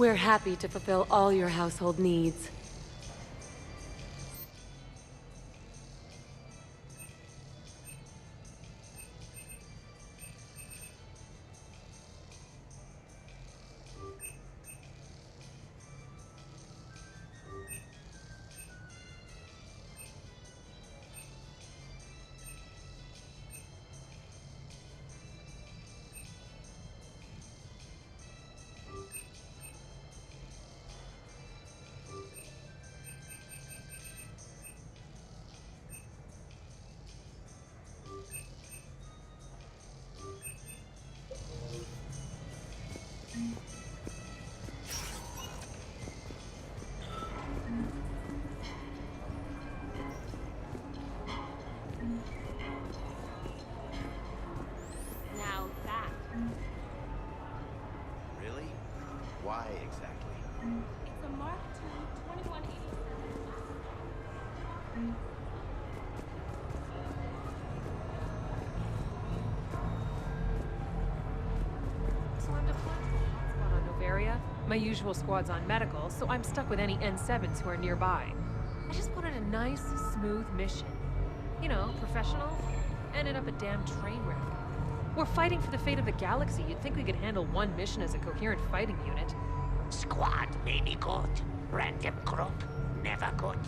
We're happy to fulfill all your household needs. Now that. Really? Why exactly? It's a Mark II 2187. So I'm deployed to the hotspot on Novaria. My usual squad's on medical, so I'm stuck with any N7s who are nearby. I just wanted a nice, smooth mission. You know, professional. Ended up a damn train wreck. We're fighting for the fate of the galaxy. You'd think we could handle one mission as a coherent fighting unit. Squad maybe good. Random group, never good.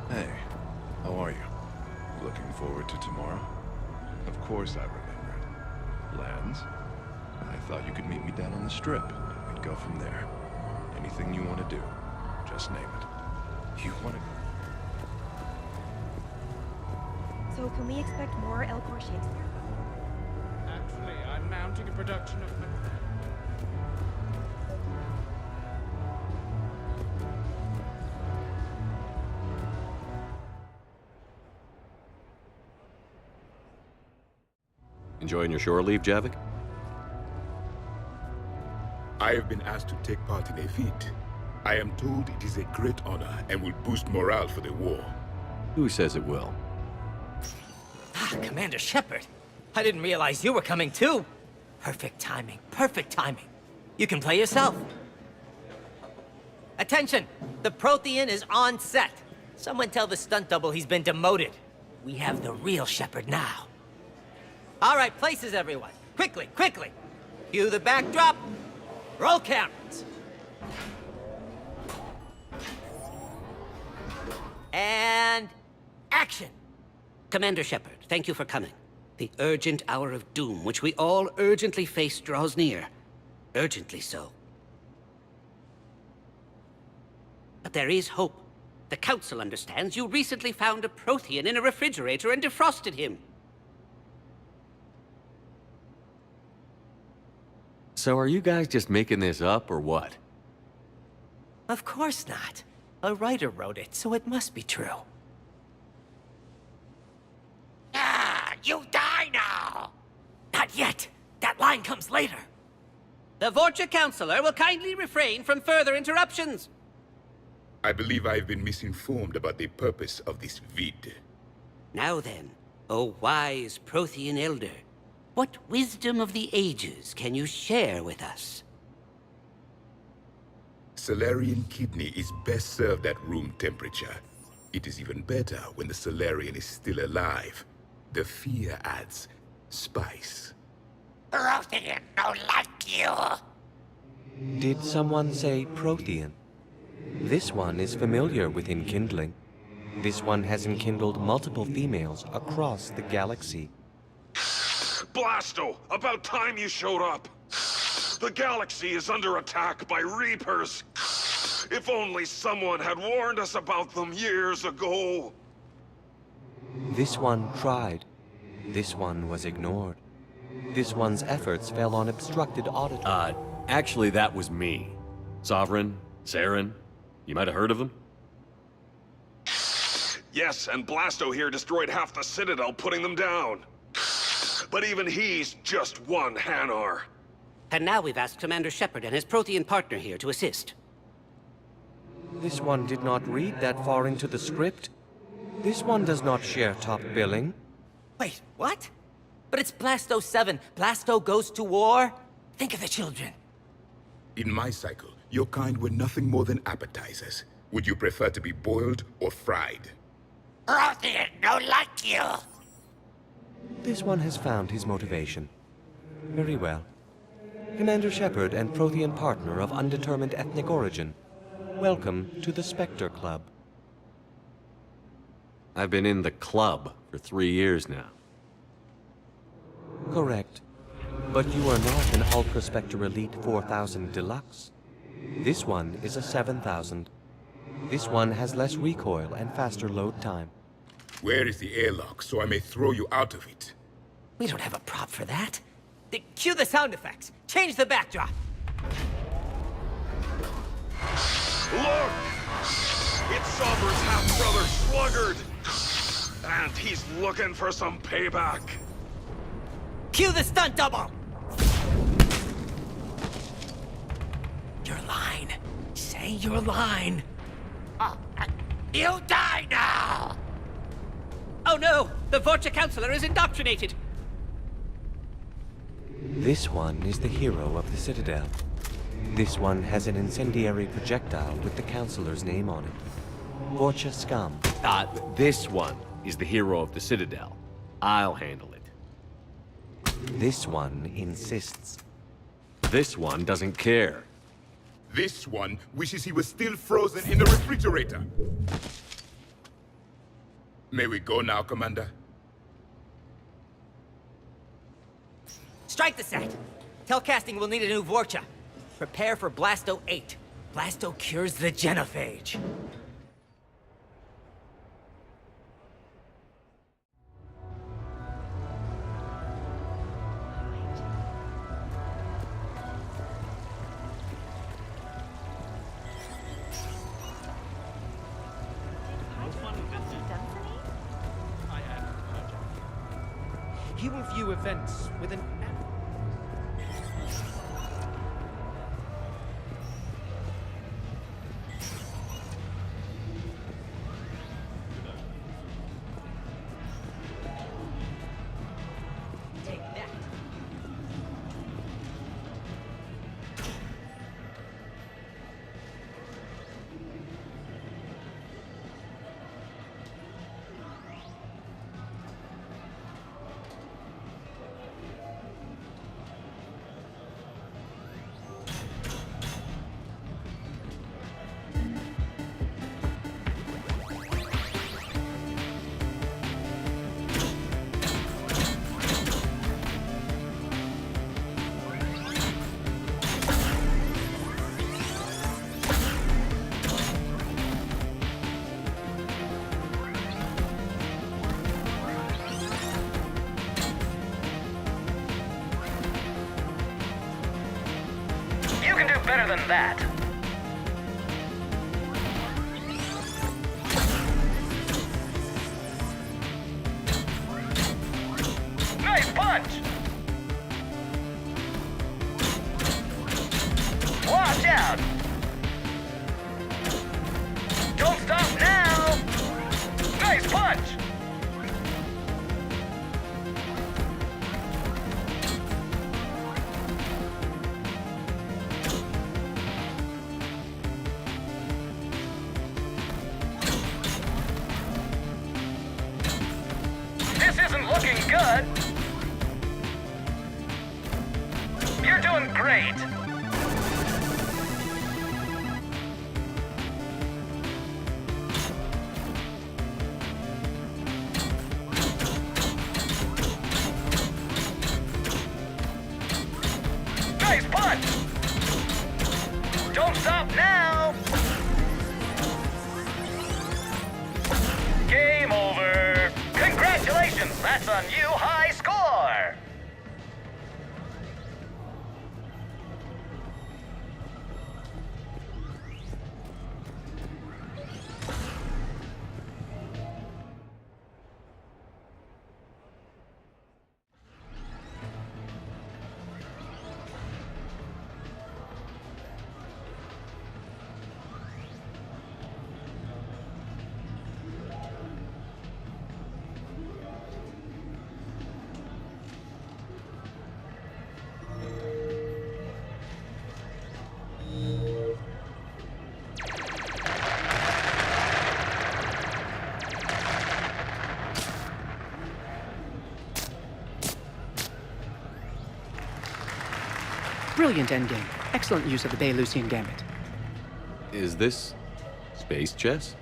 Hey, how are you? Looking forward to tomorrow? Of course I remember it. Lands? I thought you could meet me down on the strip, and we'd go from there. Anything you want to do, just name it. You want to... So can we expect more Elcor Shakespeare? Actually, I'm mounting a production of Macbeth. Enjoying your shore leave, Javik? I have been asked to take part in a feat. I am told it is a great honor and will boost morale for the war. Who says it will? Ah, Commander Shepard. I didn't realize you were coming too. Perfect timing, perfect timing. You can play yourself. Attention! The Prothean is on set. Someone tell the stunt double he's been demoted. We have the real Shepard now. All right, places everyone. Quickly, quickly. Cue the backdrop. Roll cameras. And action. Commander Shepard, thank you for coming. The urgent hour of doom, which we all urgently face, draws near. Urgently so. But there is hope. The Council understands you recently found a Prothean in a refrigerator and defrosted him. So are you guys just making this up, or what? Of course not. A writer wrote it, so it must be true. Ah, you die now! Not yet. That line comes later. The Vorcha Counselor will kindly refrain from further interruptions. I believe I have been misinformed about the purpose of this vid. Now then, O wise Prothean Elder, what wisdom of the ages can you share with us? Salarian kidney is best served at room temperature. It is even better when the Salarian is still alive. The fear adds spice. Prothean don't like you. Did someone say Prothean? This one is familiar with enkindling. This one has enkindled multiple females across the galaxy. Blasto! About time you showed up! The galaxy is under attack by Reapers! If only someone had warned us about them years ago! This one tried. This one was ignored. This one's efforts fell on obstructed auditory. Actually that was me. Sovereign, Saren, you might have heard of them? Yes, and Blasto here destroyed half the Citadel, putting them down. But even he's just one Hanar. And now we've asked Commander Shepard and his Prothean partner here to assist. This one did not read that far into the script. This one does not share top billing. Wait, what? But it's Blasto 7. Blasto goes to war? Think of the children. In my cycle, your kind were nothing more than appetizers. Would you prefer to be boiled or fried? Prothean, no like you. This one has found his motivation. Very well. Commander Shepard and Prothean partner of undetermined ethnic origin, welcome to the Spectre Club. I've been in the club for 3 years now. Correct. But you are not an Ultra Spectre Elite 4000 Deluxe. This one is a 7000. This one has less recoil and faster load time. Where is the airlock so I may throw you out of it? We don't have a prop for that. Cue the sound effects. Change the backdrop. Look! It's Sovereign's half-brother, Sluggard! And he's looking for some payback. Cue the stunt double! Your line. Say your line. You die now! Oh no! The Vorcha Counselor is indoctrinated! This one is the hero of the Citadel. This one has an incendiary projectile with the Counselor's name on it. Vorcha scum. This one is the hero of the Citadel. I'll handle it. This one insists. This one doesn't care. This one wishes he was still frozen in the refrigerator. May we go now, Commander? Strike the set! Telcasting will need a new Vorcha. Prepare for Blasto 8. Blasto cures the genophage. You will view events with an... Better than that. Nice punch! Watch out! Don't stop now! Nice punch! Looking good. You're doing great. Nice punch. Don't stop now. Game over. Congratulations, that's a new high score! Brilliant endgame. Excellent use of the Baylusian Gambit. Is this space chess?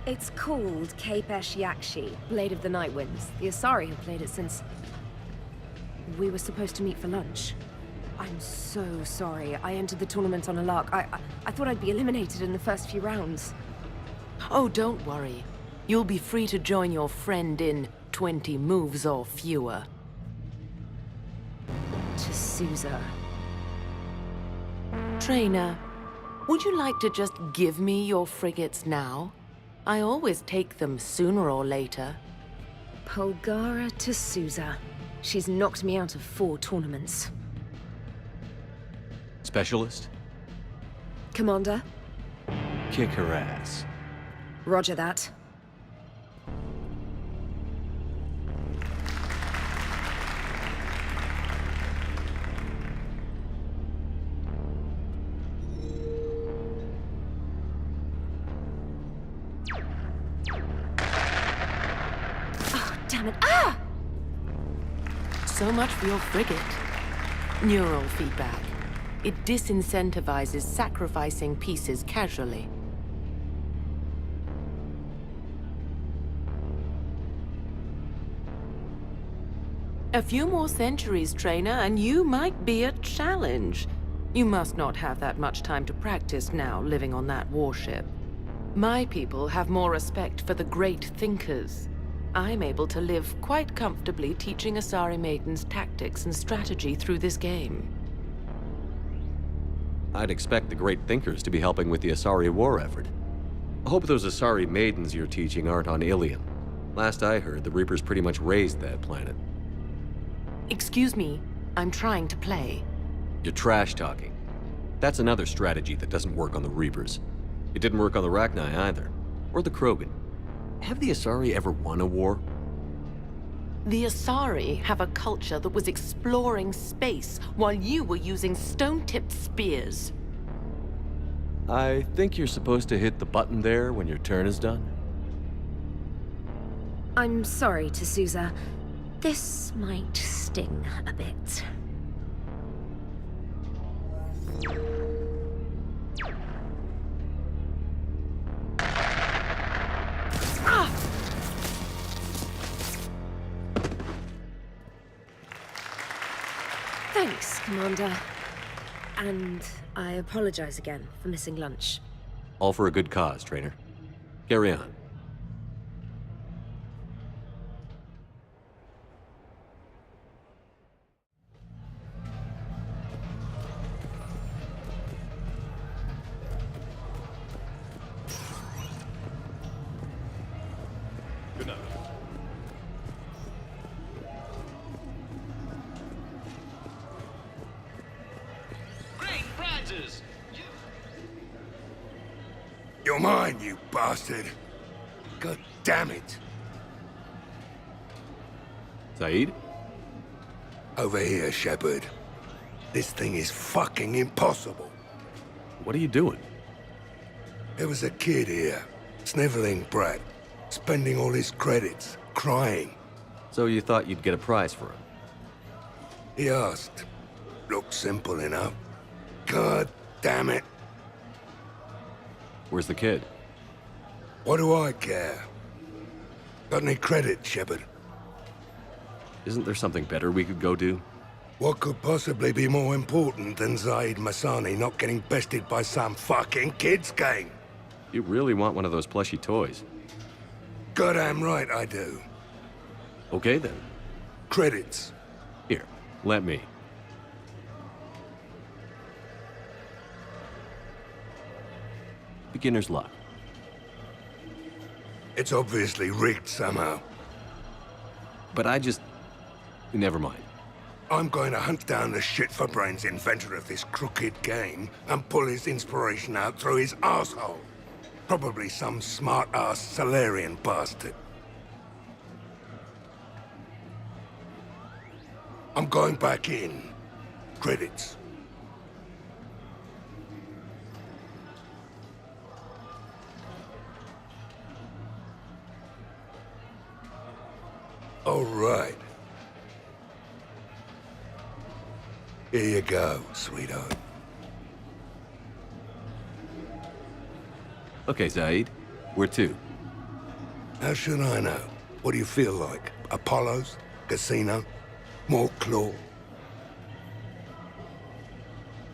It's called Kapesh Yakshi, Blade of the Night Winds. The Asari have played it since... we were supposed to meet for lunch. I'm so sorry. I entered the tournament on a lark. I thought I'd be eliminated in the first few rounds. Oh, don't worry. You'll be free to join your friend in 20 moves or fewer. To Sousa. Trainer, would you like to just give me your frigates now? I always take them sooner or later. Polgara to Sousa. She's knocked me out of 4 tournaments. Specialist? Commander? Kick her ass. Roger that. Damn it. Ah! So much for your frigate. Neural feedback. It disincentivizes sacrificing pieces casually. A few more centuries, Trainer, and you might be a challenge. You must not have that much time to practice now, living on that warship. My people have more respect for the great thinkers. I'm able to live quite comfortably teaching Asari maidens tactics and strategy through this game. I'd expect the great thinkers to be helping with the Asari war effort. I hope those Asari maidens you're teaching aren't on Ilium. Last I heard, the Reapers pretty much raised that planet. Excuse me, I'm trying to play. You're trash-talking. That's another strategy that doesn't work on the Reapers. It didn't work on the Rachni either. Or the Krogan. Have the Asari ever won a war? The Asari have a culture that was exploring space while you were using stone-tipped spears. I think you're supposed to hit the button there when your turn is done. I'm sorry, to Sousa. This might sting a bit. Thanks, Commander. And I apologize again for missing lunch. All for a good cause, Trainer. Carry on. Good night. Great prizes! You're mine, you bastard. God damn it. Saeed? Over here, Shepard. This thing is fucking impossible. What are you doing? There was a kid here, sniveling brat, spending all his credits, crying. So you thought you'd get a prize for him? He asked. Looked simple enough. God damn it. Where's the kid? What do I care? Got any credit, Shepard? Isn't there something better we could go do? What could possibly be more important than Zaid Masani not getting bested by some fucking kids game? You really want one of those plushy toys? Goddamn right I do. Okay then. Credits. Here, let me. Beginner's luck. It's obviously rigged somehow. But I just... Never mind. I'm going to hunt down the shit-for-brains inventor of this crooked game and pull his inspiration out through his asshole. Probably some smart-ass Salarian bastard. I'm going back in. Credits. All right. Here you go, sweetheart. Okay, Zaid. Where to? How should I know? What do you feel like? Apollo's? Casino? More claw?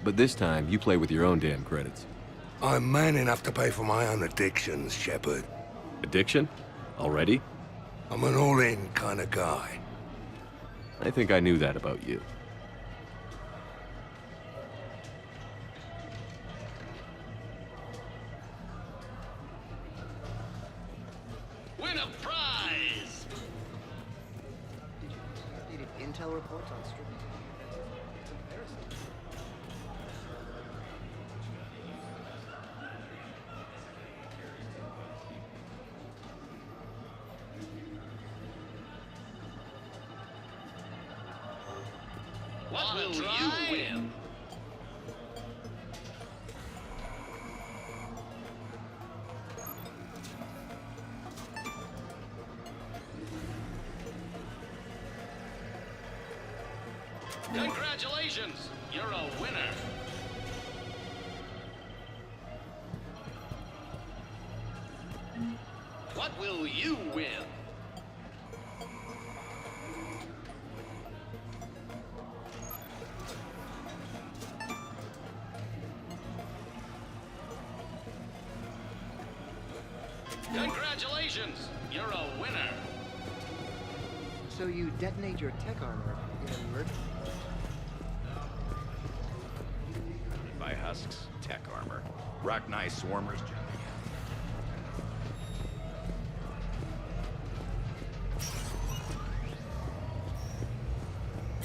But this time, you play with your own damn credits. I'm man enough to pay for my own addictions, Shepard. Addiction? Already? I'm an all-in kind of guy. I think I knew that about you. Win a prize! Needed intel reports on stripping. What will you win? Congratulations! You're a winner! What will you win? Congratulations! You're a winner! So you detonate your tech armor in an emergency? By husks, tech armor. Rachni swarmers.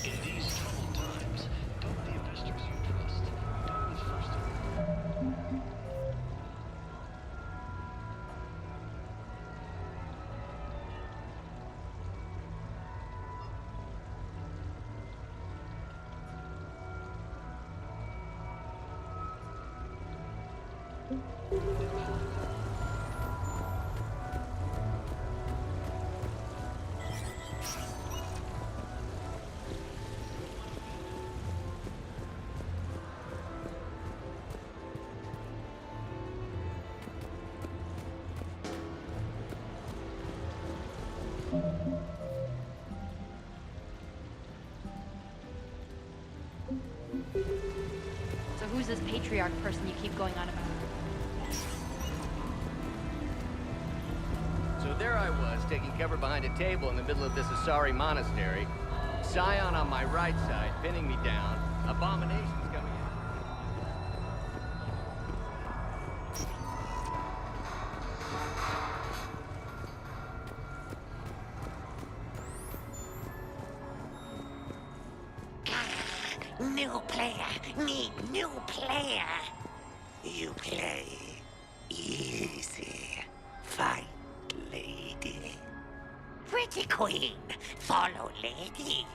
In these troubled times, don't the investors you trust do it first of all. So who's this patriarch person you keep going on about? So there I was, taking cover behind a table in the middle of this Asari monastery. Scion on my right side, pinning me down. Abominations coming in. New player, need new player. You play easy. Fight, lady. Pretty queen, follow lady.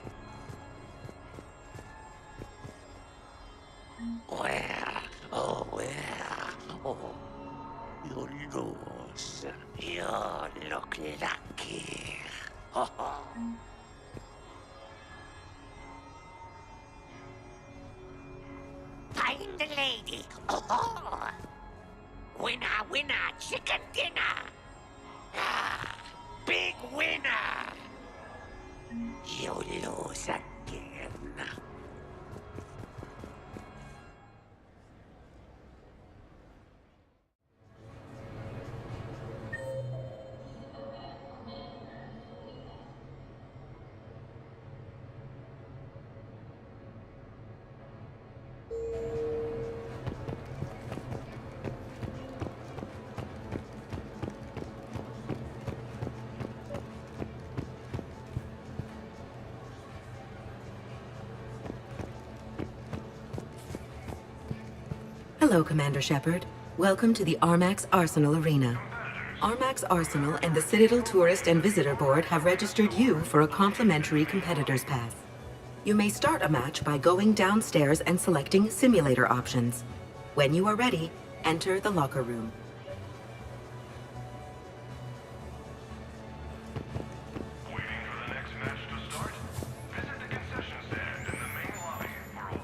Where, oh where, oh, you lose. You look lucky. Oh, oh. Find the lady. Oh, winner, winner, chicken dinner. Ah, big winner. You lose again. Hello, Commander Shepard. Welcome to the Armax Arsenal Arena. Armax Arsenal and the Citadel Tourist and Visitor Board have registered you for a complimentary competitor's pass. You may start a match by going downstairs and selecting simulator options. When you are ready, enter the locker room. Waiting for the next match to start? Visit the concession stand in the main lobby for a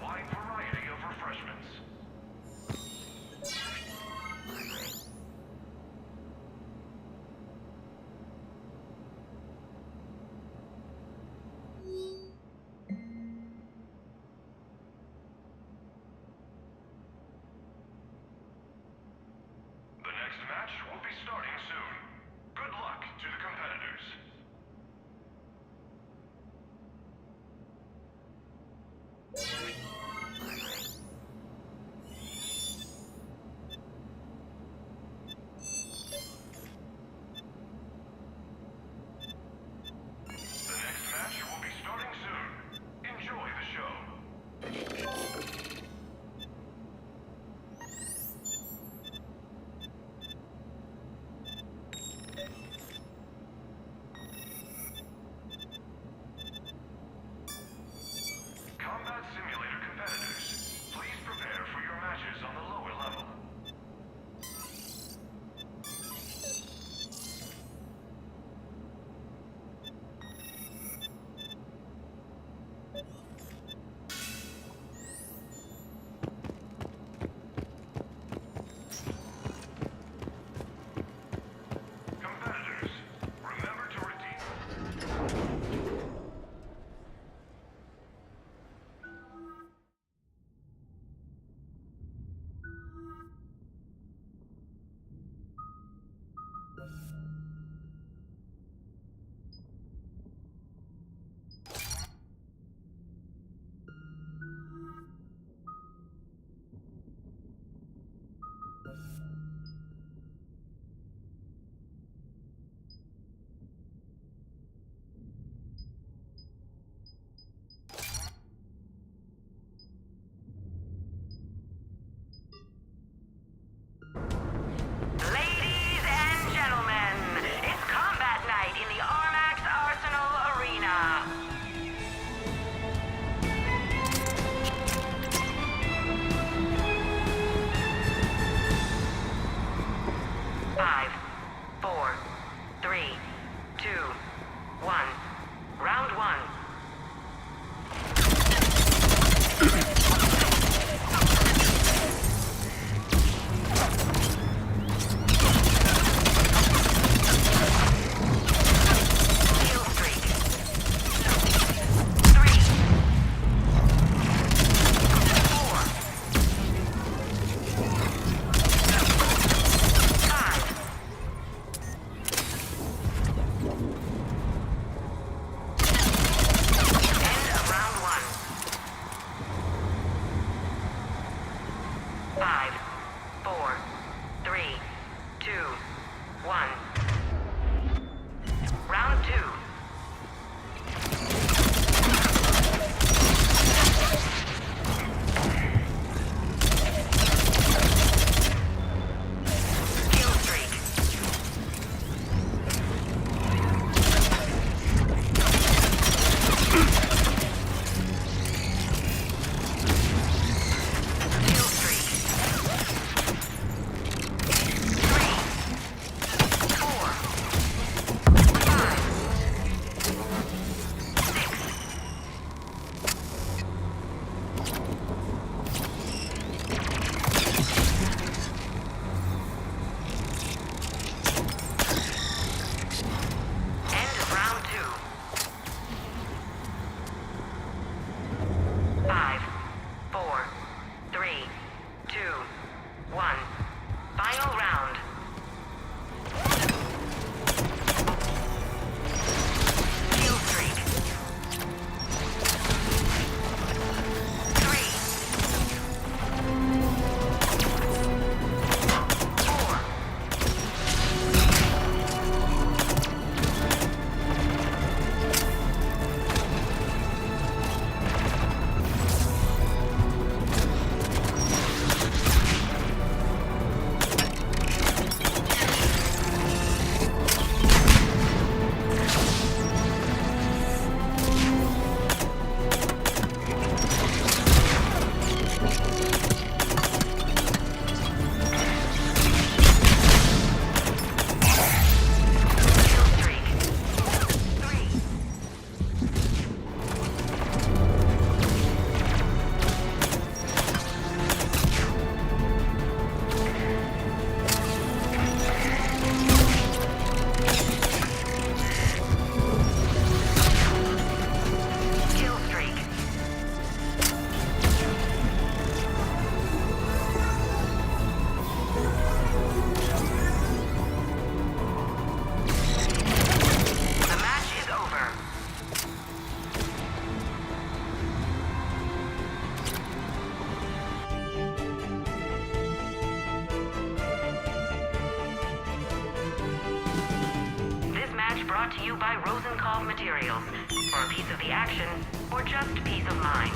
brought to you by Rosenkopf Materials. For a piece of the action, or just peace of mind.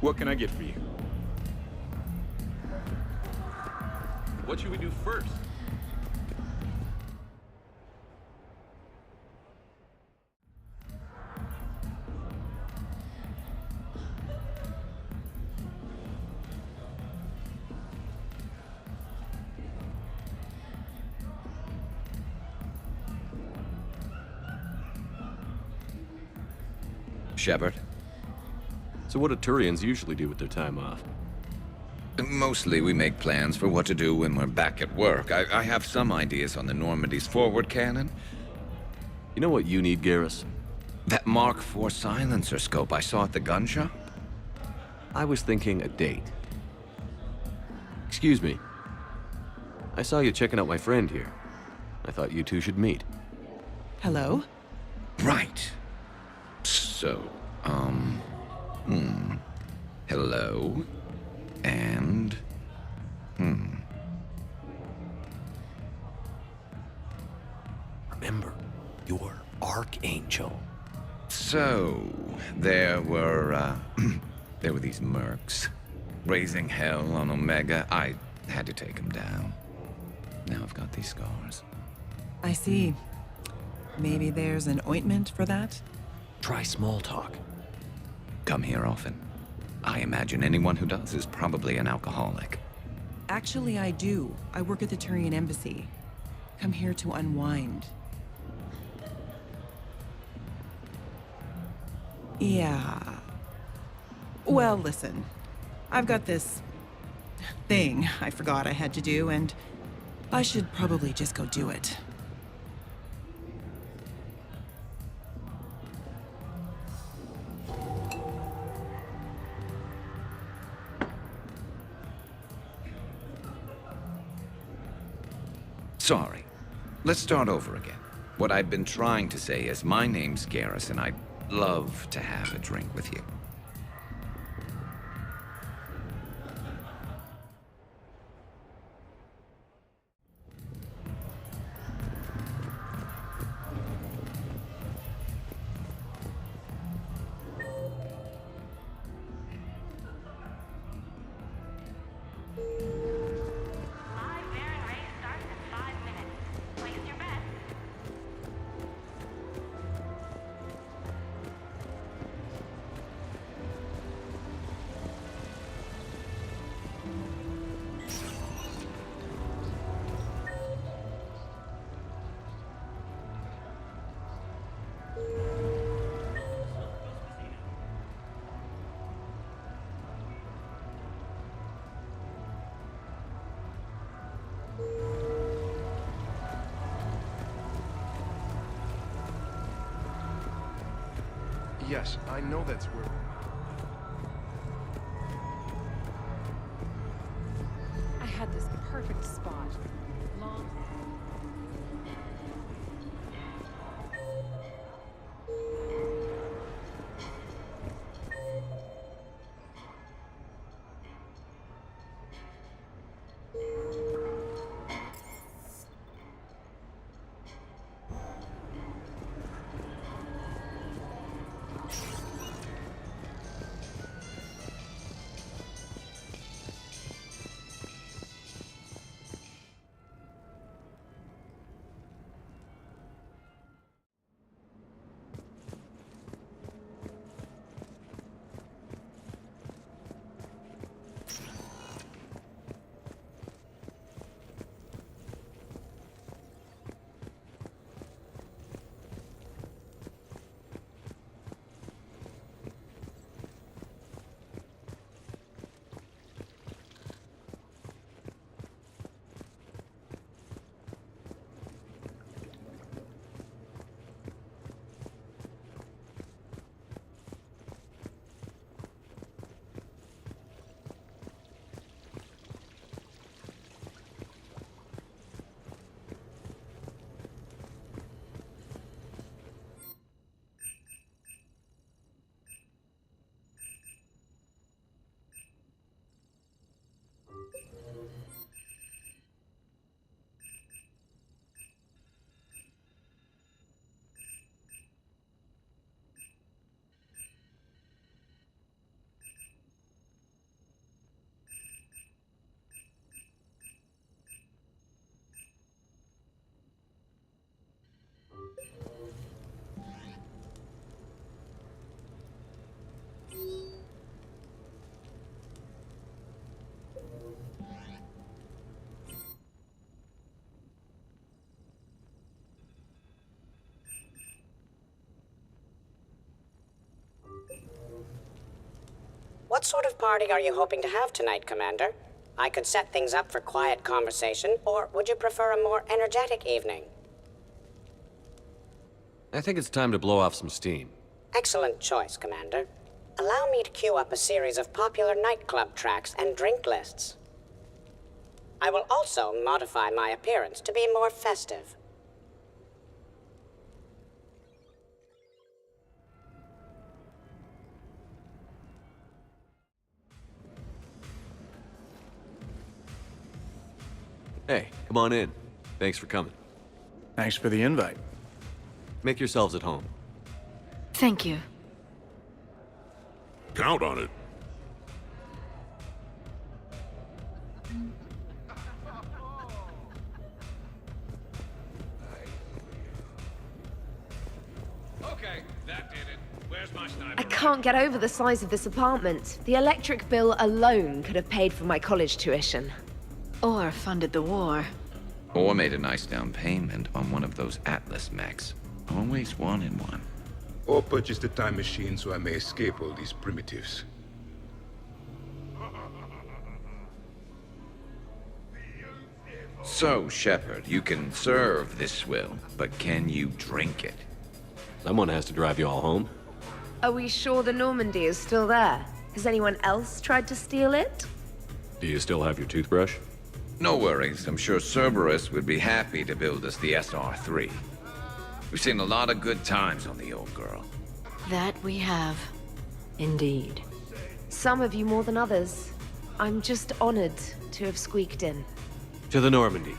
What can I get for you? What should we do first? Shepard? So what do Turians usually do with their time off? Mostly we make plans for what to do when we're back at work. I have some ideas on the Normandy's forward cannon. You know what you need, Garrus? That Mark IV silencer scope I saw at the gun shop? I was thinking a date. Excuse me. I saw you checking out my friend here. I thought you two should meet. Hello? Right. So, hello. And, Remember, you're Archangel. So, there were these mercs. Raising hell on Omega. I had to take them down. Now I've got these scars. I see. Maybe there's an ointment for that? Try small talk. Come here often. I imagine anyone who does is probably an alcoholic. Actually, I do. I work at the Turian embassy. Come here to unwind. Yeah. Well, listen. I've got this thing I forgot I had to do, and I should probably just go do it. Sorry. Let's start over again. What I've been trying to say is my name's Garrus, and I'd love to have a drink with you. Yes, I know that's where... I had this perfect spot. Long. What sort of party are you hoping to have tonight, Commander? I could set things up for quiet conversation, or would you prefer a more energetic evening? I think it's time to blow off some steam. Excellent choice, Commander. Allow me to queue up a series of popular nightclub tracks and drink lists. I will also modify my appearance to be more festive. Hey, come on in. Thanks for coming. Thanks for the invite. Make yourselves at home. Thank you. Count on it. Okay, that did it. Where's my sniper? I can't get over the size of this apartment. The electric bill alone could have paid for my college tuition. Or funded the war. Or made a nice down payment on one of those Atlas mechs. Always wanted one. Or purchased a time machine so I may escape all these primitives. So, Shepard, you can serve this swill, but can you drink it? Someone has to drive you all home. Are we sure the Normandy is still there? Has anyone else tried to steal it? Do you still have your toothbrush? No worries. I'm sure Cerberus would be happy to build us the SR-3. We've seen a lot of good times on the old girl. That we have. Indeed. Some of you more than others. I'm just honored to have squeaked in. To the Normandy.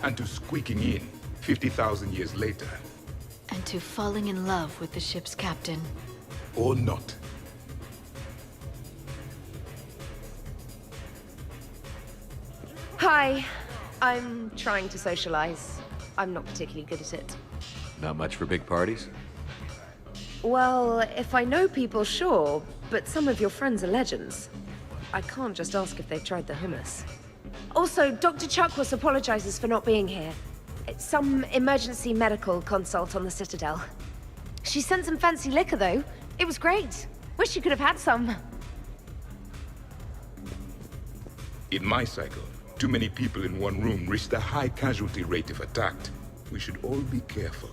And to squeaking in 50,000 years later. And to falling in love with the ship's captain. Or not. Hi. I'm trying to socialize. I'm not particularly good at it. Not much for big parties? Well, if I know people, sure. But some of your friends are legends. I can't just ask if they've tried the hummus. Also, Dr. Chuckworth apologizes for not being here. It's some emergency medical consult on the Citadel. She sent some fancy liquor, though. It was great. Wish you could have had some. In my cycle, too many people in one room risk a high casualty rate if attacked. We should all be careful.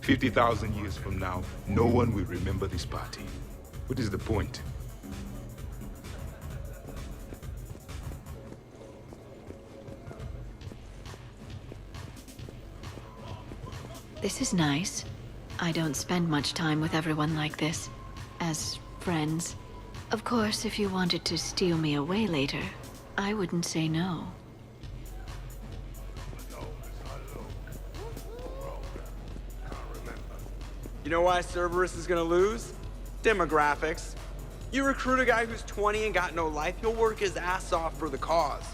50,000 years from now, no one will remember this party. What is the point? This is nice. I don't spend much time with everyone like this. As friends. Of course, if you wanted to steal me away later, I wouldn't say no. You know why Cerberus is gonna lose? Demographics. You recruit a guy who's 20 and got no life, he'll work his ass off for the cause.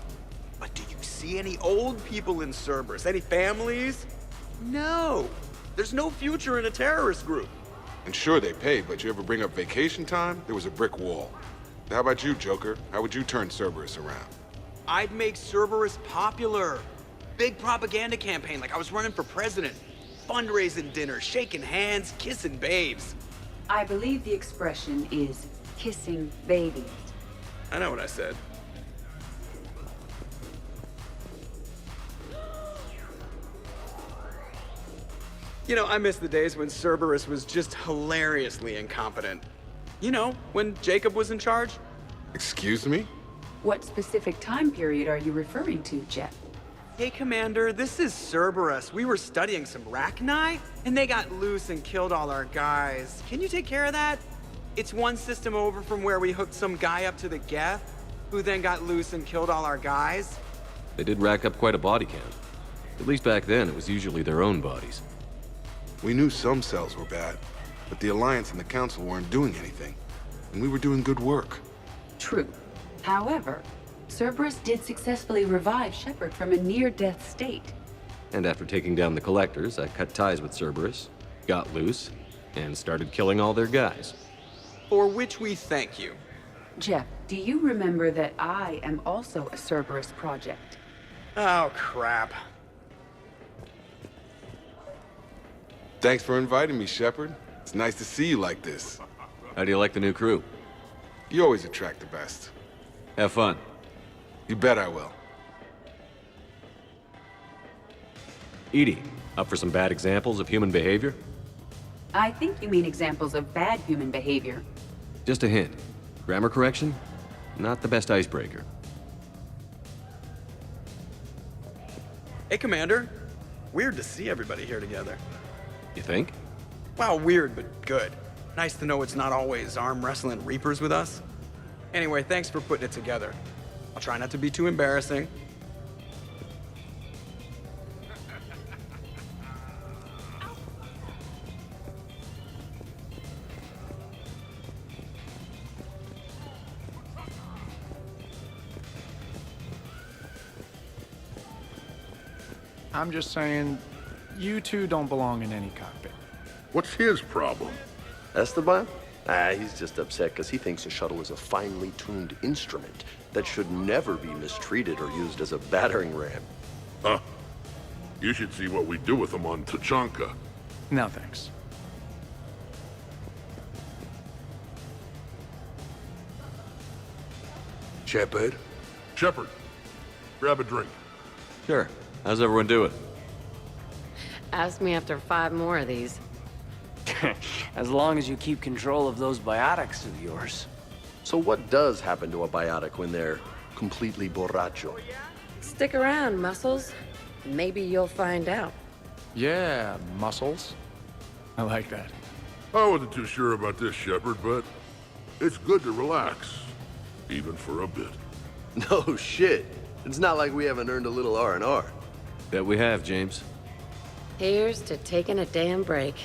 But do you see any old people in Cerberus? Any families? No. There's no future in a terrorist group. And sure, they pay, but you ever bring up vacation time, there was a brick wall. How about you, Joker? How would you turn Cerberus around? I'd make Cerberus popular. Big propaganda campaign like I was running for president. Fundraising dinner, shaking hands, kissing babes. I believe the expression is kissing babies. I know what I said. You know, I miss the days when Cerberus was just hilariously incompetent. You know, when Jacob was in charge. Excuse me? What specific time period are you referring to, Jeff? Hey, Commander, this is Cerberus. We were studying some Rachni, and they got loose and killed all our guys. Can you take care of that? It's one system over from where we hooked some guy up to the Geth, who then got loose and killed all our guys. They did rack up quite a body count. At least back then, it was usually their own bodies. We knew some cells were bad, but the Alliance and the Council weren't doing anything. And we were doing good work. True. However, Cerberus did successfully revive Shepard from a near-death state. And after taking down the Collectors, I cut ties with Cerberus, got loose, and started killing all their guys. For which we thank you. Jeff, do you remember that I am also a Cerberus project? Oh, crap. Thanks for inviting me, Shepard. It's nice to see you like this. How do you like the new crew? You always attract the best. Have fun. You bet I will. EDI, up for some bad examples of human behavior? I think you mean examples of bad human behavior. Just a hint. Grammar correction? Not the best icebreaker. Hey, Commander. Weird to see everybody here together. You think? Well, weird, but good. Nice to know it's not always arm wrestling Reapers with us. Anyway, thanks for putting it together. I'll try not to be too embarrassing. I'm just saying, you two don't belong in any cockpit. What's his problem? Esteban? He's just upset because he thinks a shuttle is a finely tuned instrument that should never be mistreated or used as a battering ram. Huh. You should see what we do with them on Tachanka. No thanks. Shepard? Shepard, grab a drink. Sure. How's everyone doing? Ask me after 5 more of these. As long as you keep control of those biotics of yours. So what does happen to a biotic when they're completely borracho? Stick around, Muscles. Maybe you'll find out. Yeah, muscles. I like that. I wasn't too sure about this, Shepard, but it's good to relax. Even for a bit. No shit. It's not like we haven't earned a little R&R. Bet we have, James. Here's to taking a damn break.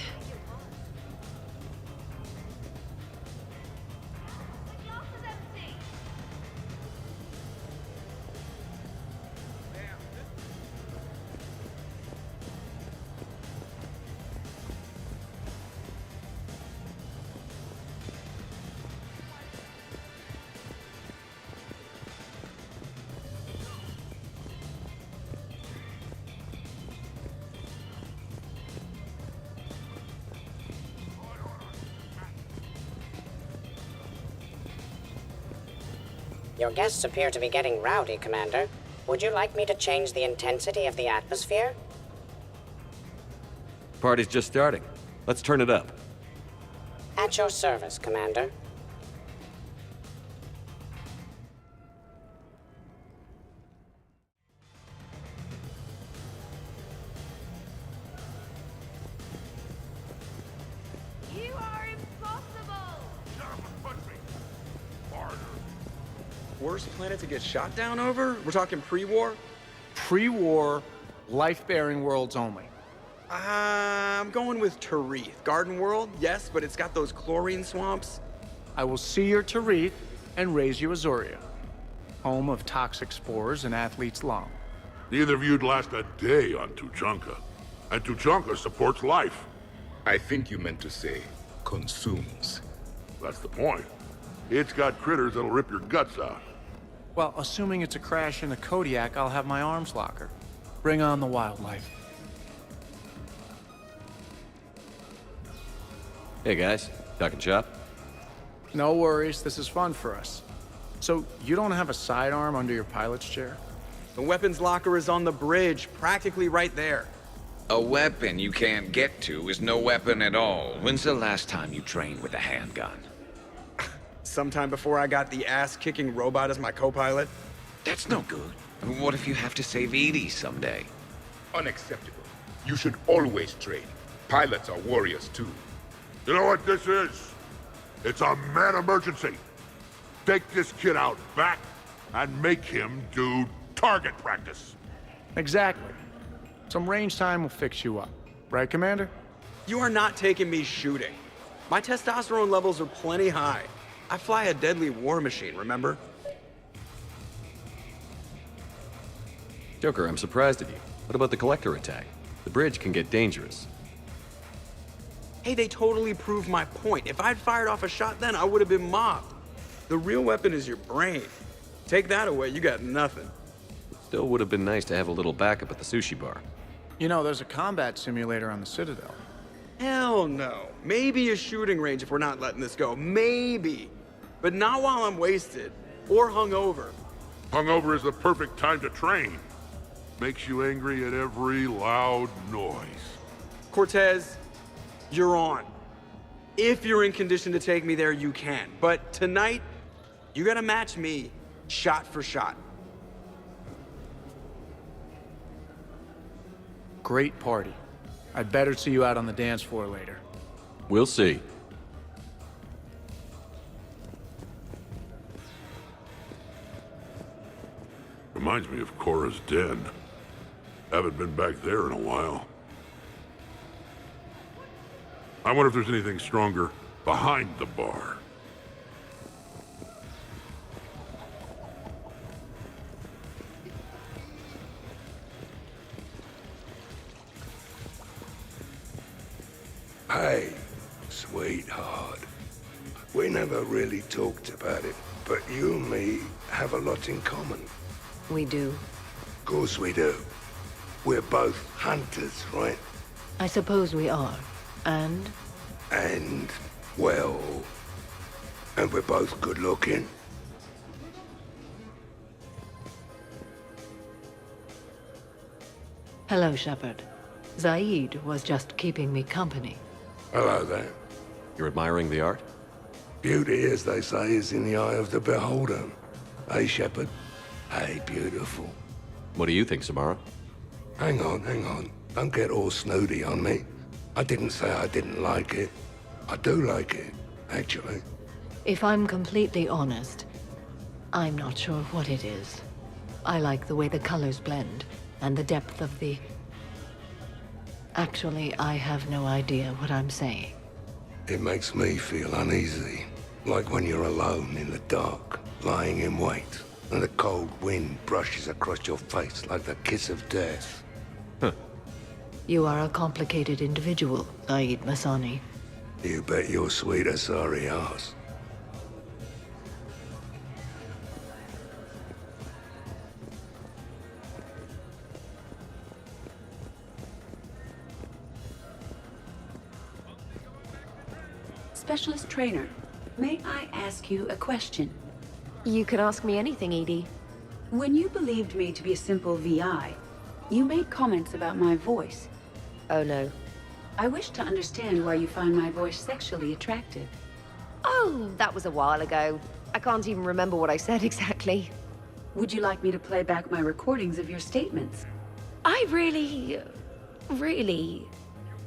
Your guests appear to be getting rowdy, Commander. Would you like me to change the intensity of the atmosphere? Party's just starting. Let's turn it up. At your service, Commander. You are impossible! Worst planet to get shot down over? We're talking pre-war? Pre-war, life-bearing worlds only. I'm going with Tarith. Garden World, yes, but it's got those chlorine swamps. I will see your Tarith and raise you Azuria, home of toxic spores and athlete's lung. Neither of you'd last a day on Tuchanka. And Tuchanka supports life. I think you meant to say consumes. That's the point. It's got critters that'll rip your guts out. Well, assuming it's a crash in the Kodiak, I'll have my arms locker. Bring on the wildlife. Hey guys, talking shop? No worries, this is fun for us. So, you don't have a sidearm under your pilot's chair? The weapons locker is on the bridge, practically right there. A weapon you can't get to is no weapon at all. When's the last time you trained with a handgun? Sometime before I got the ass-kicking robot as my co-pilot. That's no good. What if you have to save Edie someday? Unacceptable. You should always train. Pilots are warriors too. You know what this is? It's a mad emergency. Take this kid out back and make him do target practice. Exactly. Some range time will fix you up. Right, Commander? You are not taking me shooting. My testosterone levels are plenty high. I fly a deadly war machine, remember? Joker, I'm surprised at you. What about the Collector attack? The bridge can get dangerous. Hey, they totally proved my point. If I'd fired off a shot then, I would have been mobbed. The real weapon is your brain. Take that away, you got nothing. Still would have been nice to have a little backup at the sushi bar. You know, there's a combat simulator on the Citadel. Hell no. Maybe a shooting range if we're not letting this go. Maybe. But not while I'm wasted. Or hungover. Hungover is the perfect time to train. Makes you angry at every loud noise. Cortez, you're on. If you're in condition to take me there, you can. But tonight, you gotta match me, shot for shot. Great party. I'd better see you out on the dance floor later. We'll see. Reminds me of Cora's den. Haven't been back there in a while. I wonder if there's anything stronger behind the bar. Hey, sweetheart. We never really talked about it, but you and me have a lot in common. We do. Of course we do. We're both hunters, right? I suppose we are. And? And, well... And we're both good looking. Hello, Shepard. Zaid was just keeping me company. Hello there. You're admiring the art? Beauty, as they say, is in the eye of the beholder. Hey, Shepard. Hey, beautiful. What do you think, Samara? Hang on. Don't get all snooty on me. I didn't say I didn't like it. I do like it, actually. If I'm completely honest, I'm not sure what it is. I like the way the colors blend, and the depth of the... Actually, I have no idea what I'm saying. It makes me feel uneasy. Like when you're alone in the dark, lying in wait, and the cold wind brushes across your face like the kiss of death. You are a complicated individual, Zaid Masani. You bet your sweet Asari ass. Specialist trainer, may I ask you a question? You can ask me anything, Edie. When you believed me to be a simple VI, you made comments about my voice. Oh no. I wish to understand why you find my voice sexually attractive. Oh, that was a while ago. I can't even remember what I said exactly. Would you like me to play back my recordings of your statements? I really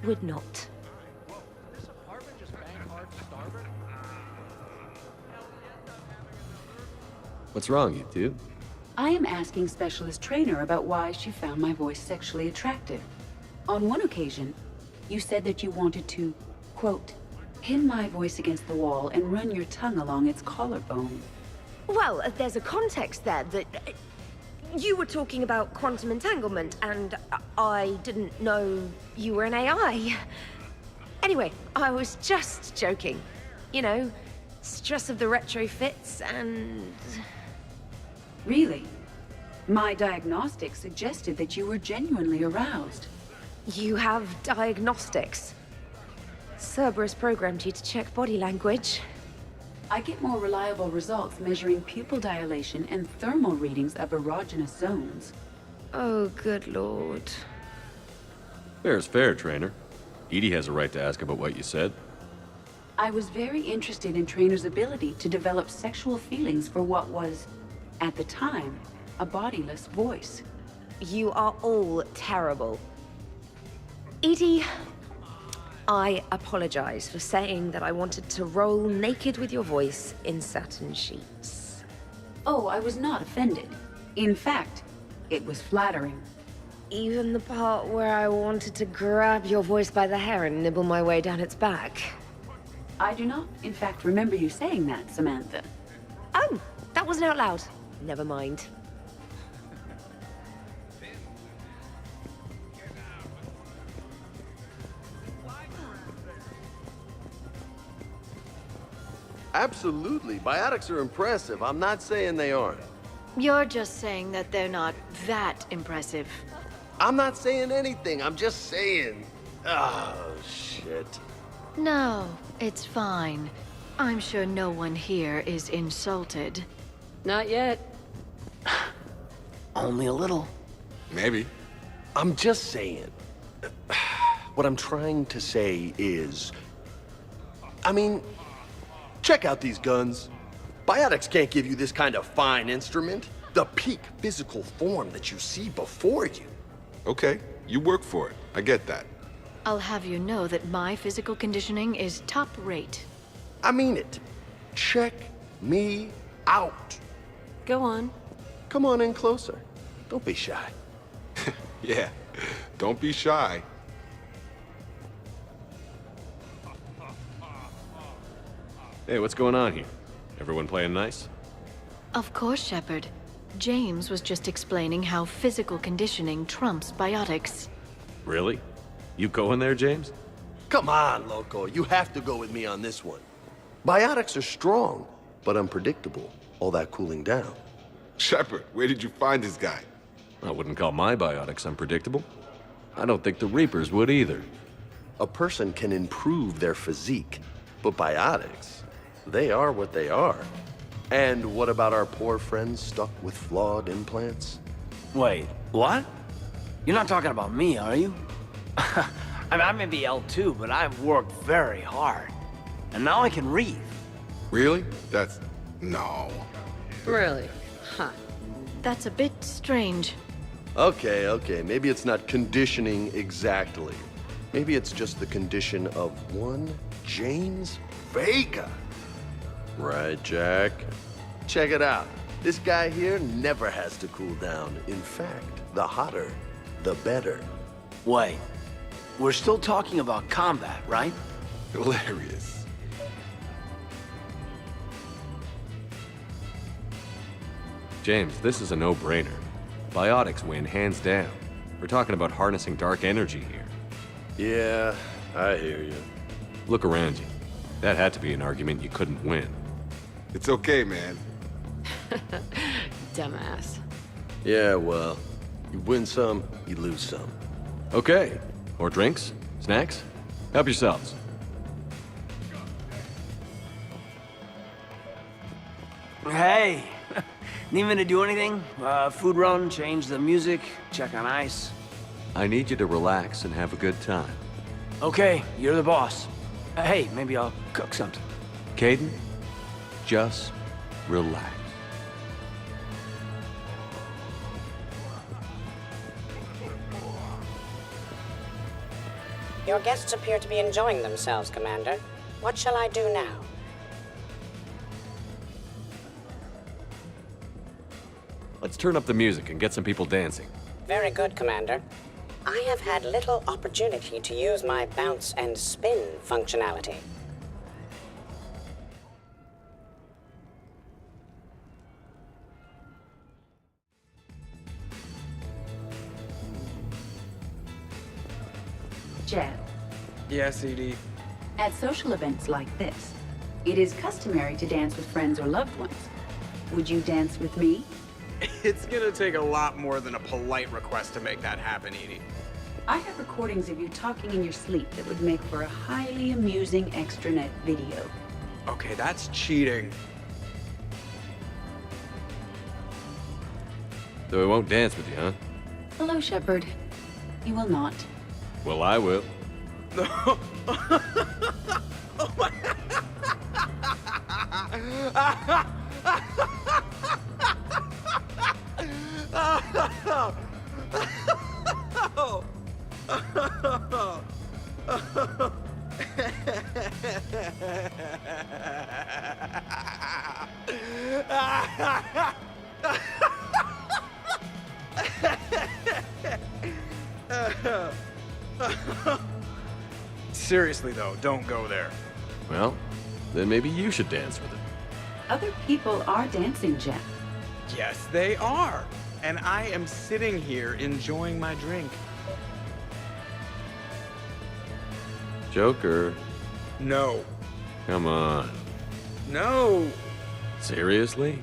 would not. What's wrong, you two? I am asking Specialist Trainer about why she found my voice sexually attractive. On one occasion, you said that you wanted to, quote, pin my voice against the wall and run your tongue along its collarbone. Well, there's a context there that... you were talking about quantum entanglement, and I didn't know you were an AI. Anyway, I was just joking. You know, stress of the retrofits and... Really? My diagnostics suggested that you were genuinely aroused. You have diagnostics. Cerberus programmed you to check body language. I get more reliable results measuring pupil dilation and thermal readings of erogenous zones. Oh, good lord. Fair is fair, Trainer. Edie has a right to ask about what you said. I was very interested in Trainer's ability to develop sexual feelings for what was, at the time, a bodiless voice. You are all terrible. Edie, I apologize for saying that I wanted to roll naked with your voice in satin sheets. Oh, I was not offended. In fact, it was flattering. Even the part where I wanted to grab your voice by the hair and nibble my way down its back. I do not, in fact, remember you saying that, Samantha. Oh, that wasn't out loud. Never mind. Absolutely. Biotics are impressive. I'm not saying they aren't. You're just saying that they're not that impressive. I'm not saying anything. I'm just saying. Oh, shit. No, it's fine. I'm sure no one here is insulted. Not yet. Only a little. Maybe. I'm just saying. What I'm trying to say is... I mean, check out these guns. Biotics can't give you this kind of fine instrument. The peak physical form that you see before you. Okay, you work for it. I get that. I'll have you know that my physical conditioning is top rate. I mean it. Check me out. Go on. Come on in closer. Don't be shy. Yeah, don't be shy. Hey, what's going on here? Everyone playing nice? Of course, Shepard. James was just explaining how physical conditioning trumps biotics. Really? You going there, James? Come on, Loco. You have to go with me on this one. Biotics are strong, but unpredictable. All that cooling down. Shepard, where did you find this guy? I wouldn't call my biotics unpredictable. I don't think the Reapers would either. A person can improve their physique, but biotics, they are what they are. And what about our poor friends stuck with flawed implants? Wait, what? You're not talking about me, are you? I may be L2, but I've worked very hard. And now I can read. Really? That's... no. Really? Huh. That's a bit strange. Okay, maybe it's not conditioning exactly. Maybe it's just the condition of one James Vega. Right, Jack? Check it out. This guy here never has to cool down. In fact, the hotter, the better. Wait, we're still talking about combat, right? Hilarious. James, this is a no-brainer. Biotics win, hands down. We're talking about harnessing dark energy here. Yeah, I hear you. Look around you. That had to be an argument you couldn't win. It's okay, man. Dumbass. Yeah, well, you win some, you lose some. Okay. More drinks? Snacks? Help yourselves. Hey! Need me to do anything? Food run, change the music, check on ice? I need you to relax and have a good time. Okay, you're the boss. Hey, maybe I'll cook something. Caden, just relax. Your guests appear to be enjoying themselves, Commander. What shall I do now? Let's turn up the music and get some people dancing. Very good, Commander. I have had little opportunity to use my bounce and spin functionality. Jeff, Yes, Edie. at social events like this, it is customary to dance with friends or loved ones. Would you dance with me? It's gonna take a lot more than a polite request to make that happen, Edie. I have recordings of you talking in your sleep that would make for a highly amusing extranet video. Okay, that's cheating. So I won't dance with you, huh? Hello, Shepard. You will not. Well, I will. Seriously, though, don't go there. Well, then maybe you should dance with him. Other people are dancing, Jeff. Yes, they are. And I am sitting here enjoying my drink. Joker, No. come on. No. Seriously?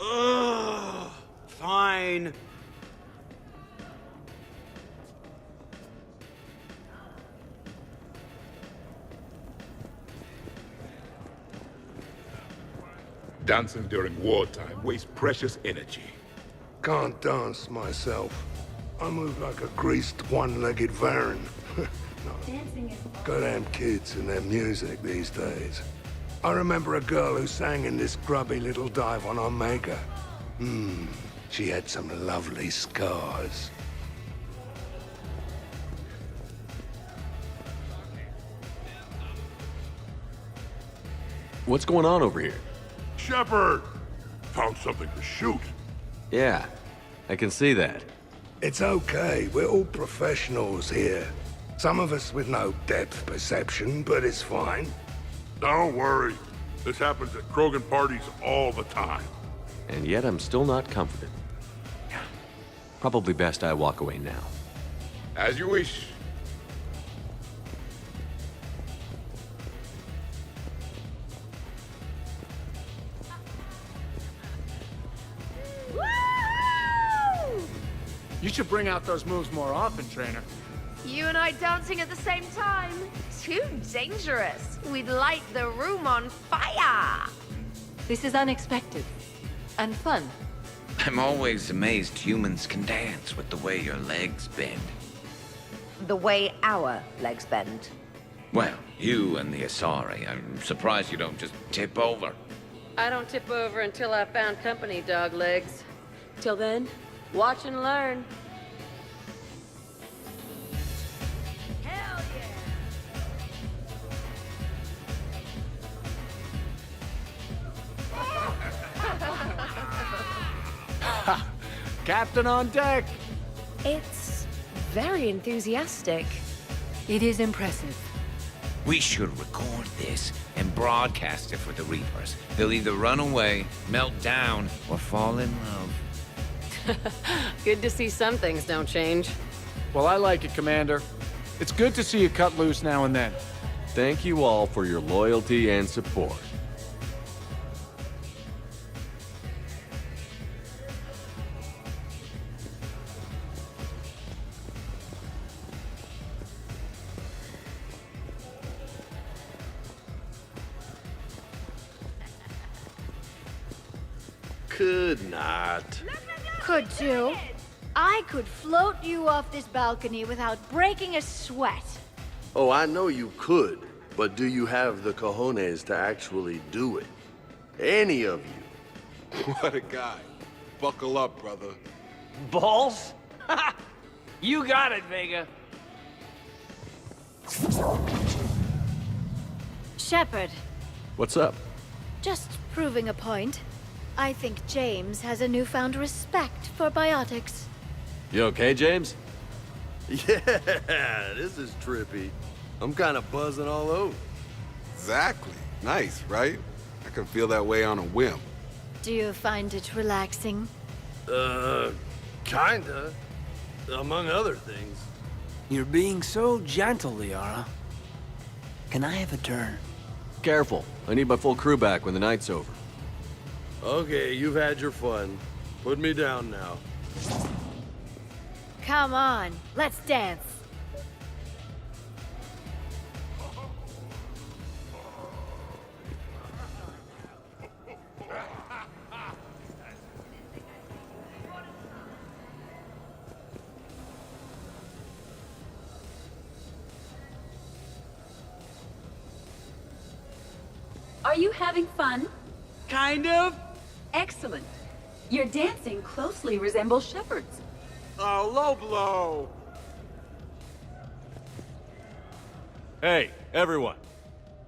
Ugh. Fine. Dancing during wartime wastes precious energy. Can't dance myself. I move like a greased one-legged Varan. Dancing is... Goddamn kids and their music these days. I remember a girl who sang in this grubby little dive on Omega. She had some lovely scars. What's going on over here? Shepard! Found something to shoot. Yeah, I can see that. It's okay, we're all professionals here. Some of us with no depth perception, but it's fine. Don't worry. This happens at Krogan parties all the time. And yet I'm still not comforted. Probably best I walk away now. As you wish. You should bring out those moves more often, trainer. You and I dancing at the same time? Too dangerous. We'd light the room on fire. This is unexpected. And fun. I'm always amazed humans can dance with the way your legs bend. The way our legs bend. Well, you and the Asari. I'm surprised you don't just tip over. I don't tip over until I found company, dog legs. Till then, watch and learn. Captain on deck! It's very enthusiastic. It is impressive. We should record this and broadcast it for the Reapers. They'll either run away, melt down, or fall in love. Good to see some things don't change. Well, I like it, Commander. It's good to see you cut loose now and then. Thank you all for your loyalty and support. Could not. Could too. I could float you off this balcony without breaking a sweat. Oh, I know you could, but do you have the cojones to actually do it? Any of you? What a guy. Buckle up, brother. Balls? You got it, Vega. Shepard, What's up? just proving a point. I think James has a newfound respect for biotics. You okay, James? Yeah, this is trippy. I'm kind of buzzing all over. Exactly. Nice, right? I can feel that way on a whim. Do you find it relaxing? Kinda. Among other things. You're being so gentle, Liara. Can I have a turn? Careful. I need my full crew back when the night's over. Okay, you've had your fun. Put me down now. Come on, let's dance. Are you having fun? Kind of. Excellent. Your dancing closely resembles Shepard's. Oh, low blow. Hey, everyone.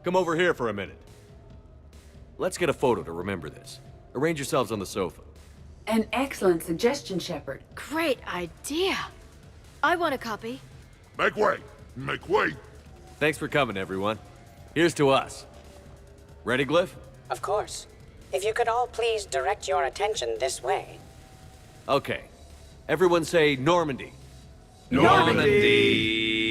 Come over here for a minute. Let's get a photo to remember this. Arrange yourselves on the sofa. An excellent suggestion, Shepard. Great idea. I want a copy. Make way! Make way! Thanks for coming, everyone. Here's to us. Ready, Glyph? Of course. If you could all please direct your attention this way. Okay. Everyone say Normandy. Normandy!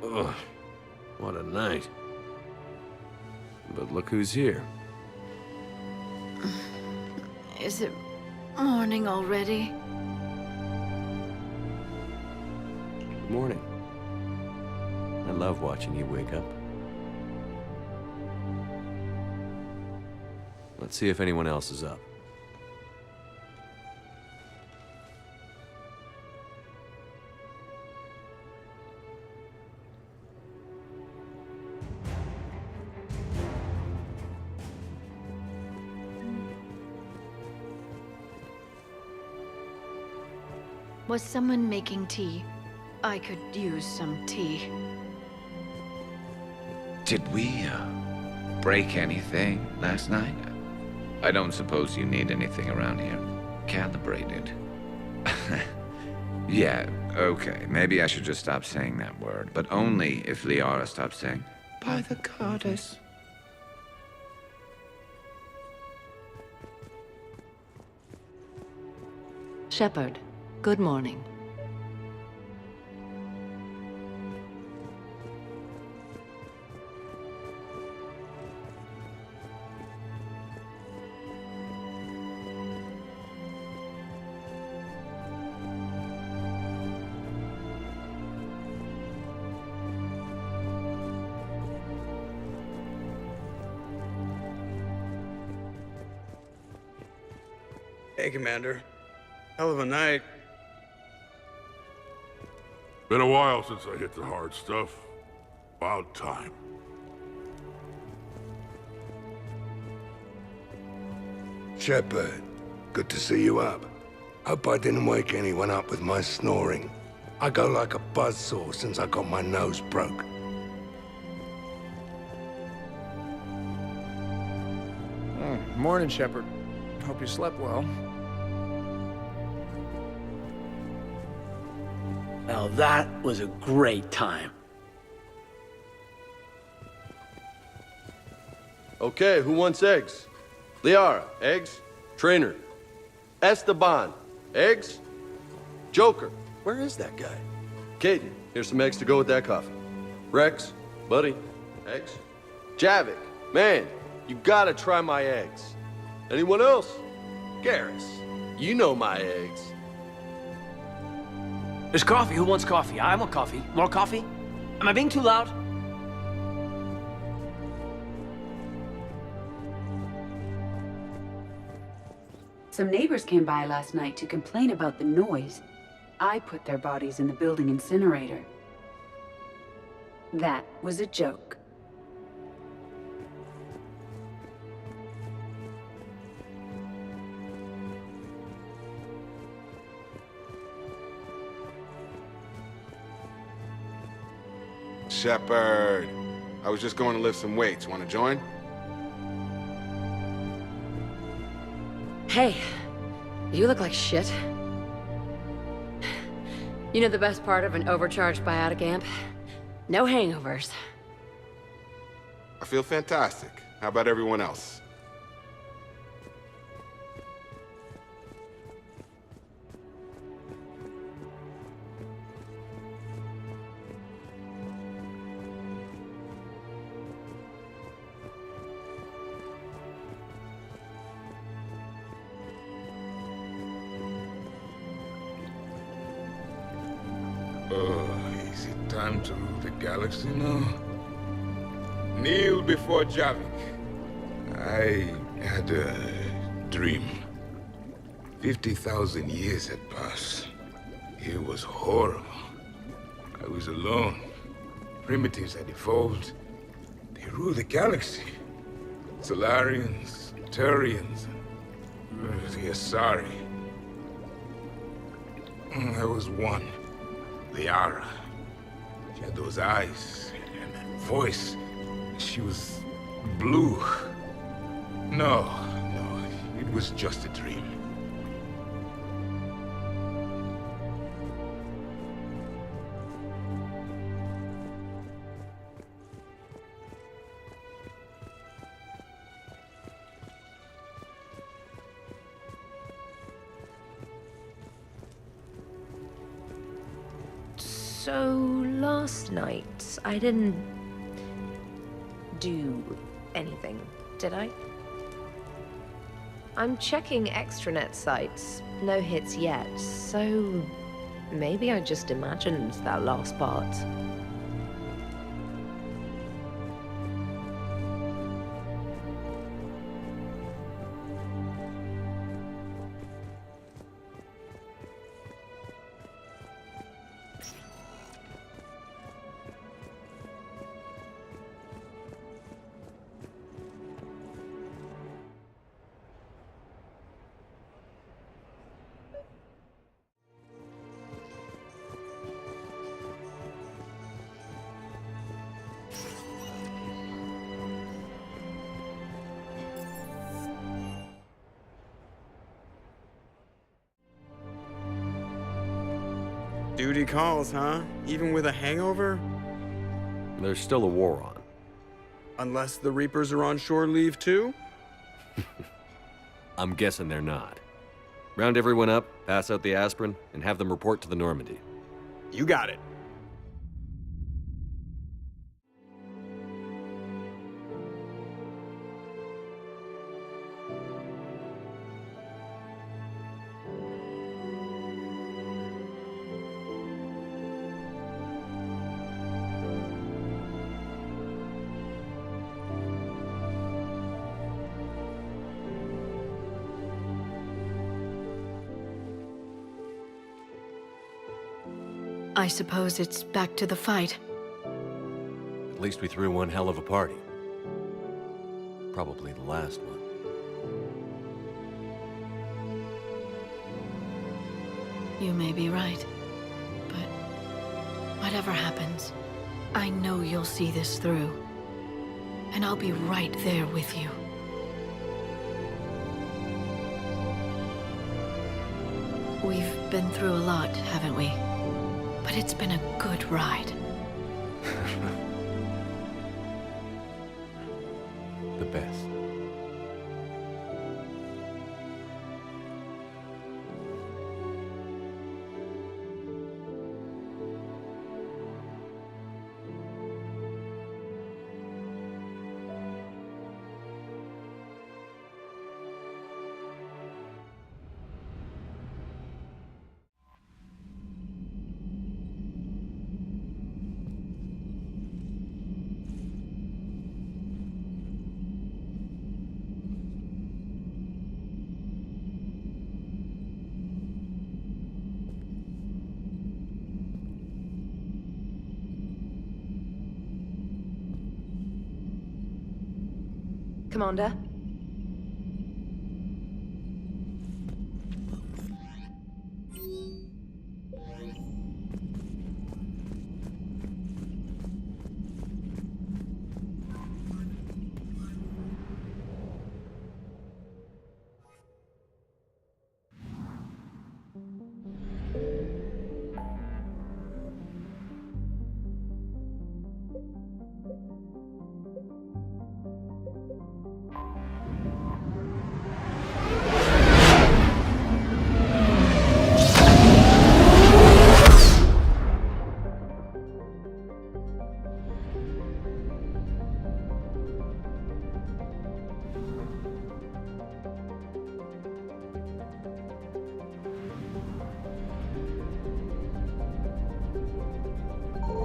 Ugh, what a night. But look who's here. Is it morning already? Good morning. I love watching you wake up. Let's see if anyone else is up. Was someone making tea? I could use some tea. Did we, break anything last night? I don't suppose you need anything around here. Calibrated. Yeah, okay. Maybe I should just stop saying that word, but only if Liara stops saying, by the goddess. Shepard, good morning. Hey, Commander. Hell of a night. Been a while since I hit the hard stuff. About time. Shepard, good to see you up. Hope I didn't wake anyone up with my snoring. I go like a buzzsaw since I got my nose broke. Morning, Shepard. Hope you slept well. Now that was a great time. Okay, who wants eggs? Liara, eggs? Trainer. Esteban, eggs? Joker, where is that guy? Caden, here's some eggs to go with that coffee. Rex, buddy, eggs? Javik, man, you gotta try my eggs. Anyone else? Garrus, you know my eggs. There's coffee. Who wants coffee? I want coffee. More coffee? Am I being too loud? Some neighbors came by last night to complain about the noise. I put their bodies in the building incinerator. That was a joke. Shepard, I was just going to lift some weights. Want to join? Hey, you look like shit. You know the best part of an overcharged biotic amp? No hangovers. I feel fantastic. How about everyone else? Is it time to rule the galaxy now? Kneel before Javik. I had a dream. 50,000 years had passed. It was horrible. I was alone. Primitives had evolved. They ruled the galaxy. Solarians, Turians, the Asari. There was one. Liara. She had those eyes and that voice. She was blue. No, it was just a dream. So, last night, I didn't do anything, did I? I'm checking extranet sites. No hits yet, so maybe I just imagined that last part. Duty calls, huh? Even with a hangover? There's still a war on. Unless the Reapers are on shore leave too? I'm guessing they're not. Round everyone up, pass out the aspirin, and have them report to the Normandy. You got it. I suppose it's back to the fight. At least we threw one hell of a party. Probably the last one. You may be right. But whatever happens, I know you'll see this through. And I'll be right there with you. We've been through a lot, haven't we? But it's been a good ride. The best. Commander?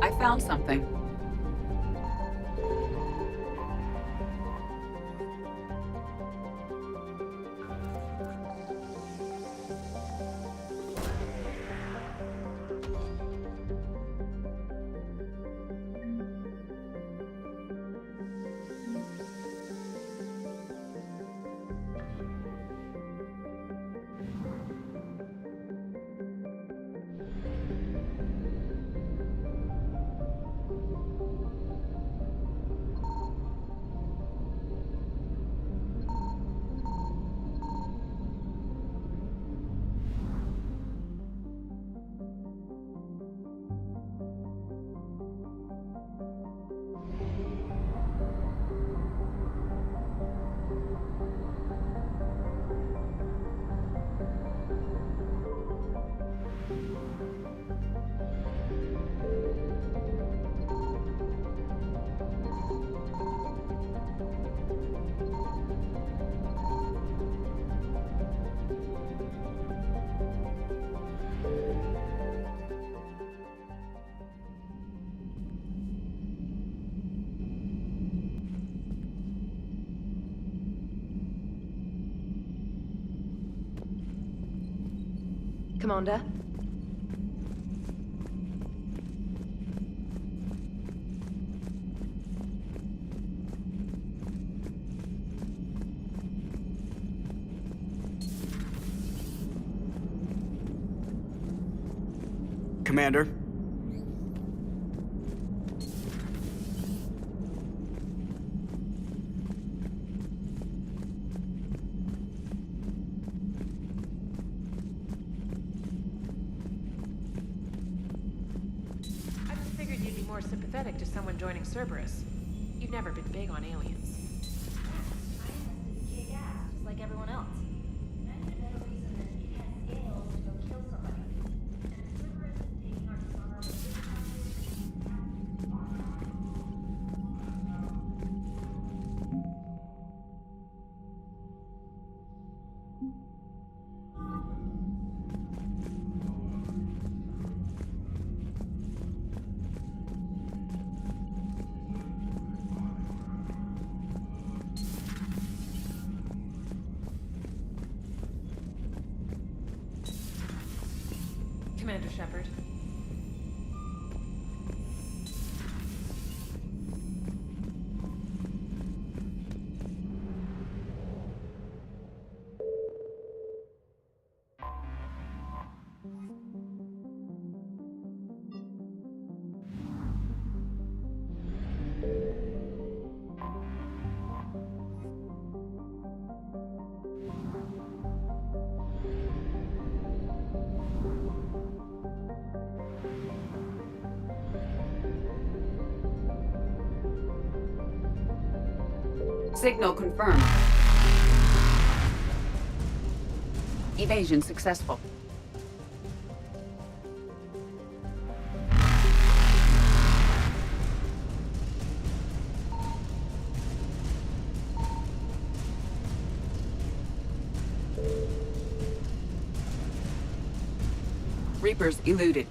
I found something. Commander? Commander? More sympathetic to someone joining Cerberus. You've never been big on aliens. Just like everyone else. Commander Shepard. Signal confirmed. Evasion successful. Reapers eluded.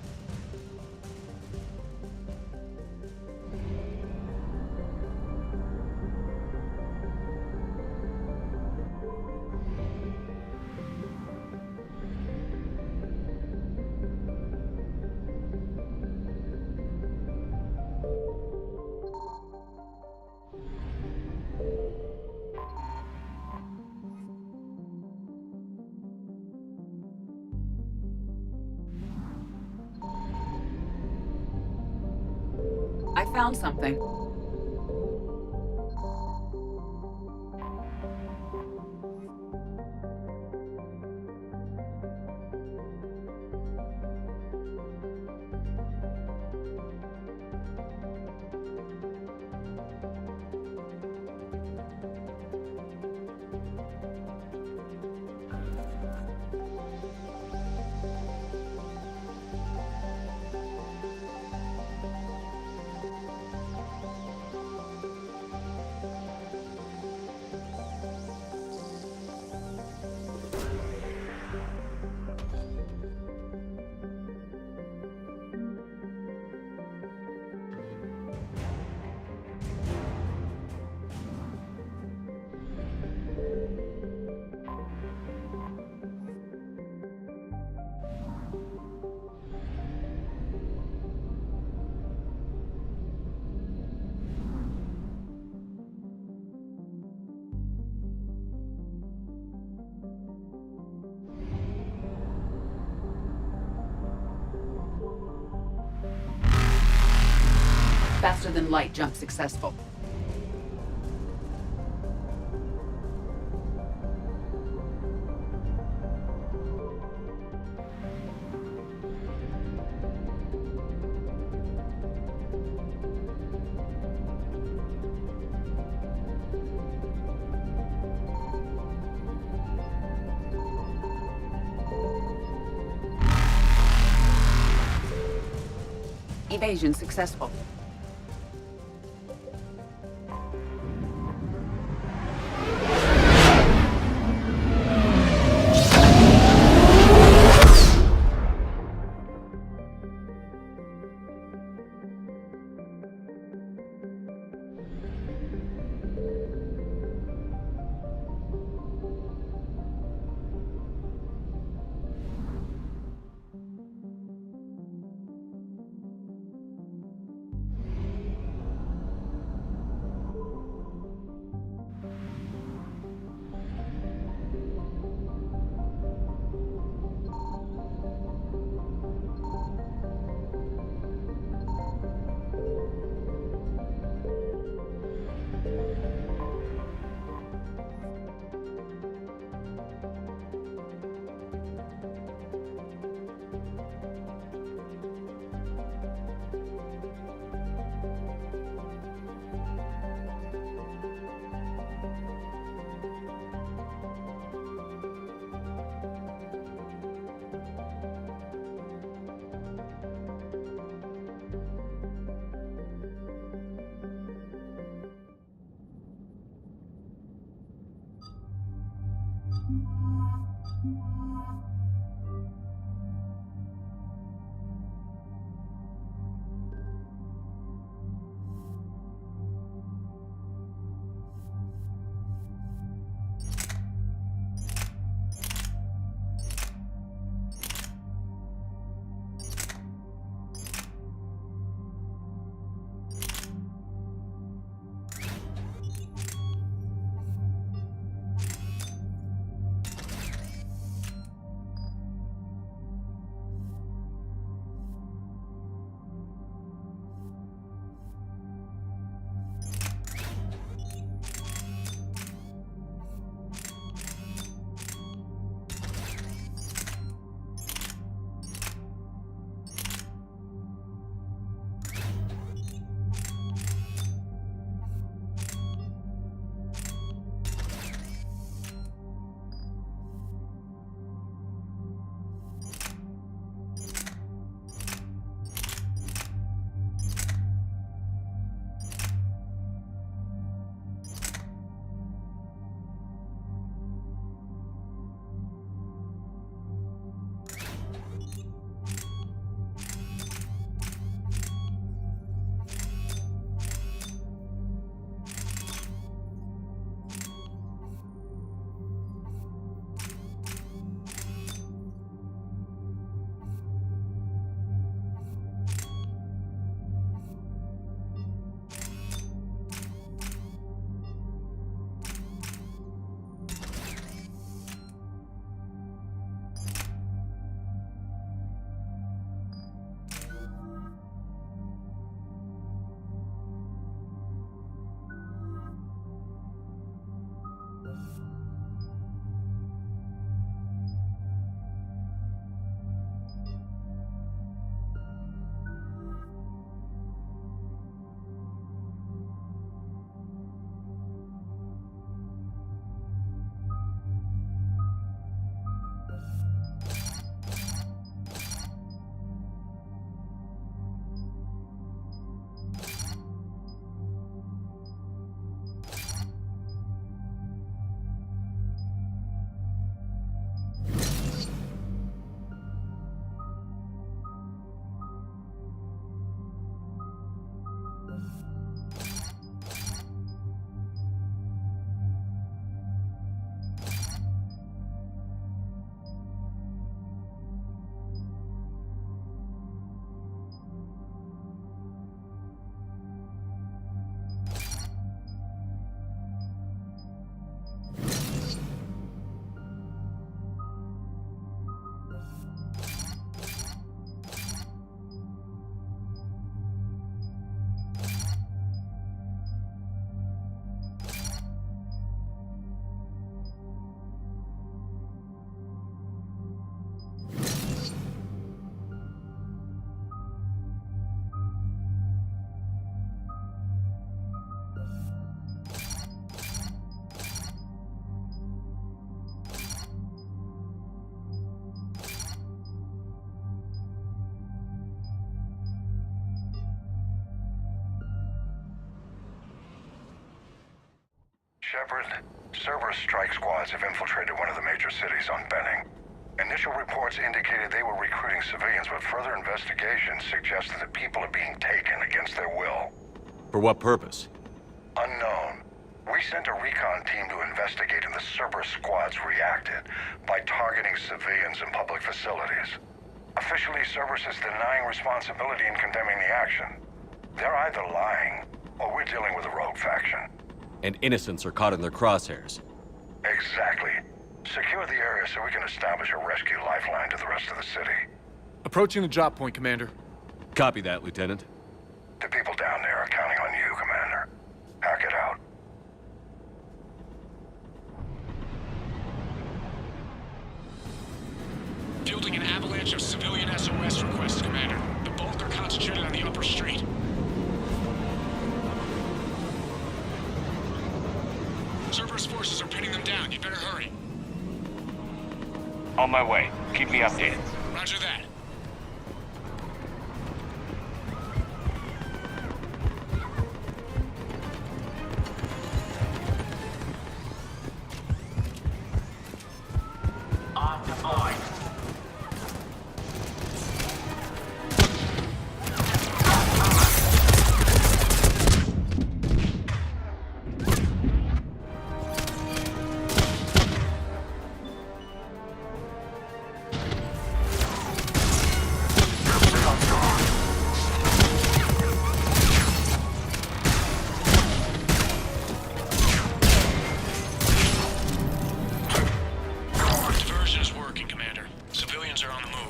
I found something. Faster than light jump successful. Evasion successful. Shepard. Cerberus strike squads have infiltrated one of the major cities on Benning. Initial reports indicated they were recruiting civilians, but further investigation suggested that people are being taken against their will. For what purpose? Unknown. We sent a recon team to investigate, and the Cerberus squads reacted by targeting civilians in public facilities. Officially, Cerberus is denying responsibility and condemning the action. They're either lying, or we're dealing with a rogue faction. And innocents are caught in their crosshairs. Exactly. Secure the area so we can establish a rescue lifeline to the rest of the city. Approaching the drop point, Commander. Copy that, Lieutenant. The people down there are counting on you, Commander. Hack it out. Fielding an avalanche of civilian SOS requests, Commander. The bulk are concentrated on the upper street. Cerberus forces are pinning them down. You'd better hurry. On my way. Keep me updated. Roger that. On deploy. Diversion is working, Commander. Civilians are on the move.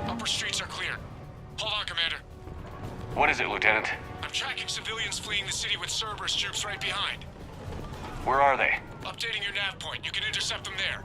Upper streets are clear. Hold on, Commander. What is it, Lieutenant? I'm tracking civilians fleeing the city with Cerberus troops right behind. Where are they? Updating your nav point. You can intercept them there.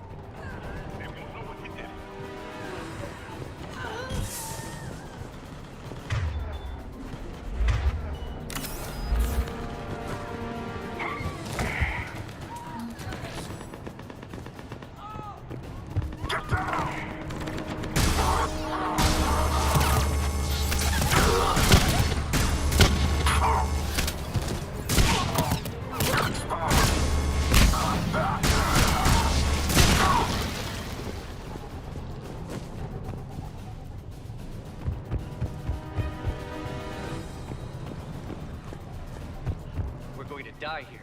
We're going to die here.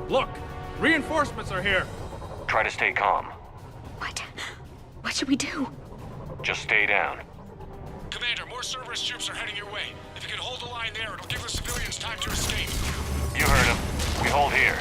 Look! Reinforcements are here! Try to stay calm. What should we do? Just stay down. Commander, more Cerberus troops are heading your way. If you can hold the line there, it'll give the civilians time to escape. You heard him. We hold here.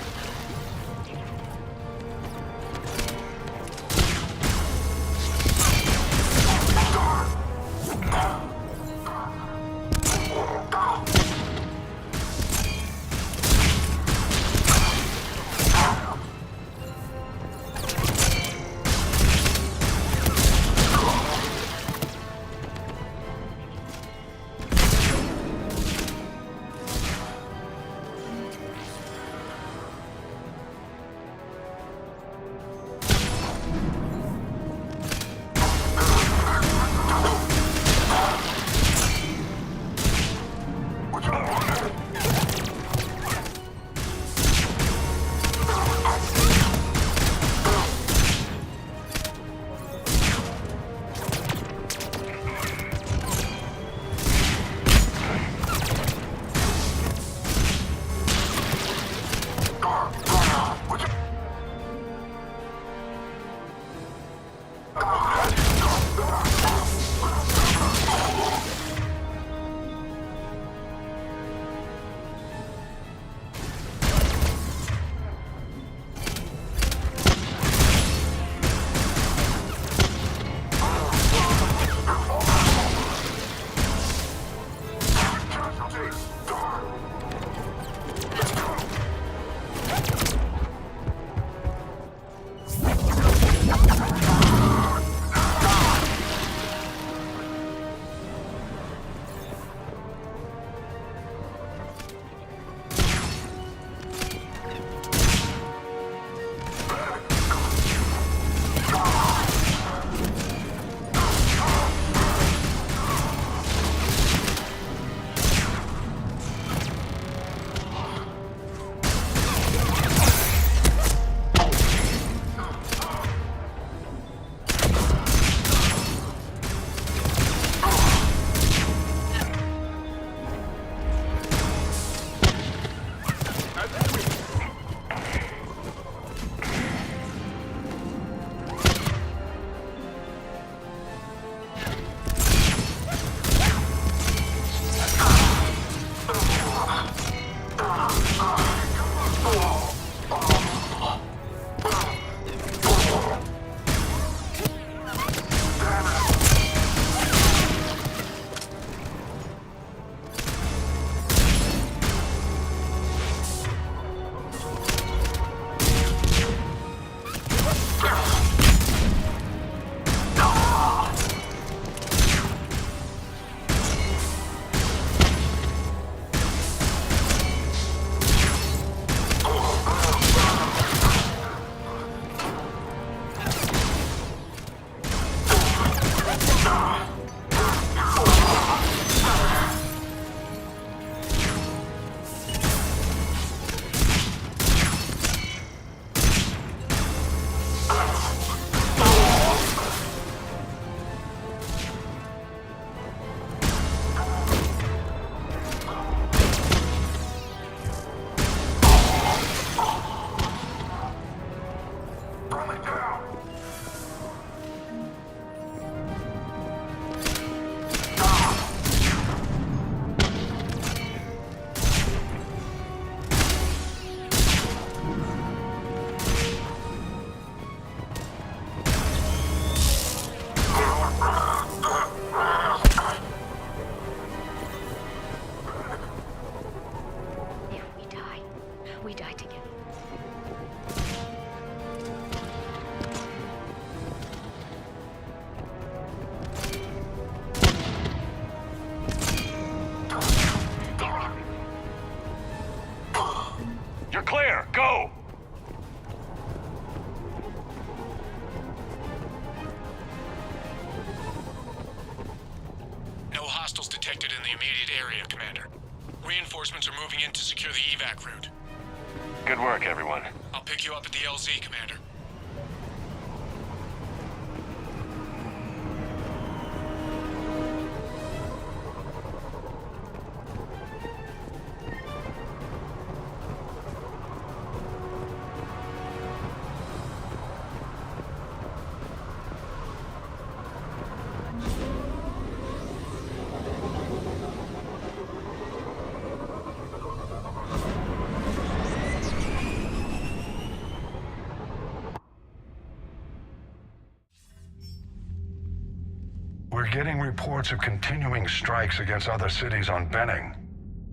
hostiles detected in the immediate area, Commander. Reinforcements are moving in to secure the evac route. Good work, everyone. I'll pick you up at the LZ, Commander. We're getting reports of continuing strikes against other cities on Benning.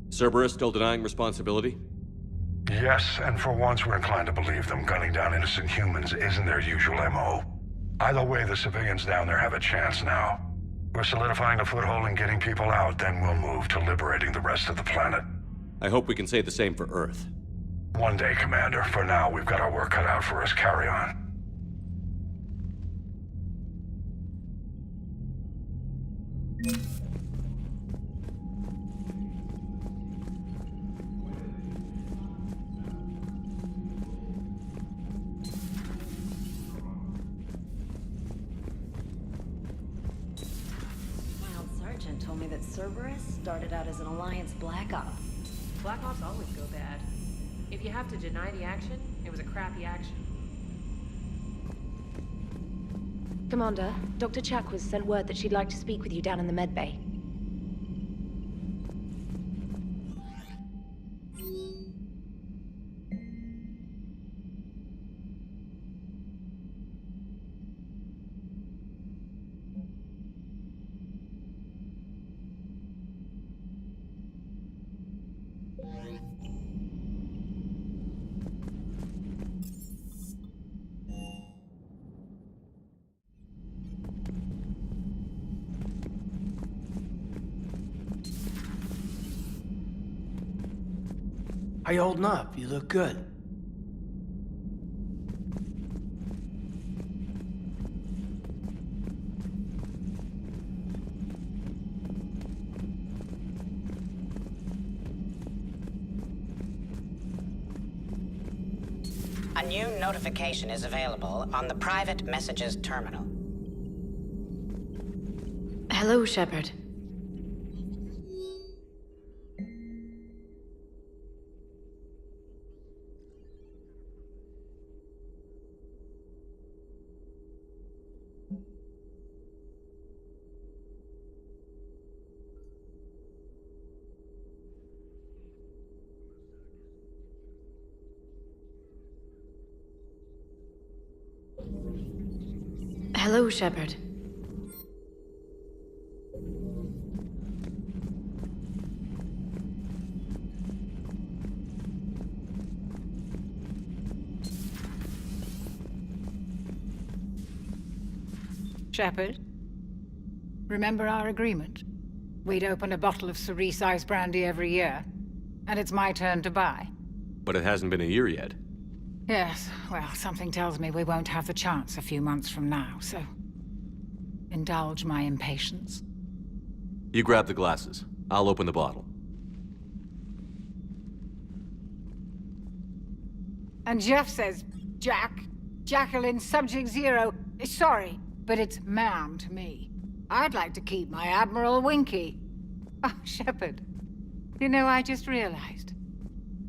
Cerberus still denying responsibility? Yes, and for once we're inclined to believe them. Gunning down innocent humans isn't their usual MO. Either way, the civilians down there have a chance now. We're solidifying a foothold and getting people out, then we'll move to liberating the rest of the planet. I hope we can say the same for Earth. One day, Commander. For now, we've got our work cut out for us. Carry on. Sergeant told me that Cerberus started out as an Alliance Black Op. Black Ops always go bad. If you have to deny the action, it was a crappy action. Commander, Dr. Chakwas sent word that she'd like to speak with you down in the med bay. How you holding up? You look good. A new notification is available on the private messages terminal. Hello, Shepard. Hello, Shepard. Shepard, remember our agreement? We'd open a bottle of cerise ice brandy every year, and it's my turn to buy. But it hasn't been a year yet. Yes, well, something tells me we won't have the chance a few months from now, so indulge my impatience. You grab the glasses. I'll open the bottle. And Jeff says, Jacqueline, Subject Zero, sorry, but it's ma'am to me. I'd like to keep my Admiral Winky. Oh, Shepard, you know, I just realized.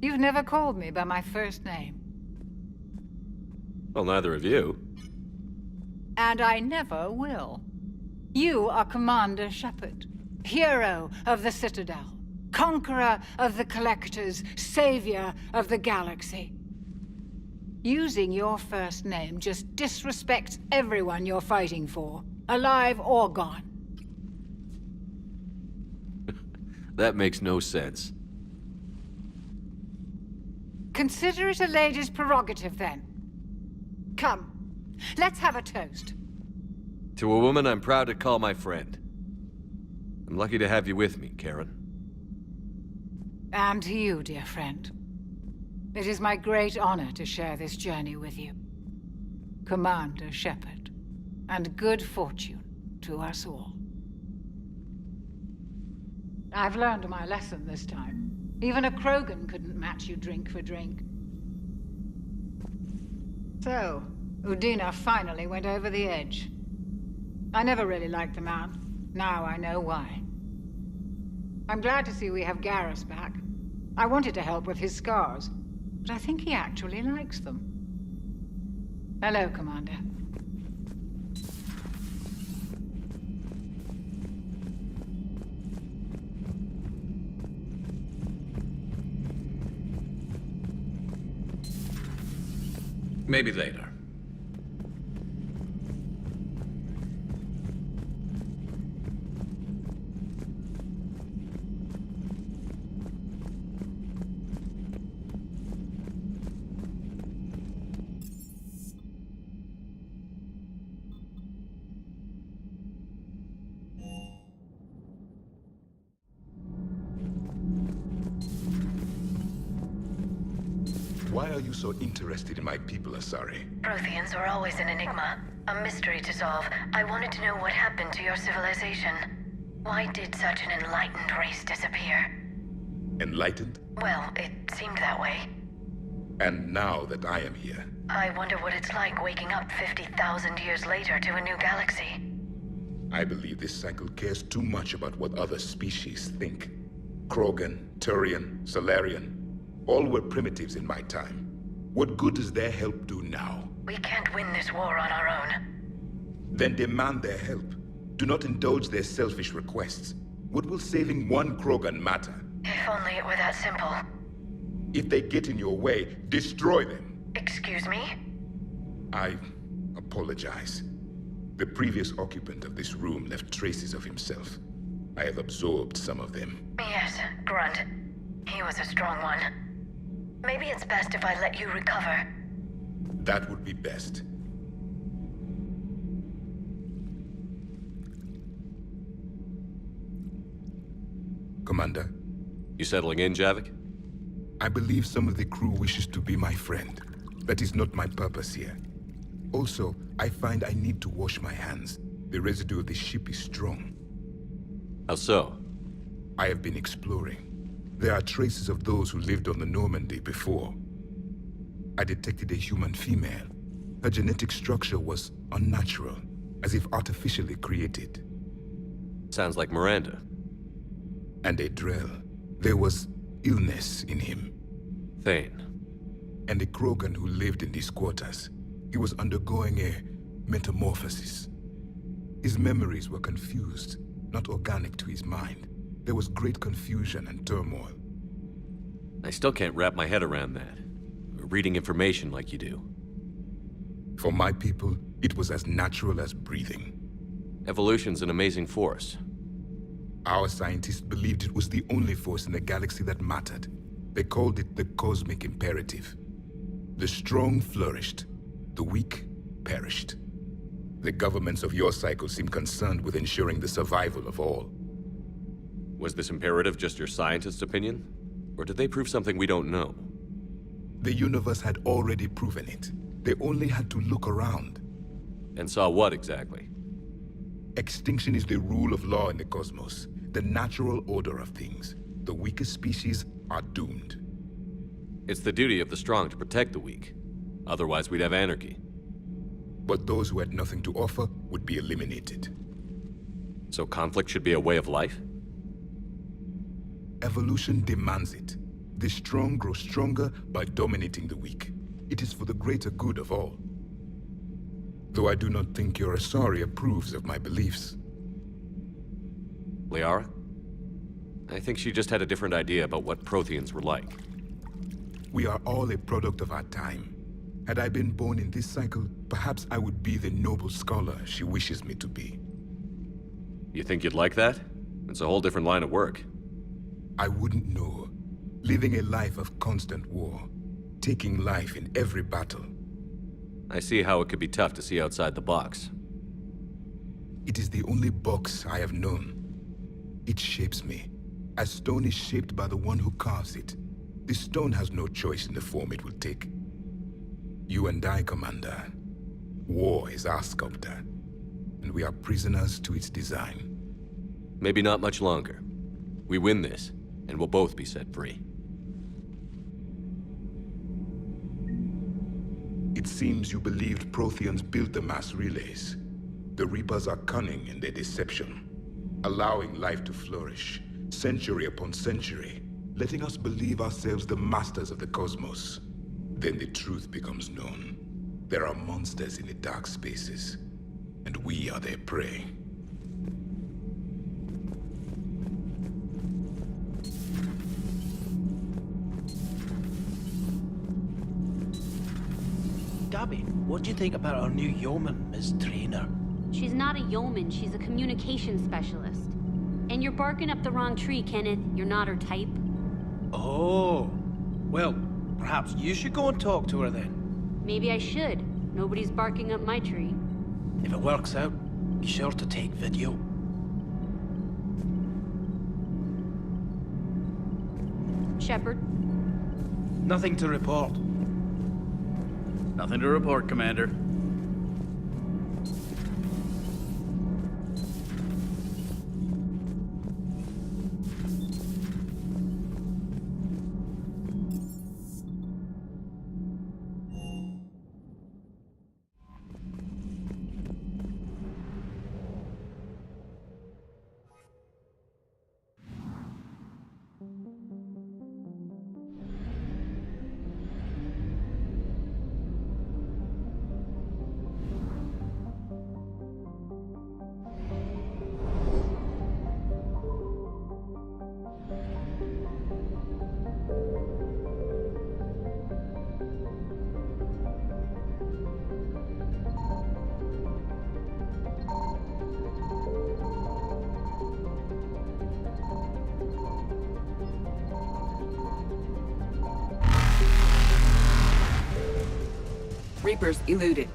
You've never called me by my first name. Well, neither of you. And I never will. You are Commander Shepard, hero of the Citadel, conqueror of the Collectors, savior of the galaxy. Using your first name just disrespects everyone you're fighting for, alive or gone. That makes no sense. Consider it a lady's prerogative, then. Come, let's have a toast. To a woman I'm proud to call my friend. I'm lucky to have you with me, Karen. And to you, dear friend. It is my great honor to share this journey with you. Commander Shepard. And good fortune to us all. I've learned my lesson this time. Even a Krogan couldn't match you drink for drink. So, Udina finally went over the edge. I never really liked the man. Now I know why. I'm glad to see we have Garrus back. I wanted to help with his scars, but I think he actually likes them. Hello, Commander. Maybe later. Why are you so interested in my people, Asari? Protheans were always an enigma, a mystery to solve. I wanted to know what happened to your civilization. Why did such an enlightened race disappear? Enlightened? Well, it seemed that way. And now that I am here, I wonder what it's like waking up 50,000 years later to a new galaxy. I believe this cycle cares too much about what other species think. Krogan, Turian, Salarian, all were primitives in my time. What good does their help do now? We can't win this war on our own. Then demand their help. Do not indulge their selfish requests. What will saving one Krogan matter? If only it were that simple. If they get in your way, destroy them. Excuse me? I apologize. The previous occupant of this room left traces of himself. I have absorbed some of them. Yes, Grunt. He was a strong one. Maybe it's best if I let you recover. That would be best. Commander? You settling in, Javik? I believe some of the crew wishes to be my friend. That is not my purpose here. Also, I find I need to wash my hands. The residue of the ship is strong. How so? I have been exploring. There are traces of those who lived on the Normandy before. I detected a human female. Her genetic structure was unnatural, as if artificially created. Sounds like Miranda. And a Drell. There was illness in him. Thane. And a Krogan who lived in these quarters. He was undergoing a metamorphosis. His memories were confused, not organic to his mind. There was great confusion and turmoil. I still can't wrap my head around that. Reading information like you do. For my people, it was as natural as breathing. Evolution's an amazing force. Our scientists believed it was the only force in the galaxy that mattered. They called it the cosmic imperative. The strong flourished, the weak perished. The governments of your cycle seem concerned with ensuring the survival of all. Was this imperative just your scientist's opinion? Or did they prove something we don't know? The universe had already proven it. They only had to look around. And saw what exactly? Extinction is the rule of law in the cosmos, the natural order of things. The weakest species are doomed. It's the duty of the strong to protect the weak. Otherwise, we'd have anarchy. But those who had nothing to offer would be eliminated. So conflict should be a way of life? Evolution demands it. The strong grow stronger by dominating the weak. It is for the greater good of all. Though I do not think your Asari approves of my beliefs. Liara? I think she just had a different idea about what Protheans were like. We are all a product of our time. Had I been born in this cycle, perhaps I would be the noble scholar she wishes me to be. You think you'd like that? It's a whole different line of work. I wouldn't know. Living a life of constant war. Taking life in every battle. I see how it could be tough to see outside the box. It is the only box I have known. It shapes me, as stone is shaped by the one who carves it. The stone has no choice in the form it will take. You and I, Commander. War is our sculptor, and we are prisoners to its design. Maybe not much longer. We win this, and we'll both be set free. It seems you believed Protheans built the mass relays. The Reapers are cunning in their deception, allowing life to flourish, century upon century, letting us believe ourselves the masters of the cosmos. Then the truth becomes known. There are monsters in the dark spaces, and we are their prey. Gabby, what do you think about our new yeoman, Ms. Trainer? She's not a yeoman, she's a communication specialist. And you're barking up the wrong tree, Kenneth. You're not her type. Oh. Well, perhaps you should go and talk to her then. Maybe I should. Nobody's barking up my tree. If it works out, be sure to take video. Shepard? Nothing to report. Nothing to report, Commander. Reapers eluded.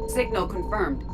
Signal confirmed.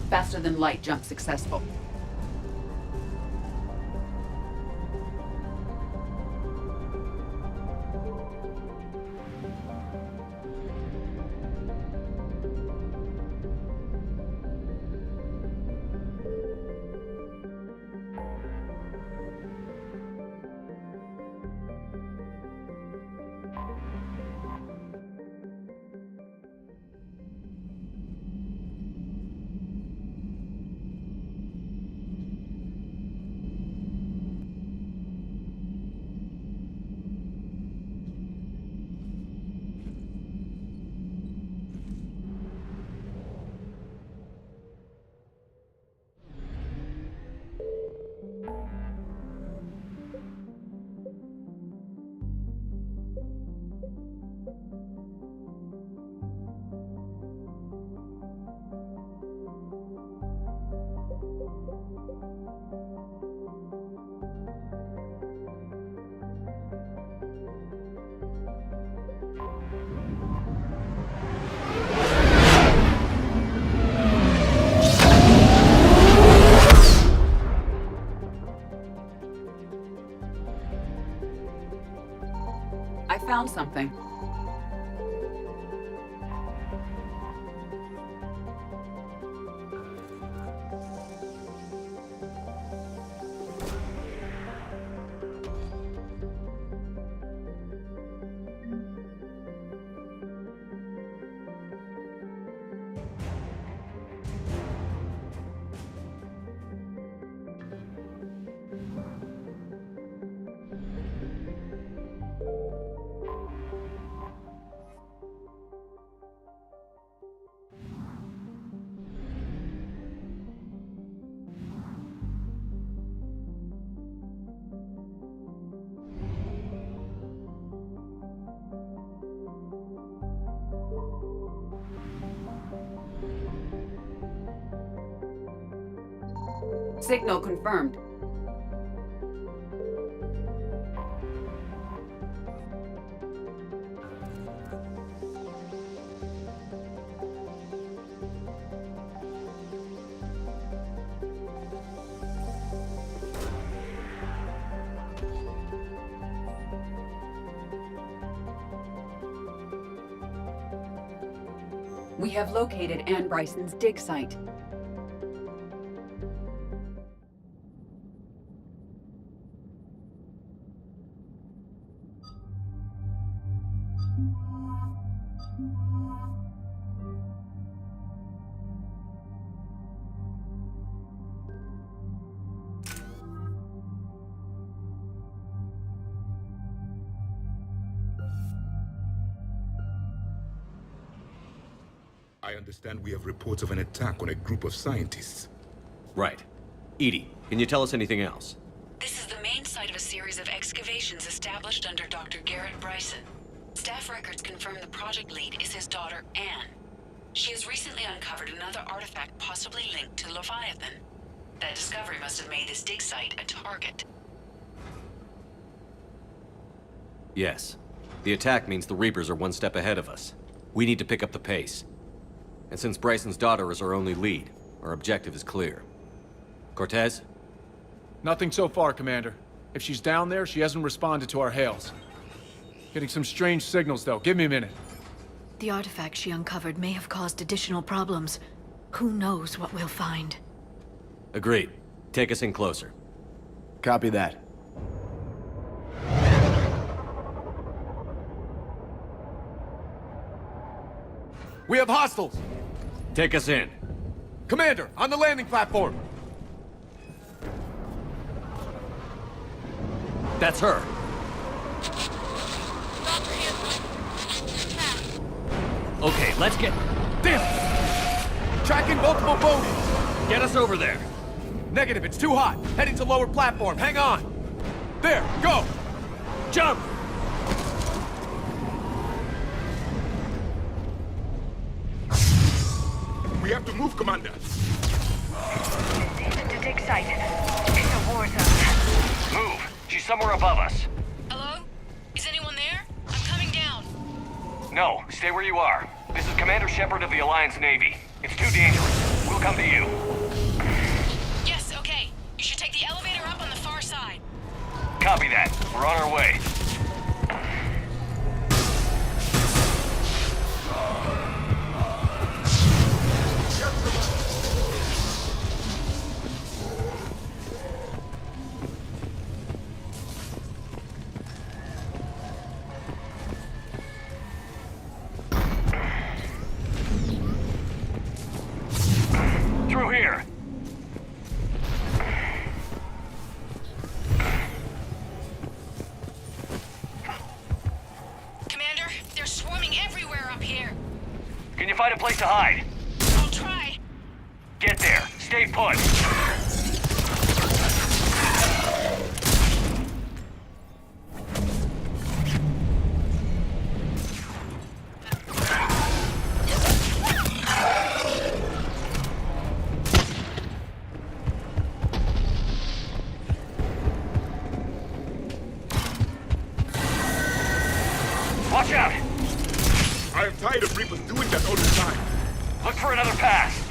Faster than light jump successful. I found something. Signal confirmed. We have located Anne Bryson's dig site. I understand we have reports of an attack on a group of scientists. Right. Edie, can you tell us anything else? This is the main site of a series of excavations established under Dr. Garrett Bryson. Staff records confirm the project lead is his daughter, Anne. She has recently uncovered another artifact possibly linked to Leviathan. That discovery must have made this dig site a target. Yes. The attack means the Reapers are one step ahead of us. We need to pick up the pace. And since Bryson's daughter is our only lead, our objective is clear. Cortez? Nothing so far, Commander. If she's down there, she hasn't responded to our hails. Getting some strange signals, though. Give me a minute. The artifact she uncovered may have caused additional problems. Who knows what we'll find? Agreed. Take us in closer. Copy that. We have hostiles! Take us in. Commander, on the landing platform! That's her. Okay, let's get... Damn it! Tracking multiple bogies! Get us over there. Negative, it's too hot. Heading to lower platform, hang on! There, go! Jump! We have to move, Commander. dig site. It's a war zone. Move! She's somewhere above us. Hello? Is anyone there? I'm coming down. No, stay where you are. This is Commander Shepard of the Alliance Navy. It's too dangerous. We'll come to you. Yes, okay. You should take the elevator up on the far side. Copy that. We're on our way. Through here. Commander, they're swarming everywhere up here. Can you find a place to hide? I'll try. Get there. Stay put. Watch out! I am tired of Reapers doing that all the time. Look for another path.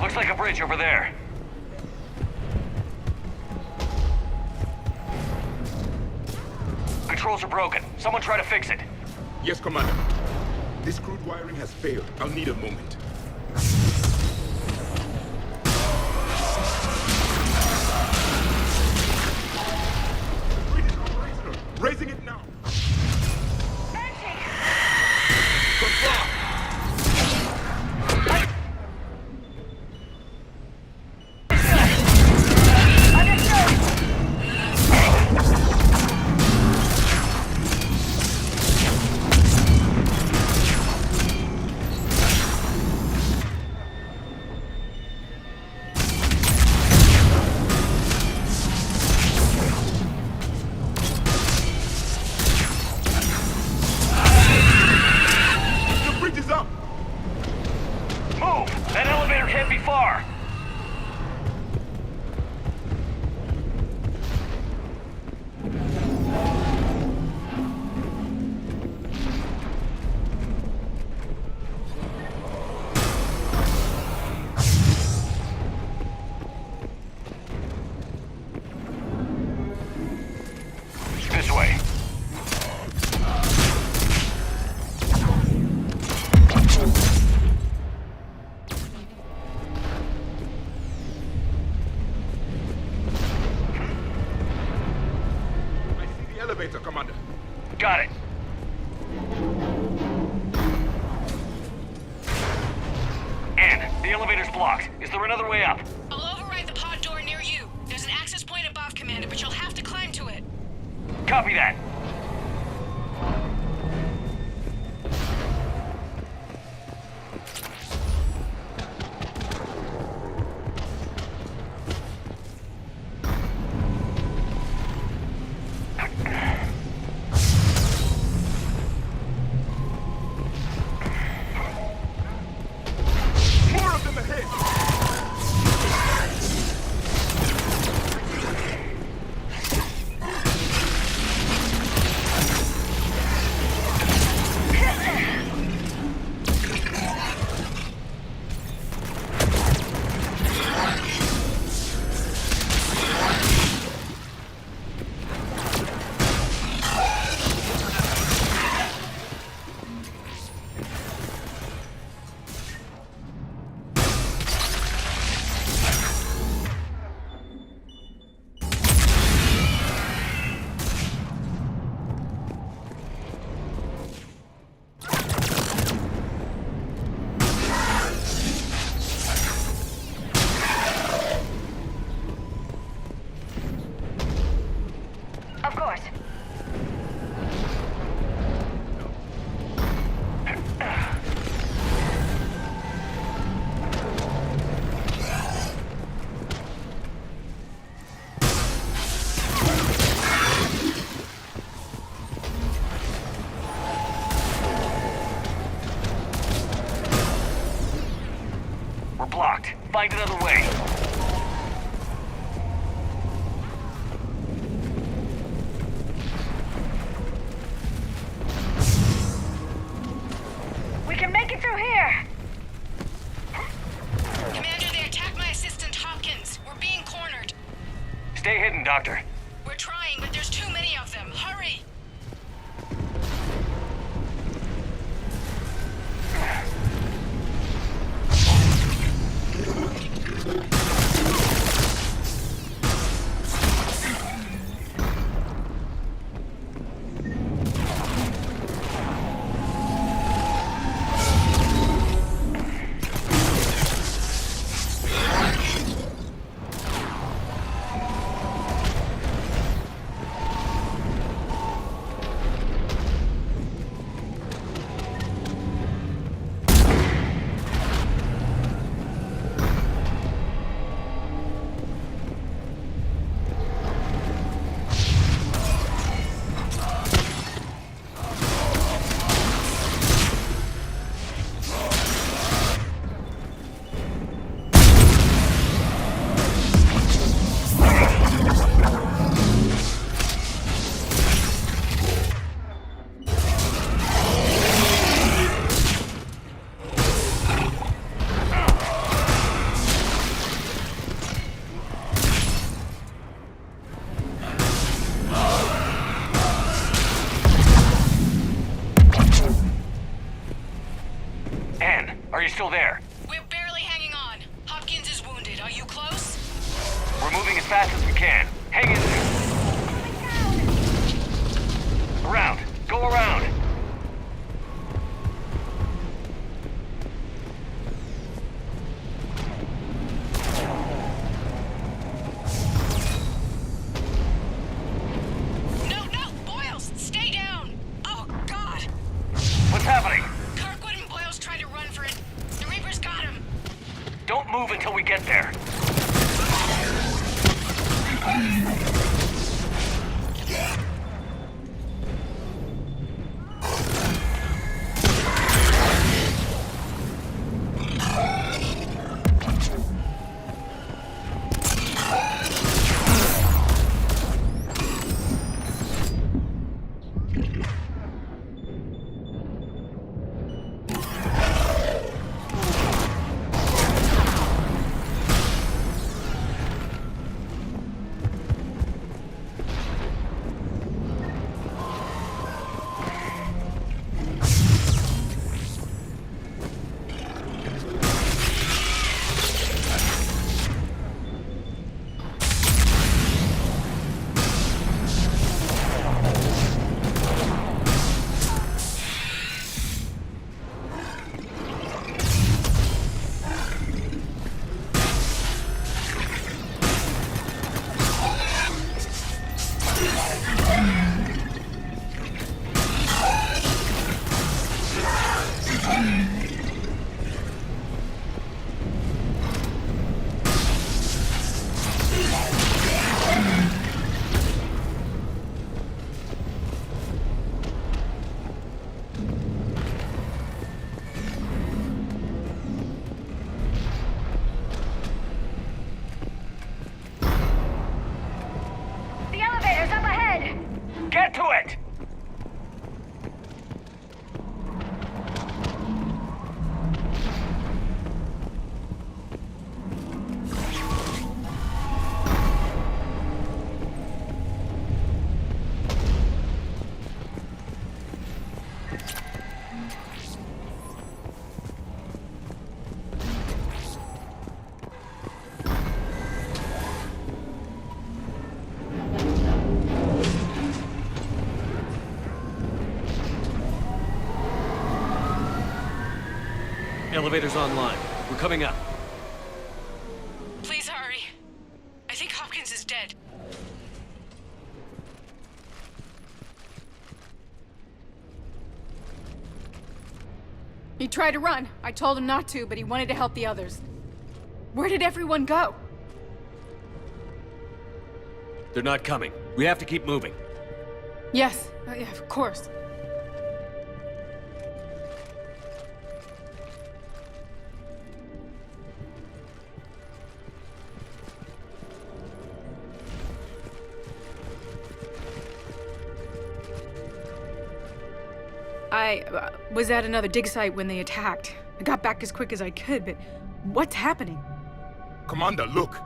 Looks like a bridge over there. Controls are broken. Someone try to fix it. Yes, Commander. This crude wiring has failed. I'll need a moment. Raising it now. Elevator, Commander. Got it. Ann, the elevator's blocked. Is there another way up? I'll override the pod door near you. There's an access point above, Commander, but you'll have to climb to it. Copy that. find another way. We can make it through here! Commander, they attacked my assistant Hopkins. We're being cornered. Stay hidden, Doctor. We're trying, but there's too many of them. Hurry! Are you still there? We're barely hanging on. Hopkins is wounded. Are you close? We're moving as fast as we can. Hang in there. Around. Go around. No, Boyles! Stay down! Oh, God! What's happening? Kirkwood and Boyles tried to run for it. The Reapers got him. Don't move until we get there. The elevator's up ahead! Get to it! Elevator's online. We're coming up. Please hurry. I think Hopkins is dead. He tried to run. I told him not to, but he wanted to help the others. Where did everyone go? They're not coming. We have to keep moving. Yes, yeah, of course. I was at another dig site when they attacked. I got back as quick as I could, but what's happening? Commander, look!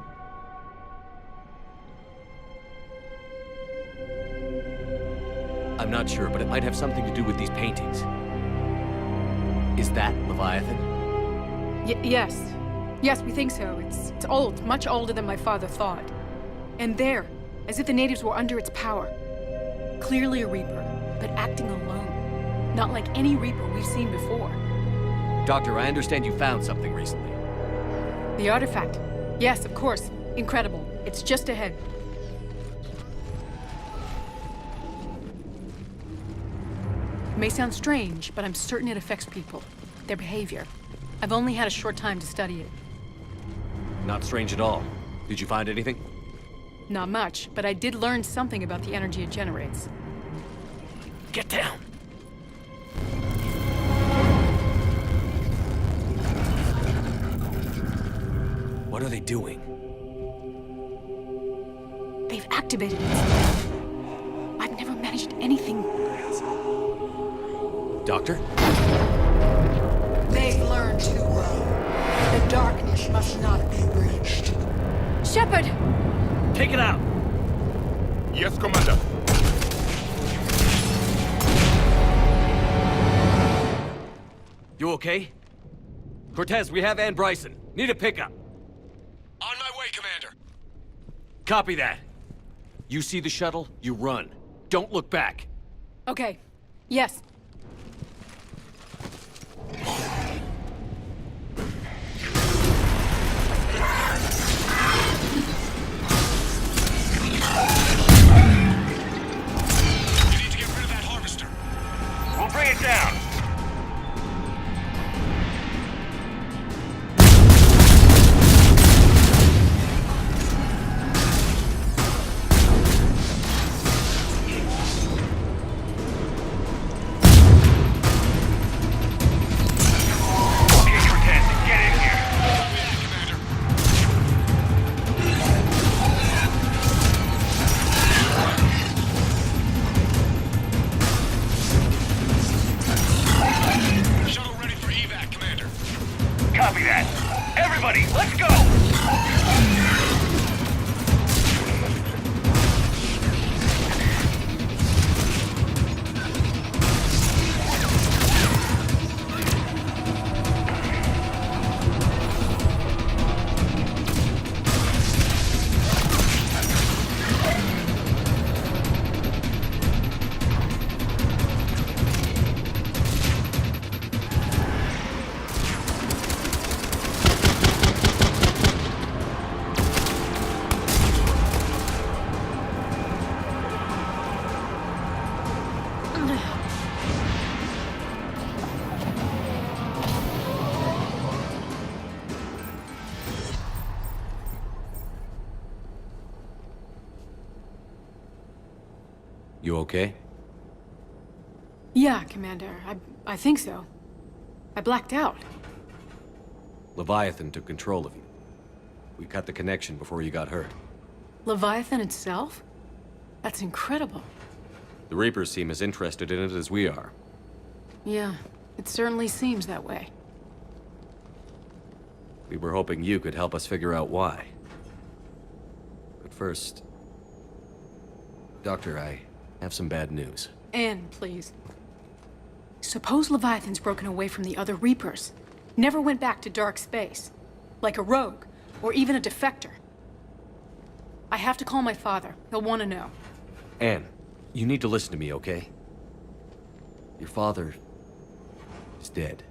I'm not sure, but it might have something to do with these paintings. Is that Leviathan? Yes. Yes, we think so. It's old, much older than my father thought. And there, as if the natives were under its power. Clearly a Reaper, but acting alone. Not like any Reaper we've seen before. Doctor, I understand you found something recently. The artifact. Yes, of course. Incredible. It's just ahead. It may sound strange, but I'm certain it affects people. Their behavior. I've only had a short time to study it. Not strange at all. Did you find anything? Not much, but I did learn something about the energy it generates. Get down. What are they doing? They've activated it. I've never managed anything. Doctor? They've learned too well. The darkness must not be breached. Shepard! Take it out! Yes, Commander. You okay? Cortez, we have Ann Bryson. Need a pickup. On my way, Commander. Copy that. You see the shuttle, you run. Don't look back. Okay. Yes. You need to get rid of that harvester. We'll bring it down. Copy that. Everybody, let's go! You okay? Yeah, Commander. I think so. I blacked out. Leviathan took control of you. We cut the connection before you got hurt. Leviathan itself? That's incredible. The Reapers seem as interested in it as we are. Yeah, it certainly seems that way. We were hoping you could help us figure out why. But first... Doctor, I have some bad news. Anne, please. Suppose Leviathan's broken away from the other Reapers. Never went back to dark space. Like a rogue, or even a defector. I have to call my father. He'll want to know. Anne, you need to listen to me, okay? Your father is dead.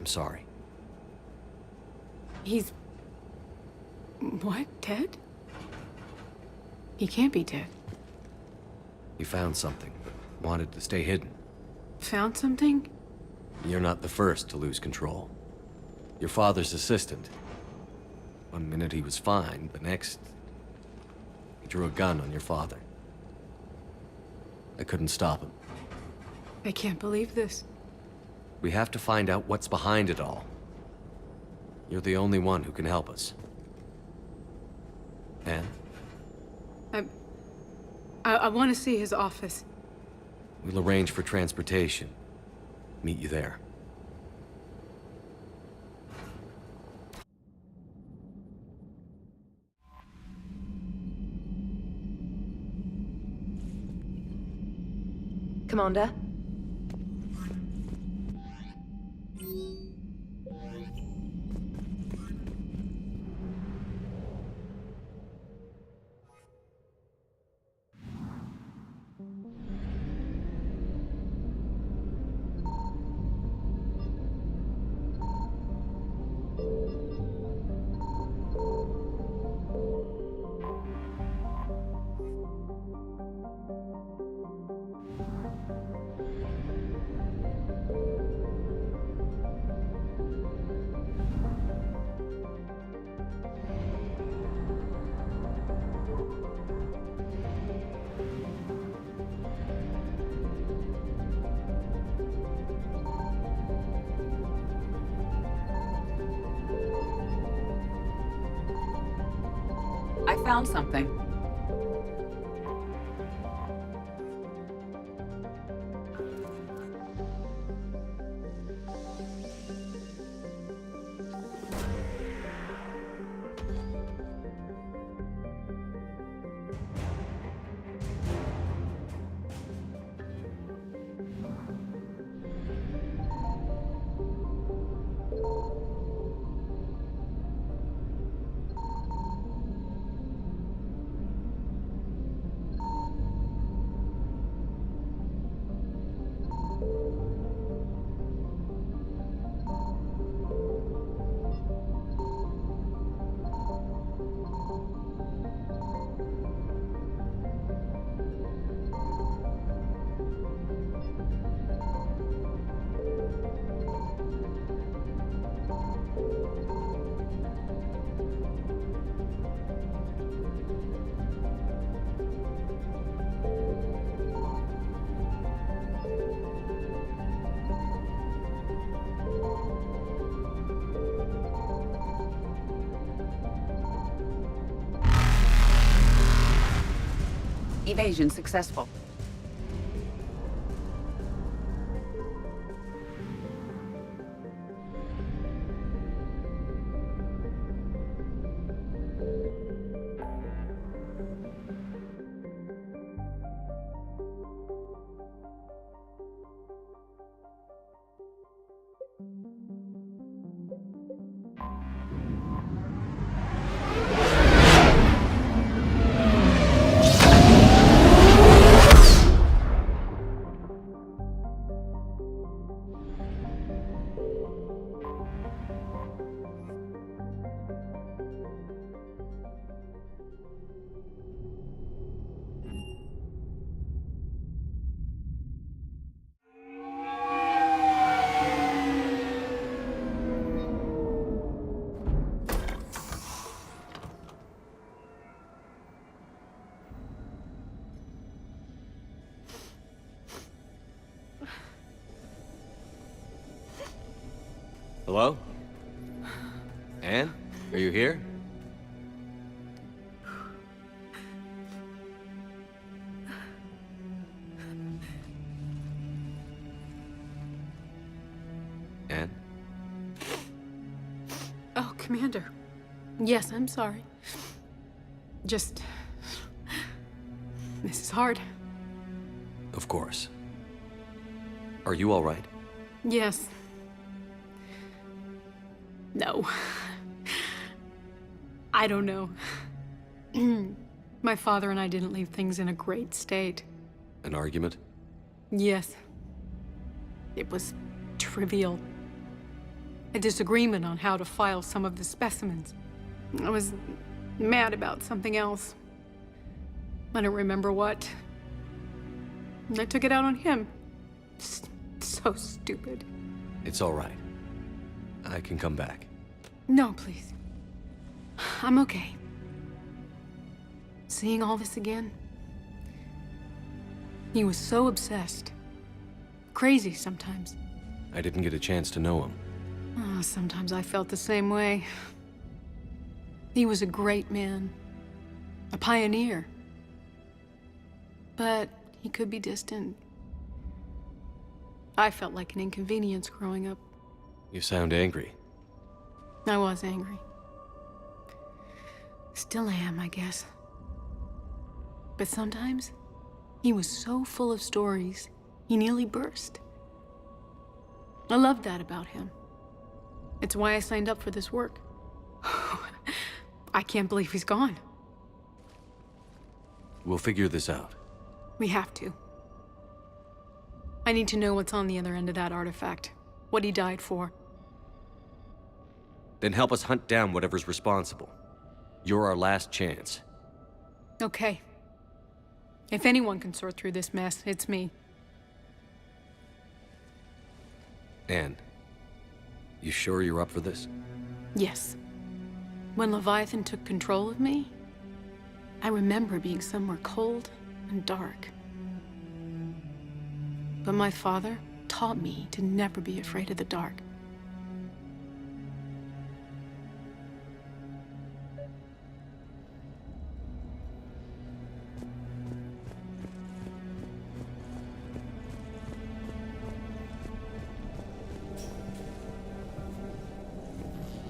I'm sorry. He's... what? Dead? He can't be dead. He found something, but wanted to stay hidden. Found something? You're not the first to lose control. Your father's assistant. One minute he was fine, the next... he drew a gun on your father. I couldn't stop him. I can't believe this. We have to find out what's behind it all. You're the only one who can help us. Anne? I want to see his office. We'll arrange for transportation. Meet you there. Commander? I found something. Evasion successful. Hello? Anne? Are you here? Anne? Oh, Commander. Yes, I'm sorry. Just... this is hard. Of course. Are you all right? Yes. No. I don't know. My father and I didn't leave things in a great state. An argument? Yes. It was trivial. A disagreement on how to file some of the specimens. I was mad about something else. I don't remember what. And I took it out on him. So stupid. It's all right. I can come back. No, please. I'm okay. Seeing all this again? He was so obsessed. Crazy sometimes. I didn't get a chance to know him. Oh, sometimes I felt the same way. He was a great man. A pioneer. But he could be distant. I felt like an inconvenience growing up. You sound angry. I was angry. Still am, I guess. But sometimes, he was so full of stories, he nearly burst. I loved that about him. It's why I signed up for this work. I can't believe he's gone. We'll figure this out. We have to. I need to know what's on the other end of that artifact. What he died for. Then help us hunt down whatever's responsible. You're our last chance. Okay. If anyone can sort through this mess, it's me. Anne, you sure you're up for this? Yes. When Leviathan took control of me, I remember being somewhere cold and dark. But my father taught me to never be afraid of the dark.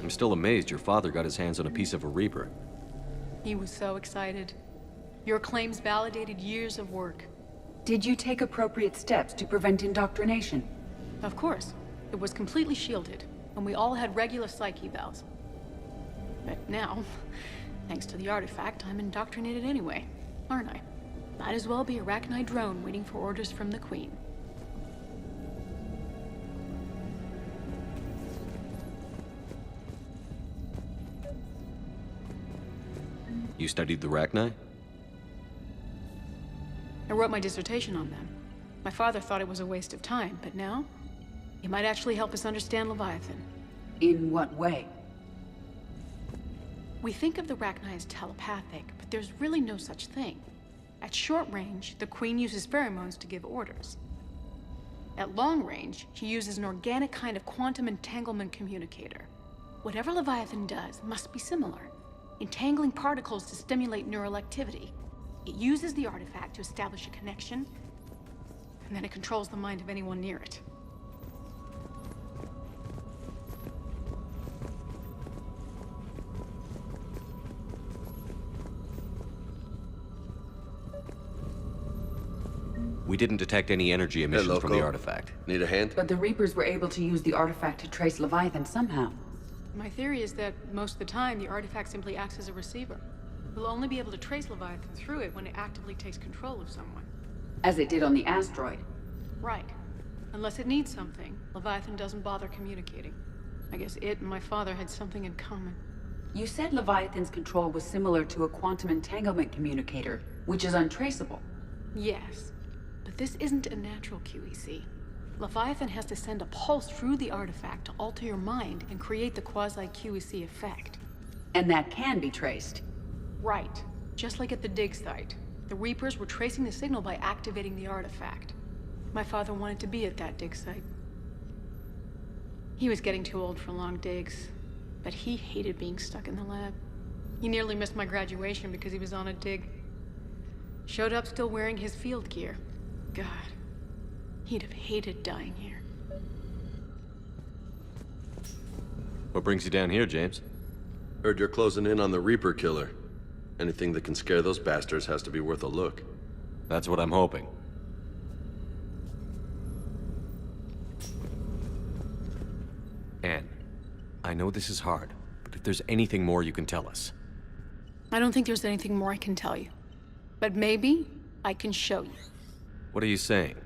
I'm still amazed your father got his hands on a piece of a Reaper. He was so excited. Your claims validated years of work. Did you take appropriate steps to prevent indoctrination? Of course. It was completely shielded, and we all had regular psych evals. But now, thanks to the artifact, I'm indoctrinated anyway, aren't I? Might as well be a Rachni drone waiting for orders from the Queen. You studied the Rachni? I wrote my dissertation on them. My father thought it was a waste of time, but now, it might actually help us understand Leviathan. In what way? We think of the Rachni as telepathic, but there's really no such thing. At short range, the Queen uses pheromones to give orders. At long range, she uses an organic kind of quantum entanglement communicator. Whatever Leviathan does must be similar, entangling particles to stimulate neural activity. It uses the artifact to establish a connection, and then it controls the mind of anyone near it. We didn't detect any energy emissions from the artifact. Need a hand? But the Reapers were able to use the artifact to trace Leviathan somehow. My theory is that most of the time, the artifact simply acts as a receiver. We'll only be able to trace Leviathan through it when it actively takes control of someone. As it did on the asteroid. Right. Unless it needs something, Leviathan doesn't bother communicating. I guess it and my father had something in common. You said Leviathan's control was similar to a quantum entanglement communicator, which is untraceable. Yes. But this isn't a natural QEC. Leviathan has to send a pulse through the artifact to alter your mind and create the quasi-QEC effect. And that can be traced. Right. Just like at the dig site. The Reapers were tracing the signal by activating the artifact. My father wanted to be at that dig site. He was getting too old for long digs, but he hated being stuck in the lab. He nearly missed my graduation because he was on a dig. Showed up still wearing his field gear. God. He'd have hated dying here. What brings you down here, James? Heard you're closing in on the Reaper killer. Anything that can scare those bastards has to be worth a look. That's what I'm hoping. Anne, I know this is hard, but if there's anything more you can tell us. I don't think there's anything more I can tell you. But maybe I can show you. What are you saying?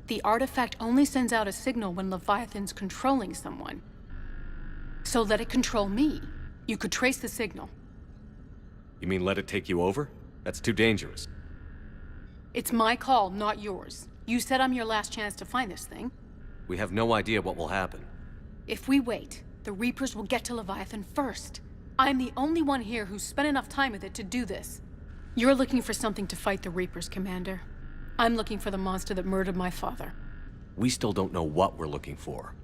The artifact only sends out a signal when Leviathan's controlling someone. So let it control me. You could trace the signal. You mean let it take you over? That's too dangerous. It's my call, not yours. You said I'm your last chance to find this thing. We have no idea what will happen. If we wait, the Reapers will get to Leviathan first. I'm the only one here who's spent enough time with it to do this. You're looking for something to fight the Reapers, Commander. I'm looking for the monster that murdered my father. We still don't know what we're looking for.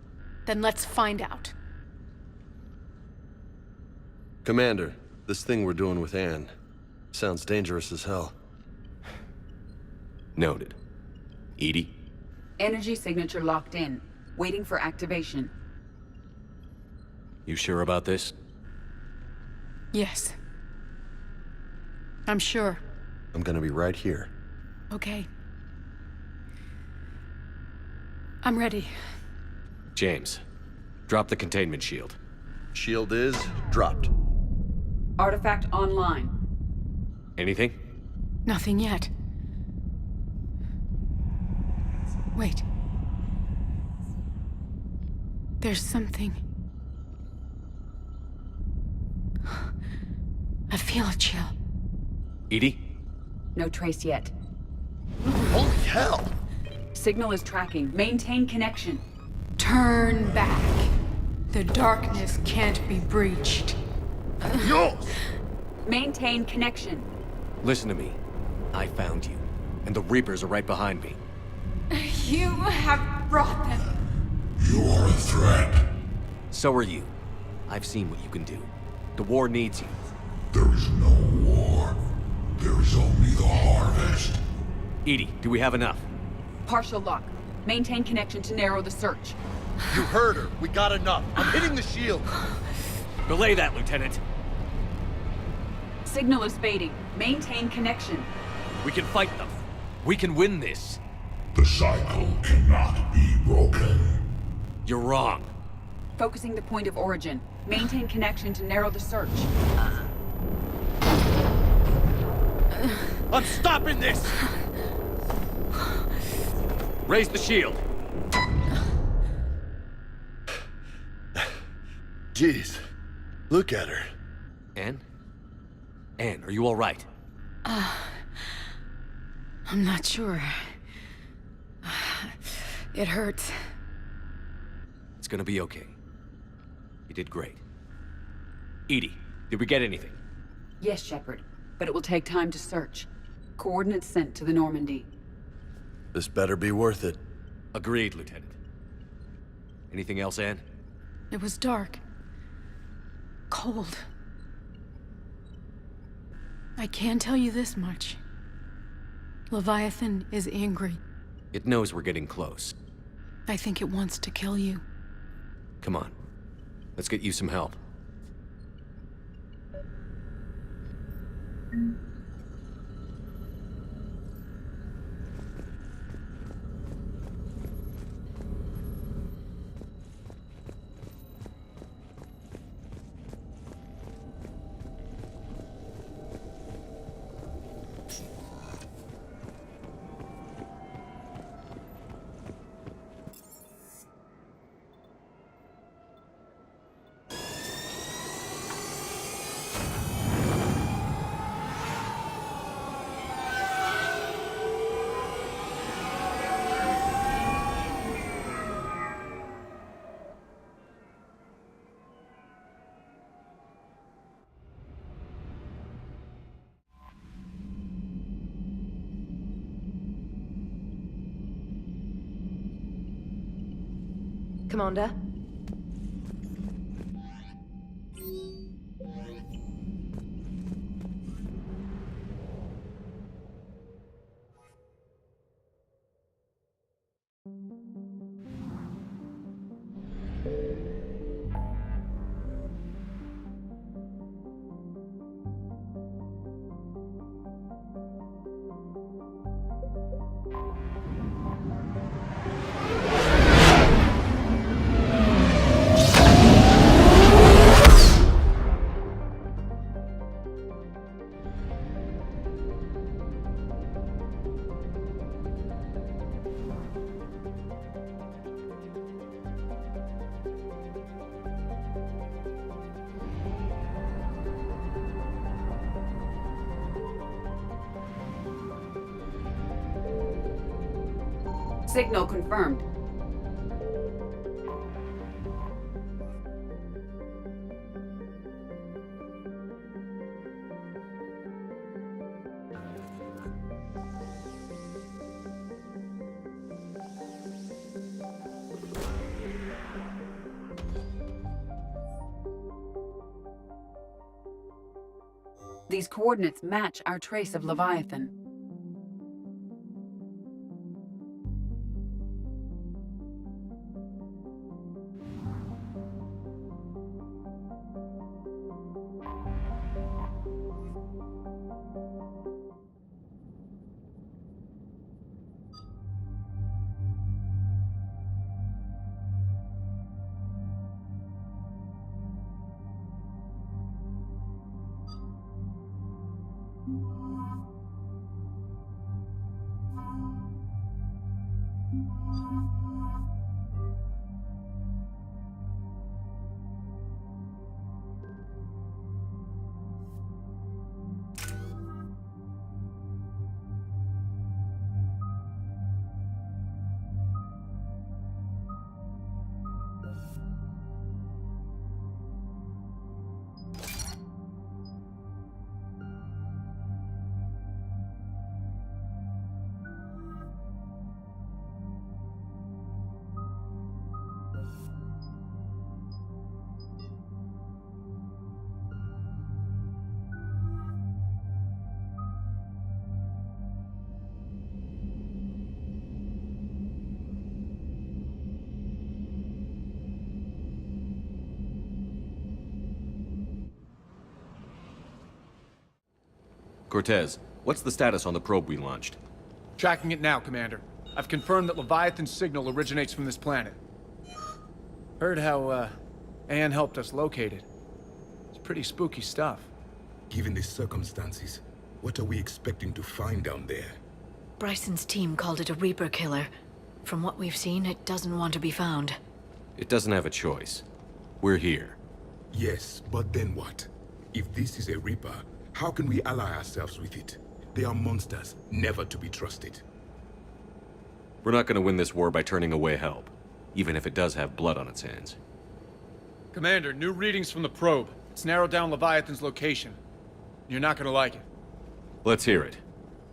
Then let's find out. Commander, this thing we're doing with Anne sounds dangerous as hell. Noted. Edie? Energy signature locked in. Waiting for activation. You sure about this? Yes. I'm sure. I'm gonna be right here. Okay. I'm ready. James, drop the containment shield. Shield is dropped. Artifact online. Anything? Nothing yet. Wait. There's something. I feel a chill. Edie? No trace yet. Holy hell! Signal is tracking. Maintain connection. Turn back. The darkness can't be breached. Yours! Maintain connection. Listen to me. I found you, and the Reapers are right behind me. You have brought them. You are a threat. So are you. I've seen what you can do. The war needs you. There is no war. There is only the harvest. Edie, do we have enough? Partial lock. Maintain connection to narrow the search. You heard her. We got enough. I'm hitting the shield. Belay that, Lieutenant. Signal is fading. Maintain connection. We can fight them. We can win this. The cycle cannot be broken. You're wrong. Focusing the point of origin. Maintain connection to narrow the search. I'm stopping this! Raise the shield. Jeez. Look at her. Anne? Anne, are you all right? I'm not sure. It hurts. It's gonna be okay. You did great. Edie, did we get anything? Yes, Shepard. But it will take time to search. Coordinates sent to the Normandy. This better be worth it. Agreed, Lieutenant. Anything else, Anne? It was dark. Cold. I can tell you this much. Leviathan is angry. It knows we're getting close. I think it wants to kill you. Come on. Let's get you some help. Commander? Signal confirmed. These coordinates match our trace of Leviathan. Cortez, what's the status on the probe we launched? Tracking it now, Commander. I've confirmed that Leviathan's signal originates from this planet. Heard how, Anne helped us locate it. It's pretty spooky stuff. Given the circumstances, what are we expecting to find down there? Bryson's team called it a Reaper killer. From what we've seen, it doesn't want to be found. It doesn't have a choice. We're here. Yes, but then what? If this is a Reaper, how can we ally ourselves with it? They are monsters, never to be trusted. We're not gonna win this war by turning away help, even if it does have blood on its hands. Commander, new readings from the probe. It's narrowed down Leviathan's location. You're not gonna like it. Let's hear it.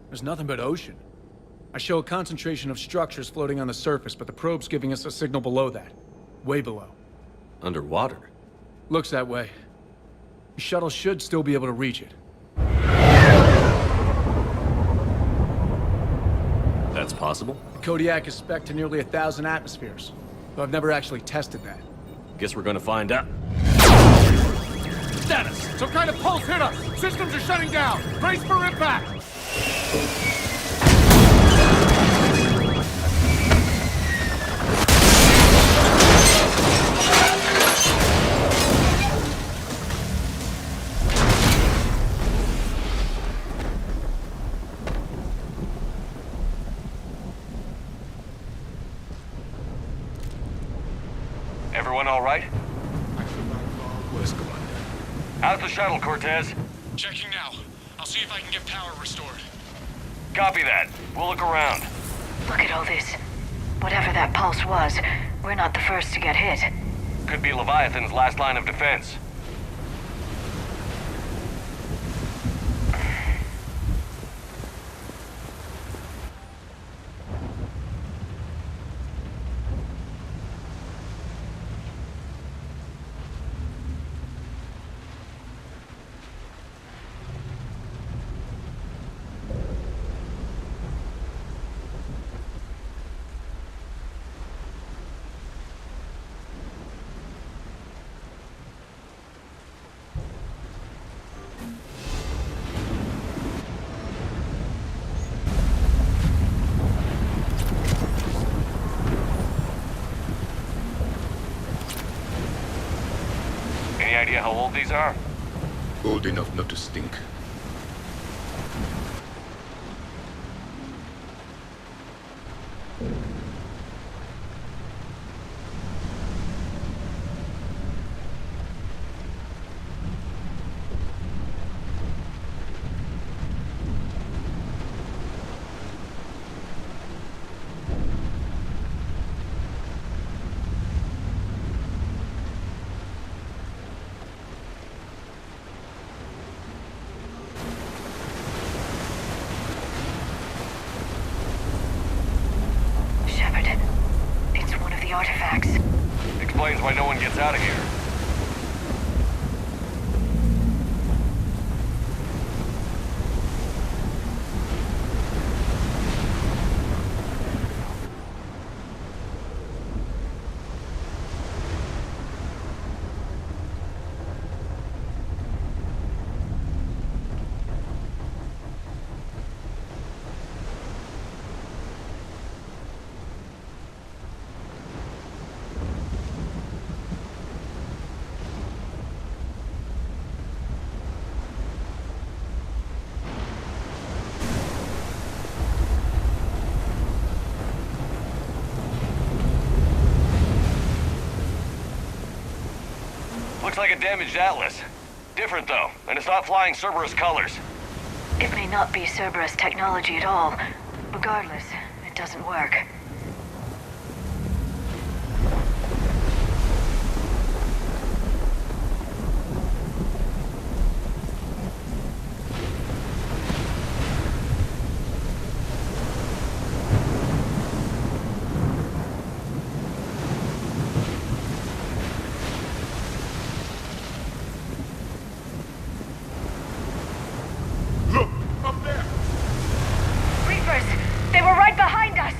There's nothing but ocean. I show a concentration of structures floating on the surface, but the probe's giving us a signal below that. Way below. Underwater? Looks that way. The shuttle should still be able to reach it. That's possible? The Kodiak is spec'd to nearly 1,000 atmospheres, though I've never actually tested that. Guess we're gonna find out. Status! Some kind of pulse hit us! Systems are shutting down! Brace for impact! Everyone all right? Where's Commander? How's the shuttle, Cortez? Checking now. I'll see if I can get power restored. Copy that. We'll look around. Look at all this. Whatever that pulse was, we're not the first to get hit. Could be Leviathan's last line of defense. Any idea how old these are? Old enough not to stink. Shepard, it's one of the artifacts. Explains why no one gets out of here. Looks like a damaged Atlas. Different though, and it's not flying Cerberus colors. It may not be Cerberus technology at all. Regardless, it doesn't work. Look! Up there! Reapers! They were right behind us!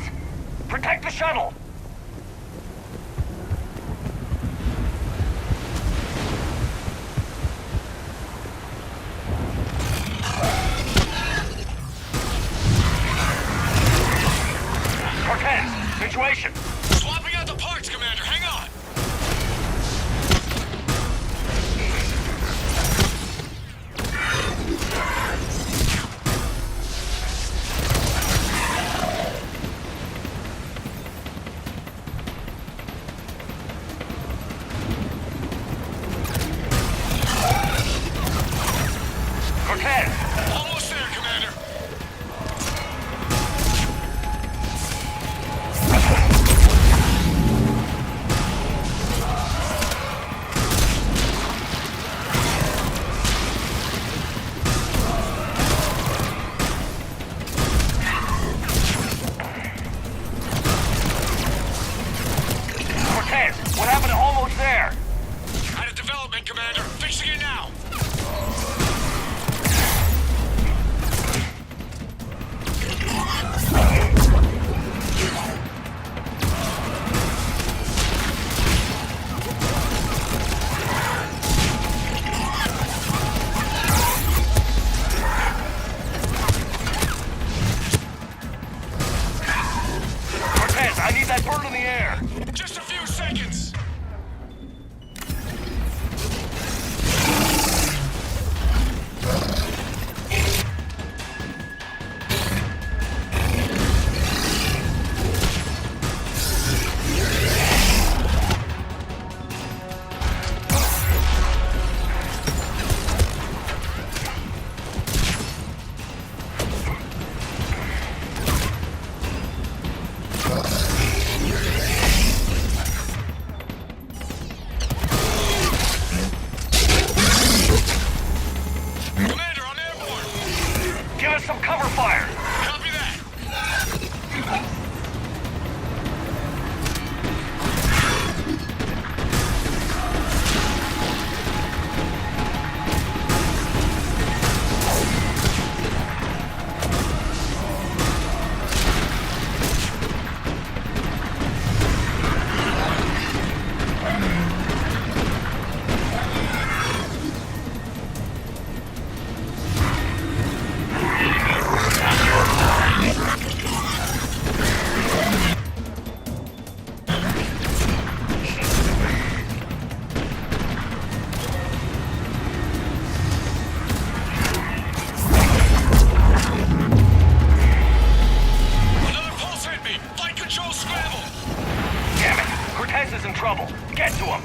trouble. Get to him.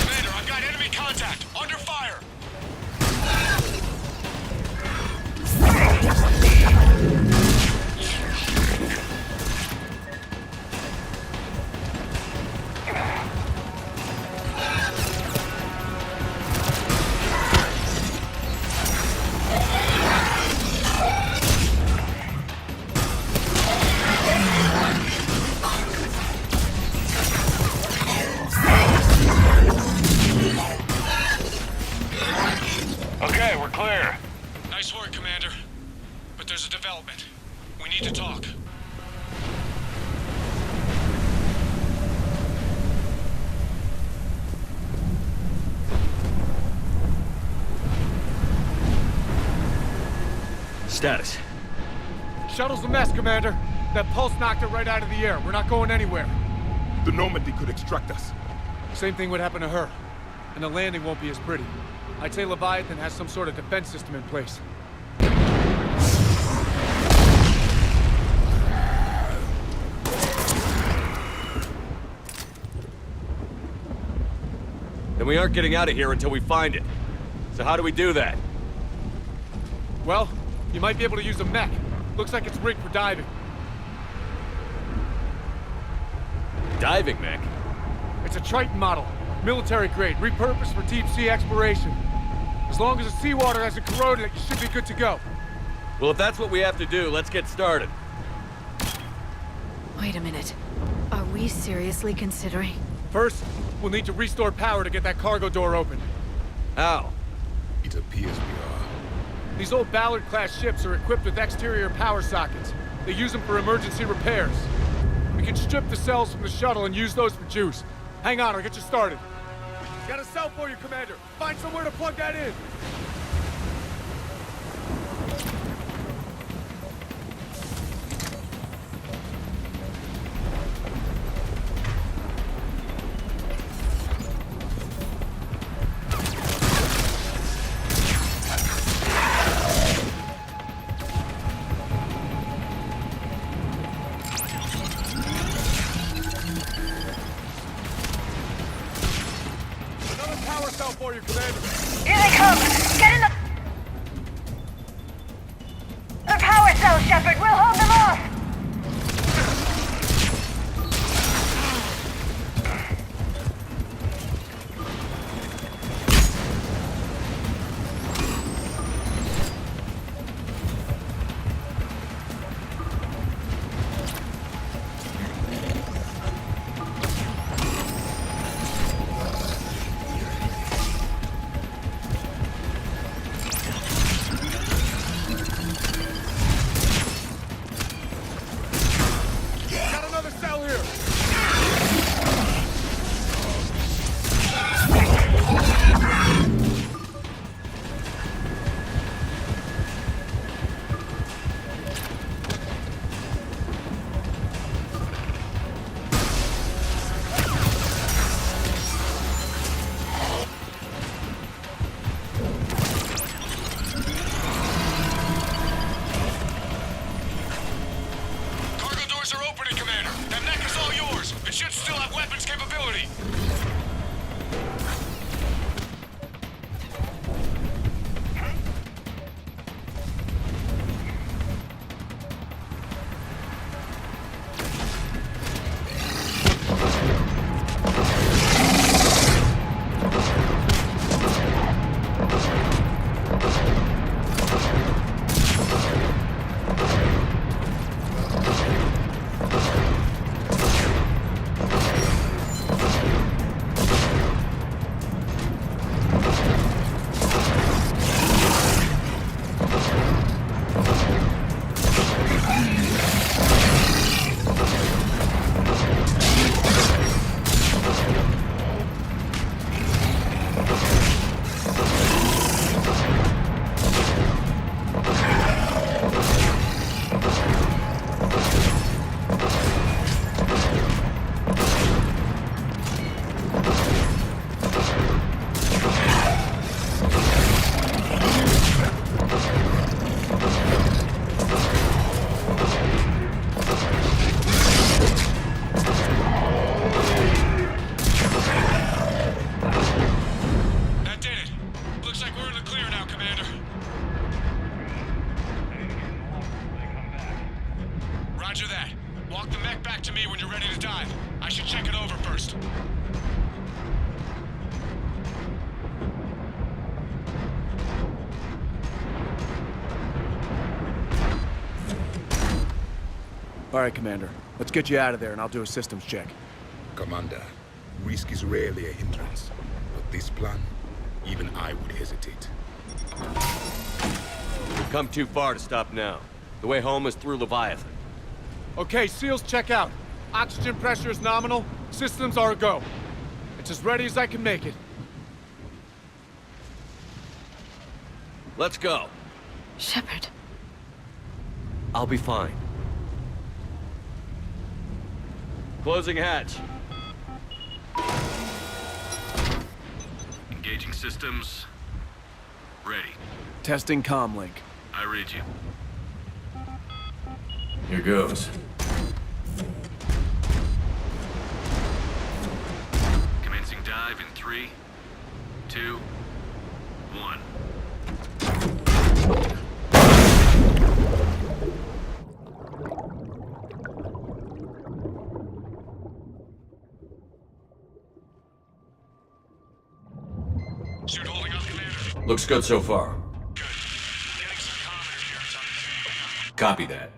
Commander, I've got enemy contact. Under fire. Okay, we're clear. Nice work, Commander. But there's a development. We need to talk. Status. Shuttle's a mess, Commander. That pulse knocked it right out of the air. We're not going anywhere. The Normandy could extract us. Same thing would happen to her. And the landing won't be as pretty. I'd say Leviathan has some sort of defense system in place. Then we aren't getting out of here until we find it. So how do we do that? Well, you might be able to use a mech. Looks like it's rigged for diving. Diving mech? It's a Triton model. Military grade, repurposed for deep sea exploration. As long as the seawater hasn't corroded it, you should be good to go. Well, if that's what we have to do, let's get started. Wait a minute. Are we seriously considering? First, we'll need to restore power to get that cargo door open. How? It appears we are. These old Ballard-class ships are equipped with exterior power sockets. They use them for emergency repairs. We can strip the cells from the shuttle and use those for juice. Hang on, I'll get you started. Got a cell for you, Commander. Find somewhere to plug that in. For you, Commander. Here they come! Get in the... Their power cell, Shepard! We'll hold them off! Roger that. Walk the mech back to me when you're ready to dive. I should check it over first. All right, Commander. Let's get you out of there and I'll do a systems check. Commander, risk is rarely a hindrance. But this plan, even I would hesitate. We've come too far to stop now. The way home is through Leviathan. Okay, SEALs check out. Oxygen pressure is nominal. Systems are a go. It's as ready as I can make it. Let's go. Shepard. I'll be fine. Closing hatch. Engaging systems. Ready. Testing comlink. I read you. Here goes. Commencing dive in 3, 2, 1. Suit holding up, Commander. Looks good so far. Good. Getting some comm interference on the thing. Copy that.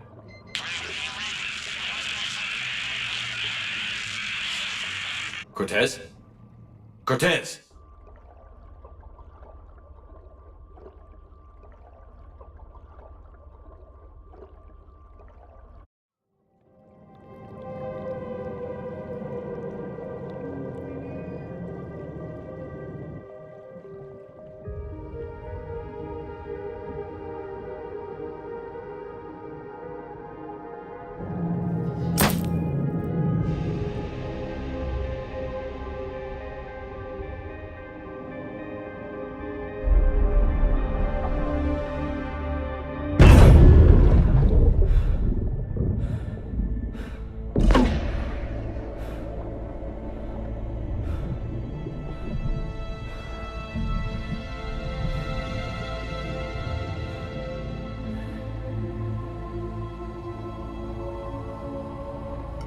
Cortez? Cortez!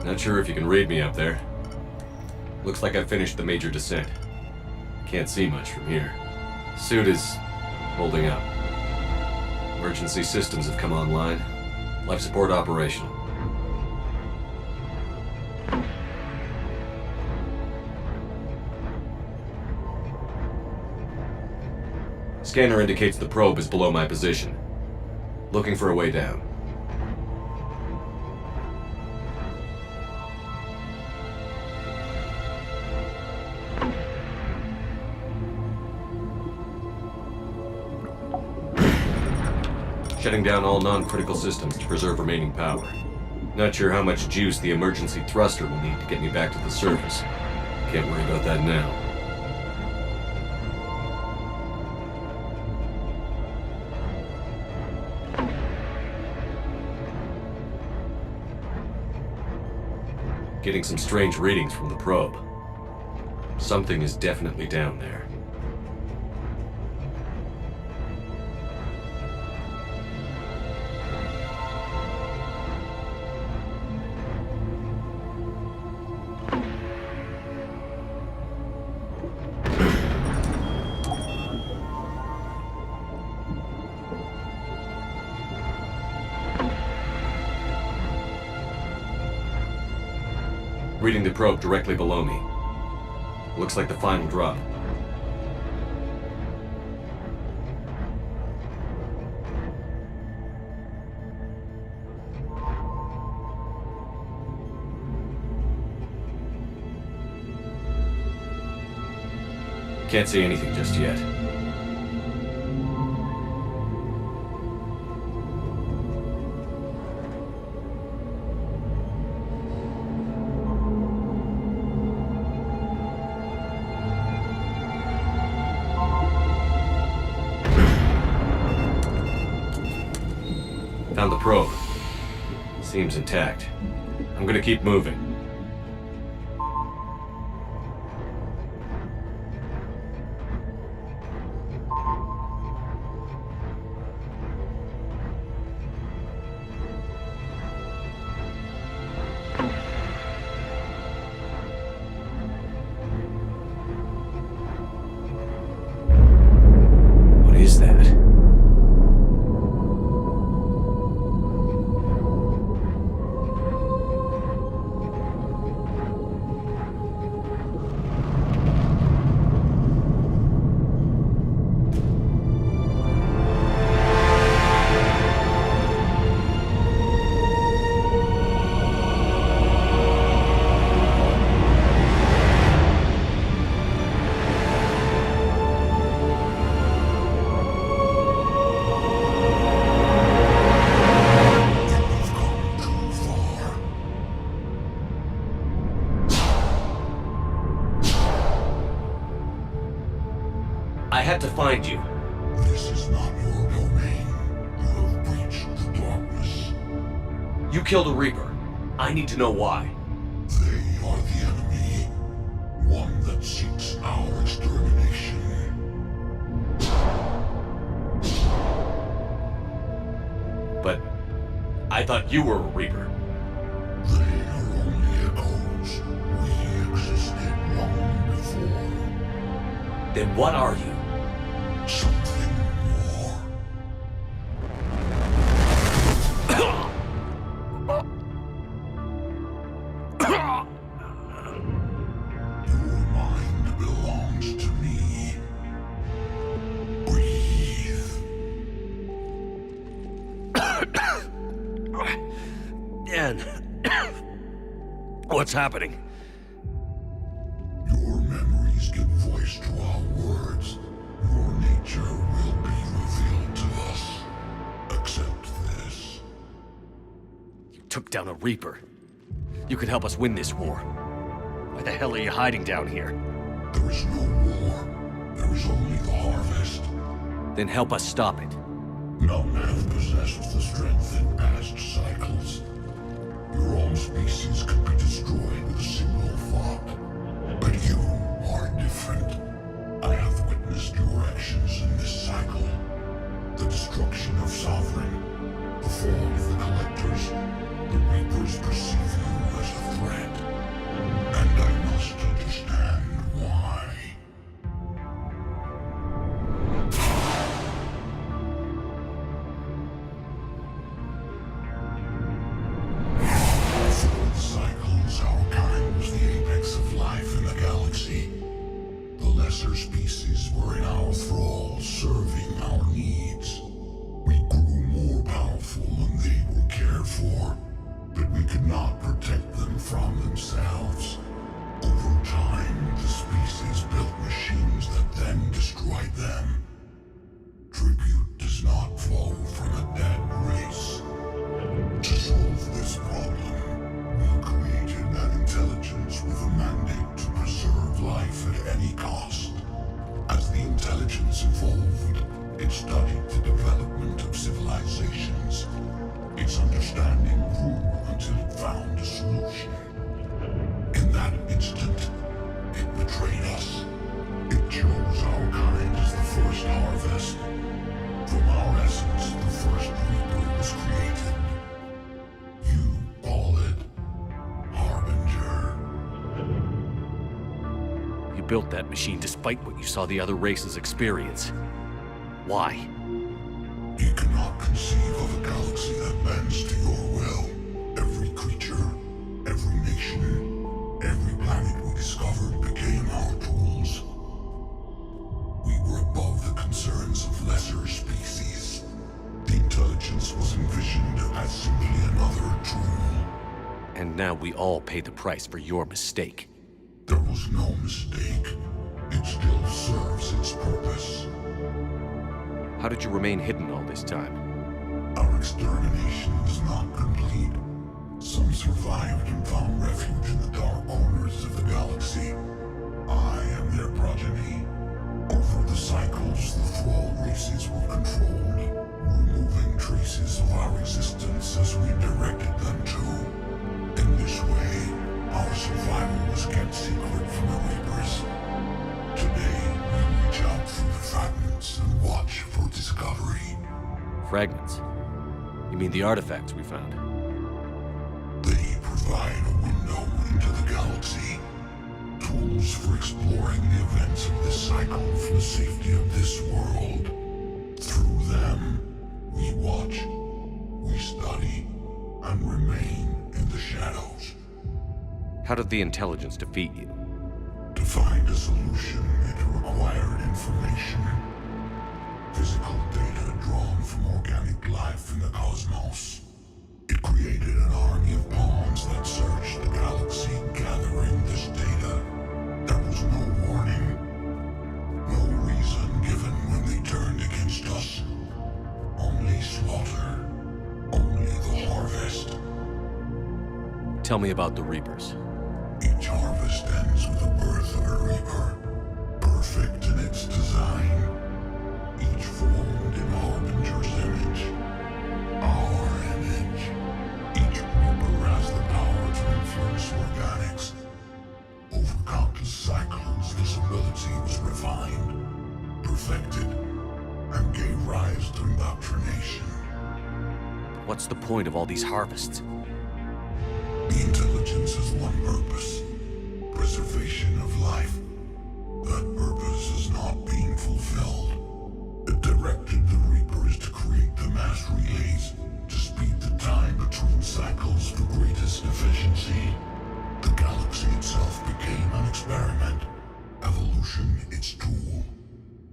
Not sure if you can read me up there. Looks like I finished the major descent. Can't see much from here. Suit is holding up. Emergency systems have come online. Life support operational. Scanner indicates the probe is below my position. Looking for a way down. Shutting down all non-critical systems to preserve remaining power. Not sure how much juice the emergency thruster will need to get me back to the surface. Can't worry about that now. Getting some strange readings from the probe. Something is definitely down there. Reading the probe directly below me. Looks like the final drop. Can't see anything just yet. Found the probe. Seems intact. I'm gonna keep moving. had to find you. This is not your domain. You have breached the darkness. You killed a Reaper. I need to know why. They are the enemy. One that seeks our extermination. But I thought you were a Reaper. They are only echoes. We existed long before. Then what are you? Something more. Your mind belongs to me. Breathe. Dan, what's happening? Your memories give voice to our words. Your nature will be revealed to us. Accept this. You took down a Reaper. You could help us win this war. Why the hell are you hiding down here? There is no war. There is only the harvest. Then help us stop it. None have possessed the strength in past cycles. Your own species could be destroyed with a single thought. But you are different. I have witnessed your actions in this cycle. The destruction of Sovereign, the fall of the Collectors. The Reapers perceive you as a threat. And I must understand why. Before the cycles, our kind was the apex of life in the galaxy. The lesser species were in our thrall, serving our needs. We grew more powerful and they were cared for, but we could not protect them from themselves. Over time, the species built machines that then destroyed them. Tribute does not flow from a dead race. To solve this problem, we created an intelligence with a mandate to preserve life at any cost. As the intelligence evolved, it studied the development of civilizations. Its understanding grew until it found a solution. In that instant, it betrayed us. It chose our kind as the first harvest. From our essence, the first Reaper was created. You call it Harbinger. You built that machine despite what you saw the other races experience. Why? You cannot conceive of a galaxy that bends to your will. Every creature, every nation, every planet we discovered became our tools. We were above the concerns of lesser species. The intelligence was envisioned as simply another tool. And now we all pay the price for your mistake. There was no mistake. It still serves its purpose. How did you remain hidden all this time? Our extermination was not complete. Some survived and found refuge in the dark corners of the galaxy. I am their progeny. Over the cycles, the thrall races were controlled, removing traces of our existence as we directed them to. In this way, our survival was kept secret from the Reapers. Today, we reach out through the fragments and watch for discovery. Fragments? You mean the artifacts we found? They provide a window into the galaxy. Tools for exploring the events of this cycle for the safety of this world. Through them, we watch, we study, and remain in the shadows. How did the intelligence defeat you? To find a solution, it required information. Physical data drawn from organic life in the cosmos. It created an army of pawns that searched the galaxy, gathering this data. There was no warning, no reason given when they turned against us. Only slaughter, only the harvest. Tell me about the Reapers. Each harvest ends with the birth of a Reaper, perfect in its design. What's the point of all these harvests? The intelligence has one purpose. Preservation of life. That purpose is not being fulfilled. It directed the Reapers to create the mass relays to speed the time between cycles for greatest efficiency. The galaxy itself became an experiment. Evolution its tool.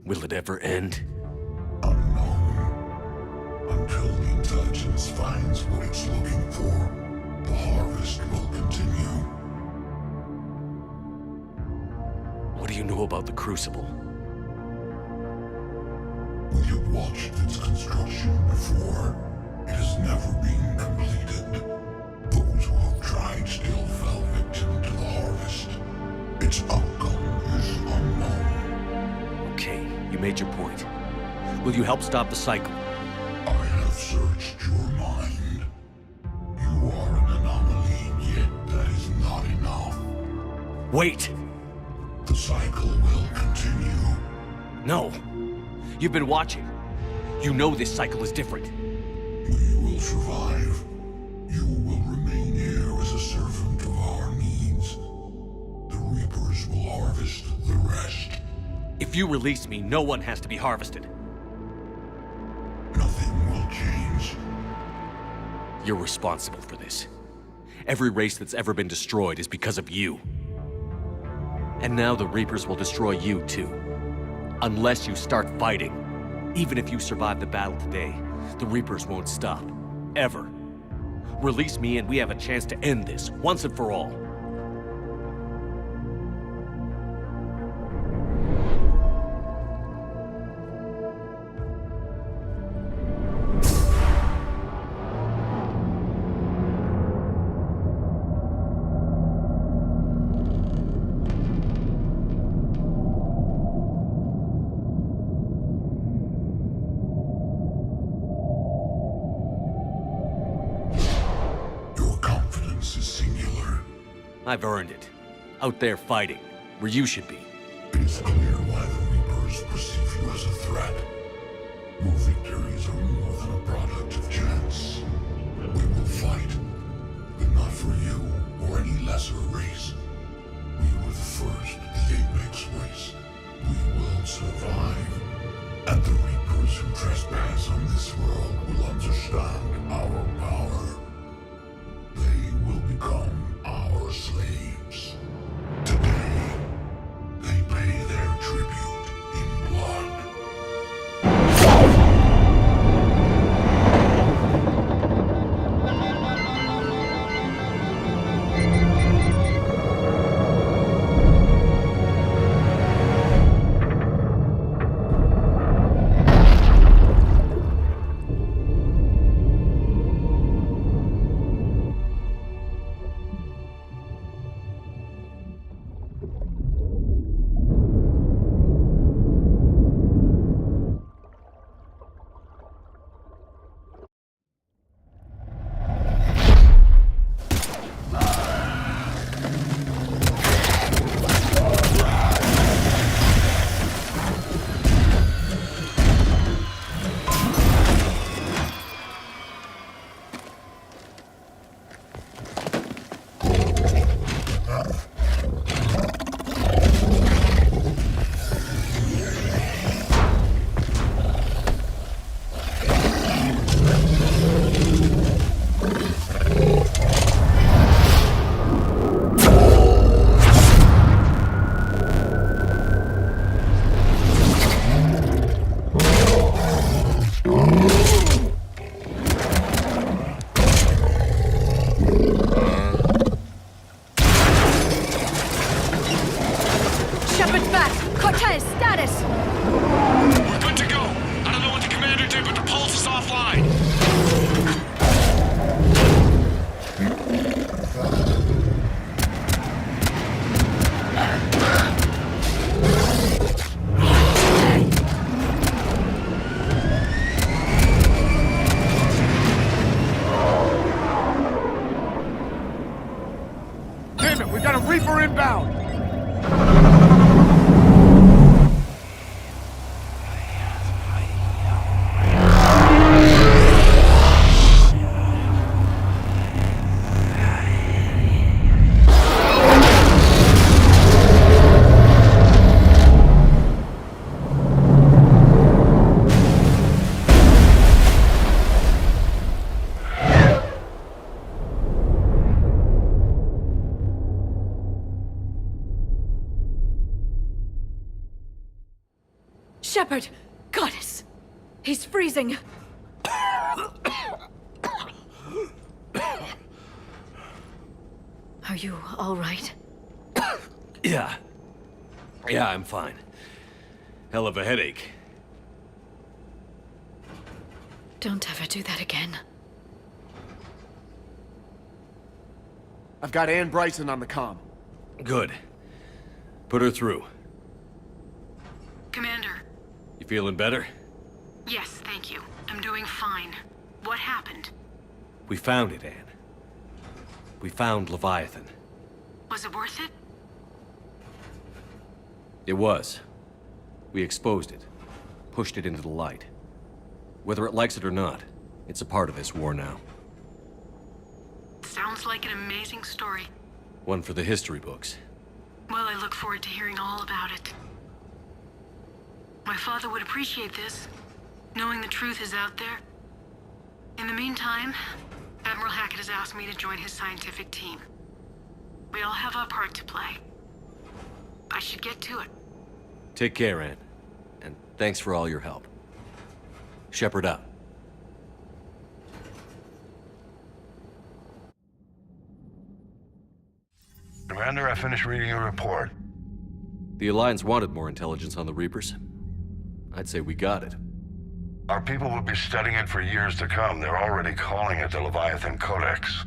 Will it ever end? Unknown. Until the intelligence finds what it's looking for, the harvest will continue. What do you know about the Crucible? We have watched its construction before. It has never been completed. Those who have tried still fell victim to the harvest. Its outcome is unknown. Okay, you made your point. Will you help stop the cycle? I have searched your mind. You are an anomaly, yet that is not enough. Wait! The cycle will continue. No! You've been watching. You know this cycle is different. We will survive. You will remain here as a servant of our needs. The Reapers will harvest the rest. If you release me, no one has to be harvested. Nothing will change. You're responsible for this. Every race that's ever been destroyed is because of you. And now the Reapers will destroy you too. Unless you start fighting. Even if you survive the battle today, the Reapers won't stop. Ever. Release me and we have a chance to end this, once and for all. I've earned it. Out there fighting, where you should be. It is clear why the Reapers perceive you as a threat. Your victories are more than a product of chance. We will fight, but not for you or any lesser race. We were the first, the Apex race. We will survive. And the Reapers who trespass on this world will understand our power. They will become our slaves. Today, they pay their tribute in blood. Shepard! Goddess! He's freezing! Are you all right? Yeah. Yeah, I'm fine. Hell of a headache. Don't ever do that again. I've got Ann Bryson on the comm. Good. Put her through. Commander. You feeling better? Yes, thank you. I'm doing fine. What happened? We found it, Anne. We found Leviathan. Was it worth it? It was. We exposed it. Pushed it into the light. Whether it likes it or not, it's a part of this war now. Sounds like an amazing story. One for the history books. Well, I look forward to hearing all about it. My father would appreciate this, knowing the truth is out there. In the meantime, Admiral Hackett has asked me to join his scientific team. We all have our part to play. I should get to it. Take care, Anne. And thanks for all your help. Shepard out. Commander, I finished reading your report. The Alliance wanted more intelligence on the Reapers. I'd say we got it. Our people will be studying it for years to come. They're already calling it the Leviathan Codex.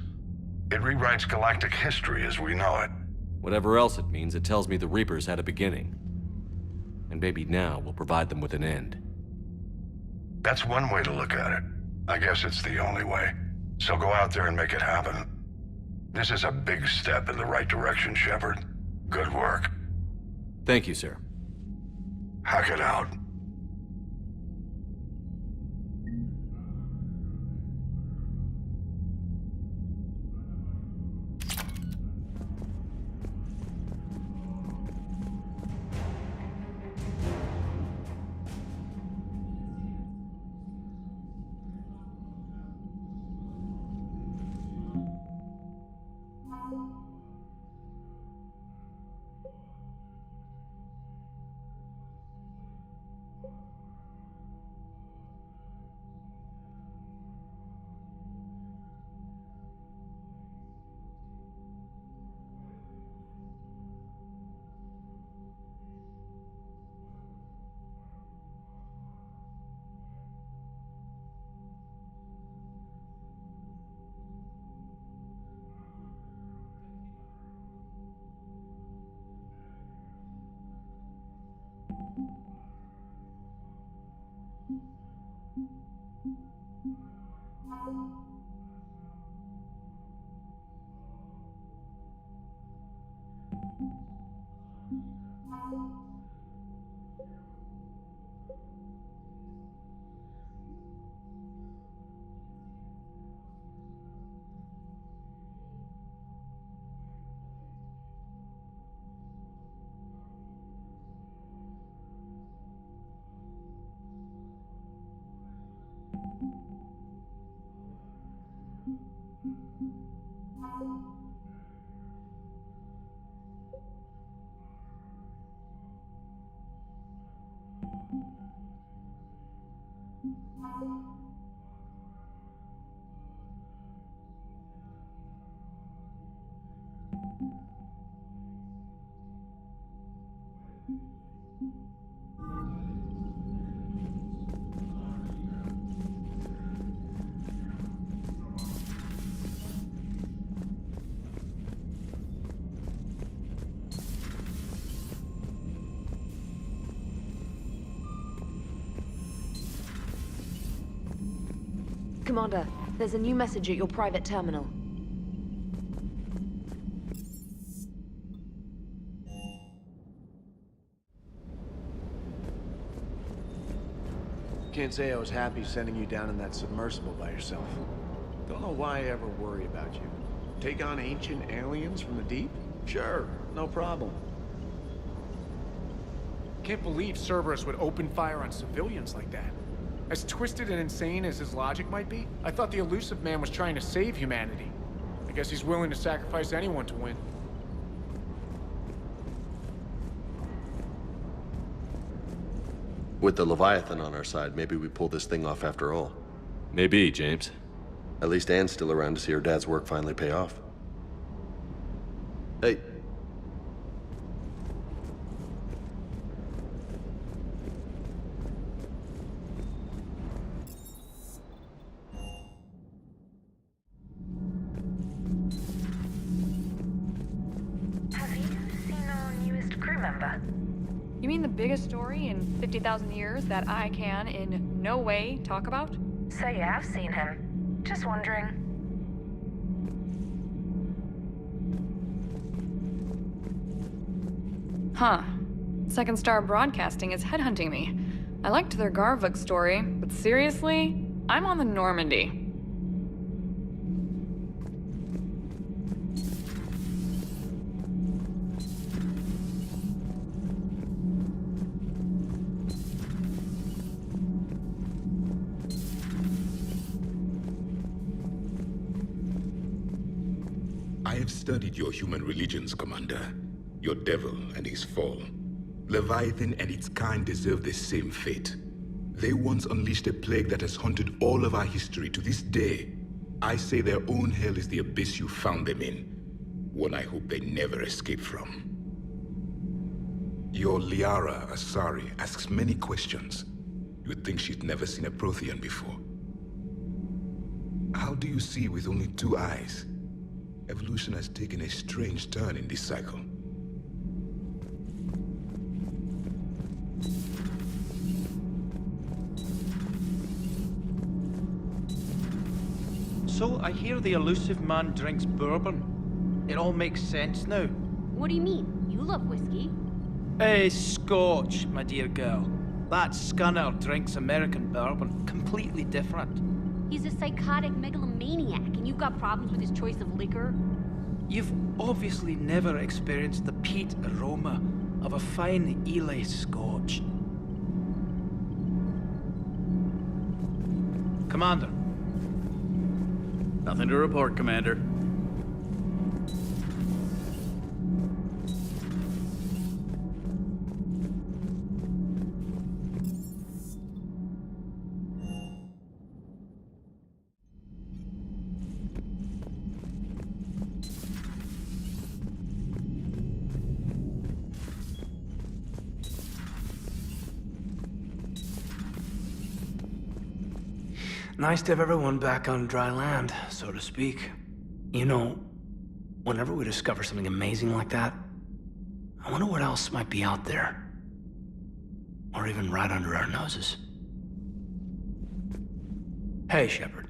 It rewrites galactic history as we know it. Whatever else it means, it tells me the Reapers had a beginning. And maybe now we'll provide them with an end. That's one way to look at it. I guess it's the only way. So go out there and make it happen. This is a big step in the right direction, Shepard. Good work. Thank you, sir. Hackett out. Commander, there's a new message at your private terminal. Can't say I was happy sending you down in that submersible by yourself. Don't know why I ever worry about you. Take on ancient aliens from the deep? Sure, no problem. Can't believe Cerberus would open fire on civilians like that. As twisted and insane as his logic might be, I thought the Elusive Man was trying to save humanity. I guess he's willing to sacrifice anyone to win. With the Leviathan on our side, maybe we pull this thing off after all. Maybe, James. At least Anne's still around to see her dad's work finally pay off. Hey. Have you seen our newest crew member? You mean the biggest story in 50,000 years that I can in no way talk about? So you have seen him. Just wondering. Huh. Second Star Broadcasting is headhunting me. I liked their Garvuk story, but seriously? I'm on the Normandy. I have studied your human religions, Commander. Your devil and his fall. Leviathan and its kind deserve the same fate. They once unleashed a plague that has haunted all of our history to this day. I say their own hell is the abyss you found them in. One I hope they never escape from. Your Liara Asari asks many questions. You would think she'd never seen a Prothean before. How do you see with only 2 eyes? Evolution has taken a strange turn in this cycle. So, I hear the elusive man drinks bourbon. It all makes sense now. What do you mean? You love whiskey. Scotch, my dear girl. That scunner drinks American bourbon. Completely different. He's a psychotic megalomaniac, and you've got problems with his choice of liquor? You've obviously never experienced the peat aroma of a fine Ely Scotch. Commander. Nothing to report, Commander. Nice to have everyone back on dry land, so to speak. You know, whenever we discover something amazing like that, I wonder what else might be out there. Or even right under our noses. Hey, Shepard.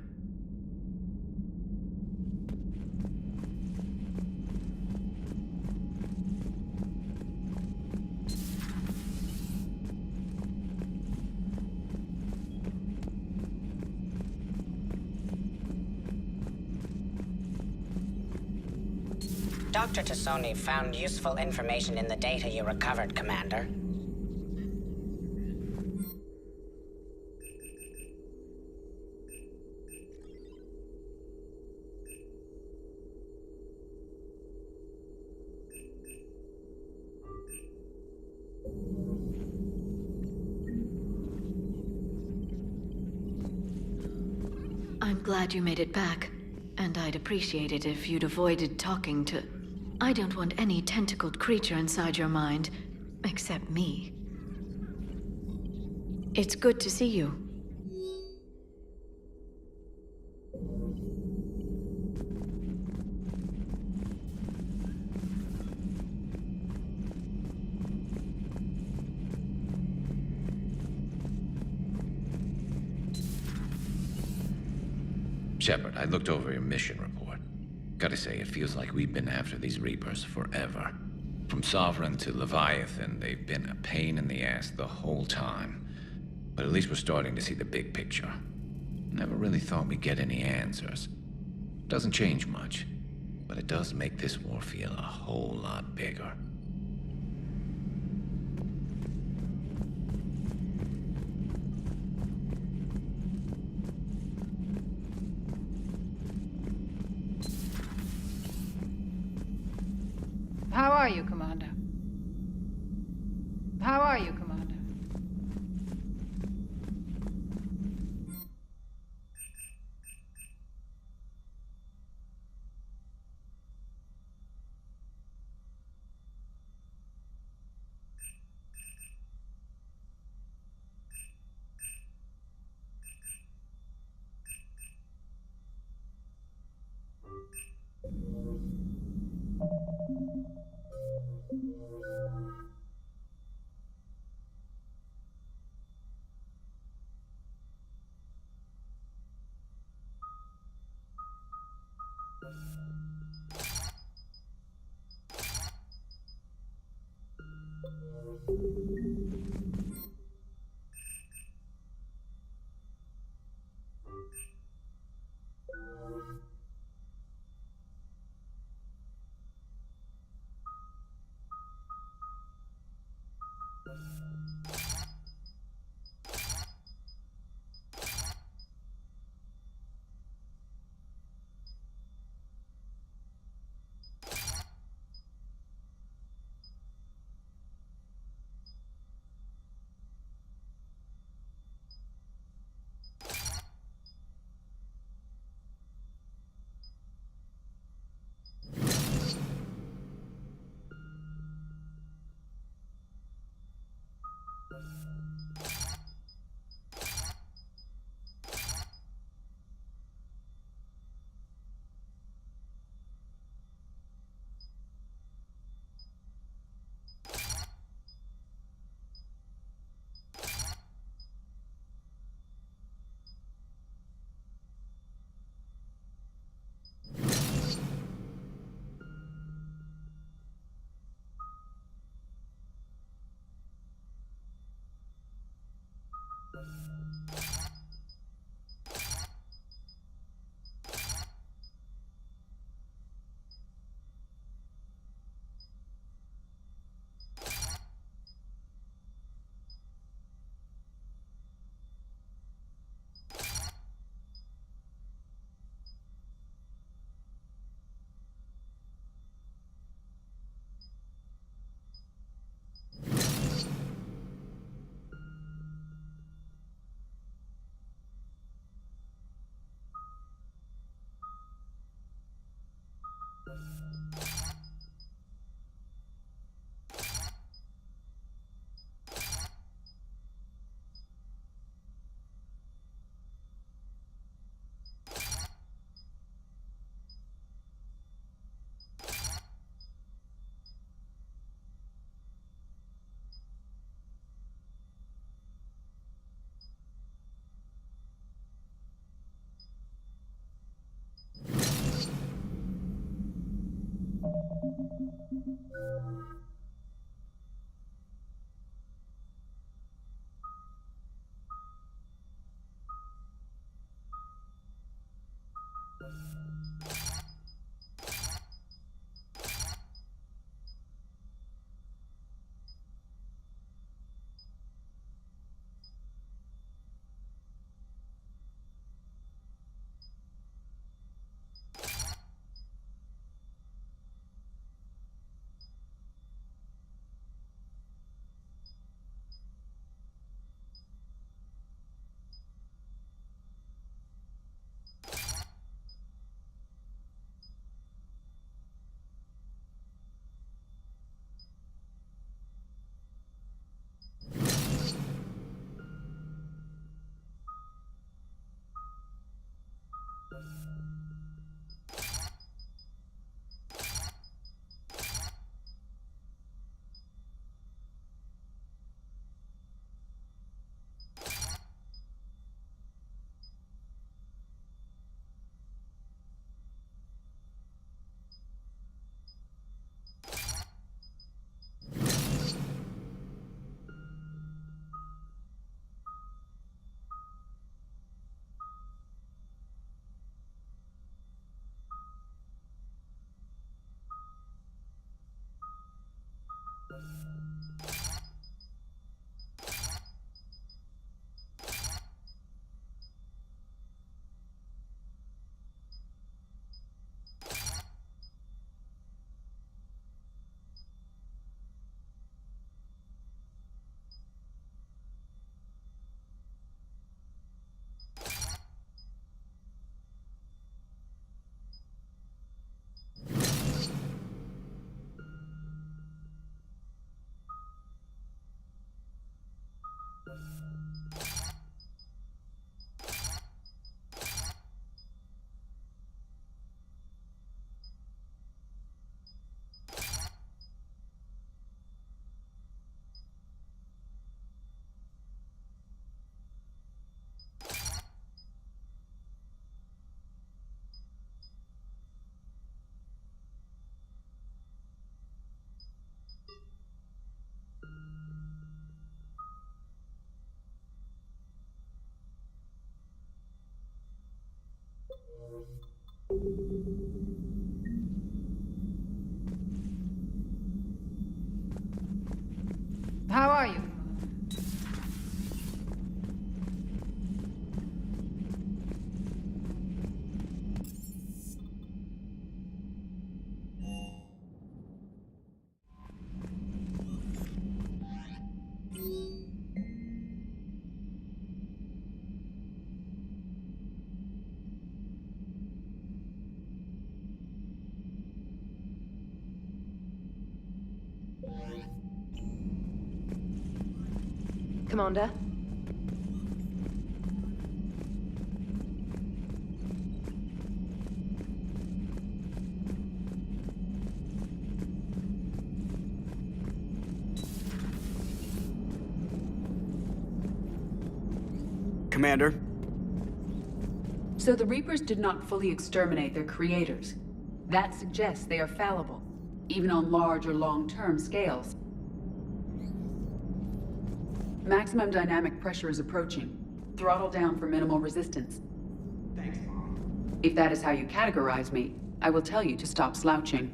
Dr. Tassoni found useful information in the data you recovered, Commander. I'm glad you made it back. And I'd appreciate it if you'd avoided talking to... I don't want any tentacled creature inside your mind, except me. It's good to see you. Shepard, I looked over your mission report. Gotta say, it feels like we've been after these Reapers forever. From Sovereign to Leviathan, they've been a pain in the ass the whole time. But at least we're starting to see the big picture. Never really thought we'd get any answers. Doesn't change much, but it does make this war feel a whole lot bigger. How are you, Commander? How are you, Commander? How are you? Commander? Commander? So the Reapers did not fully exterminate their creators. That suggests they are fallible, even on large or long-term scales. Maximum dynamic pressure is approaching. Throttle down for minimal resistance. Thanks, Mom. If that is how you categorize me, I will tell you to stop slouching.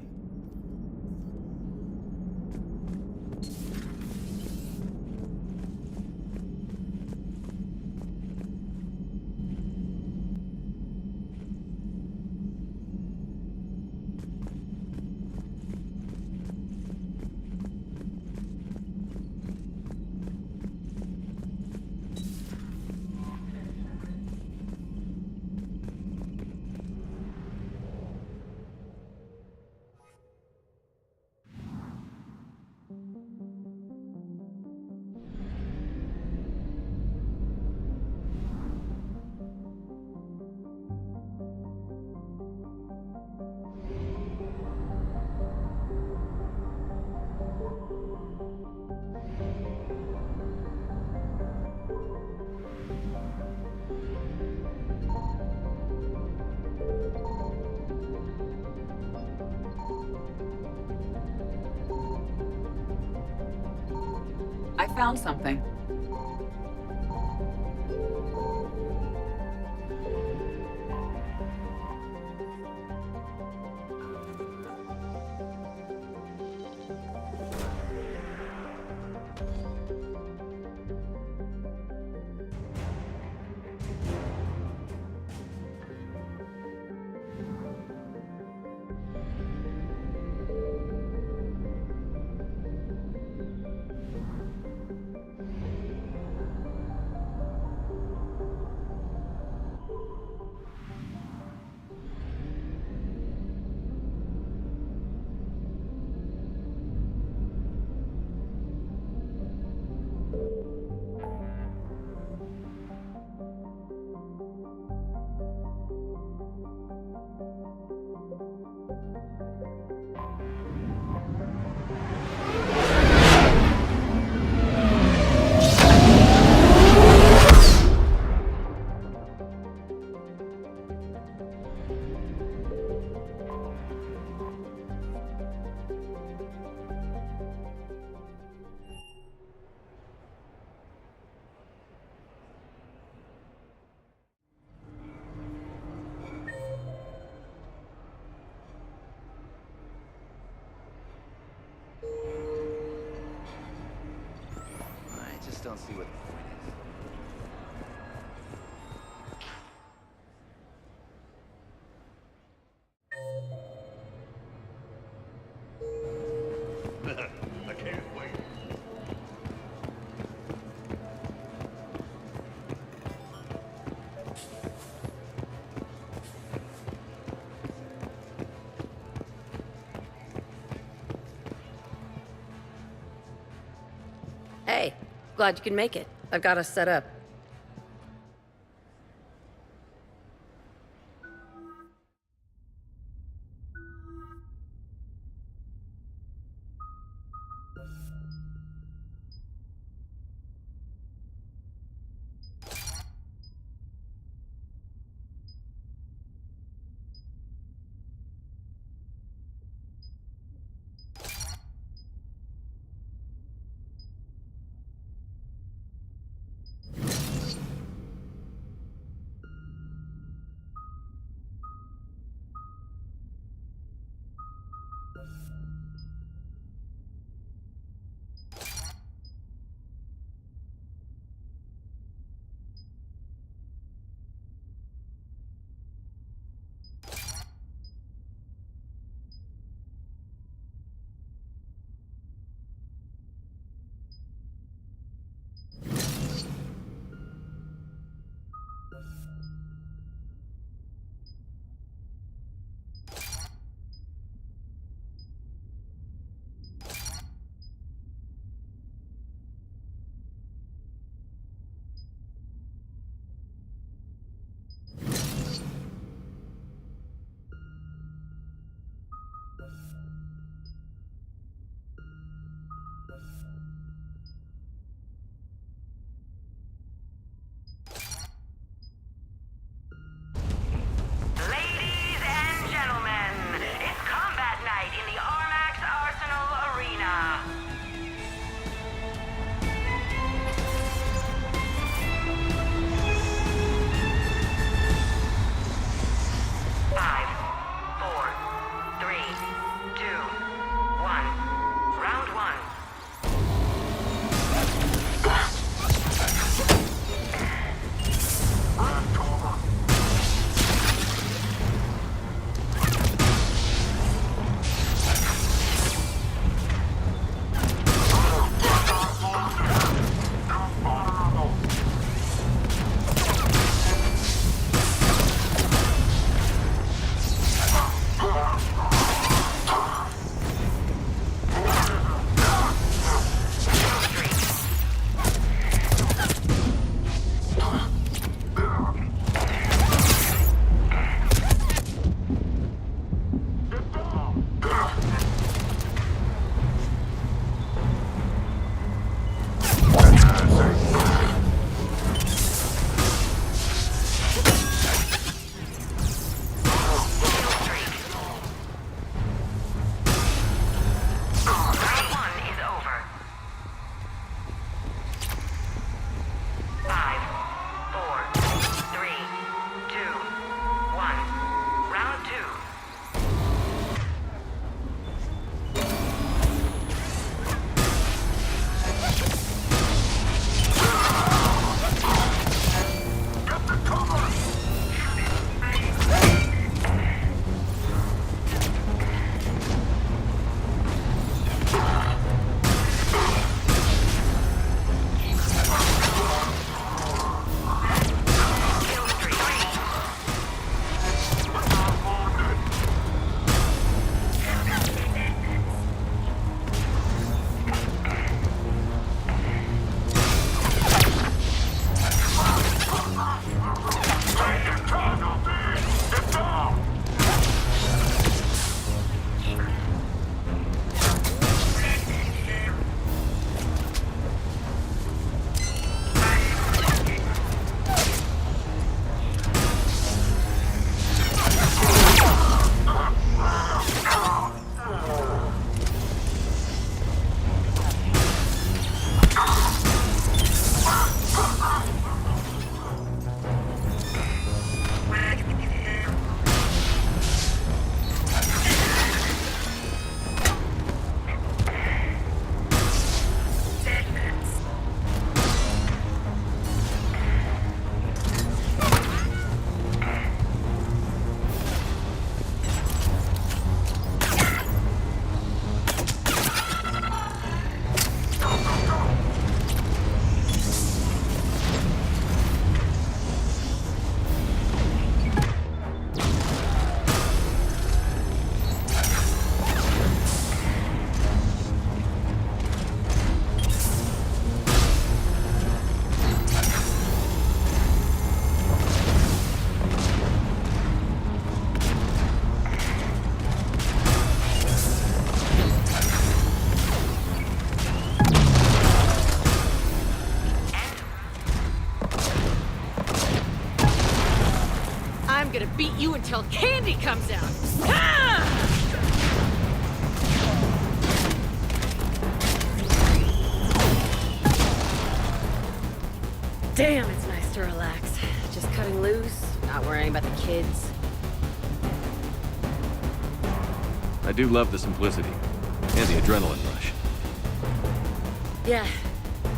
I found something. Don't see what the point is. I can't wait. Hey, glad you could make it. I've got us set up. till candy comes out. Ah! Damn, it's nice to relax. Just cutting loose, not worrying about the kids. I do love the simplicity and the adrenaline rush. Yeah,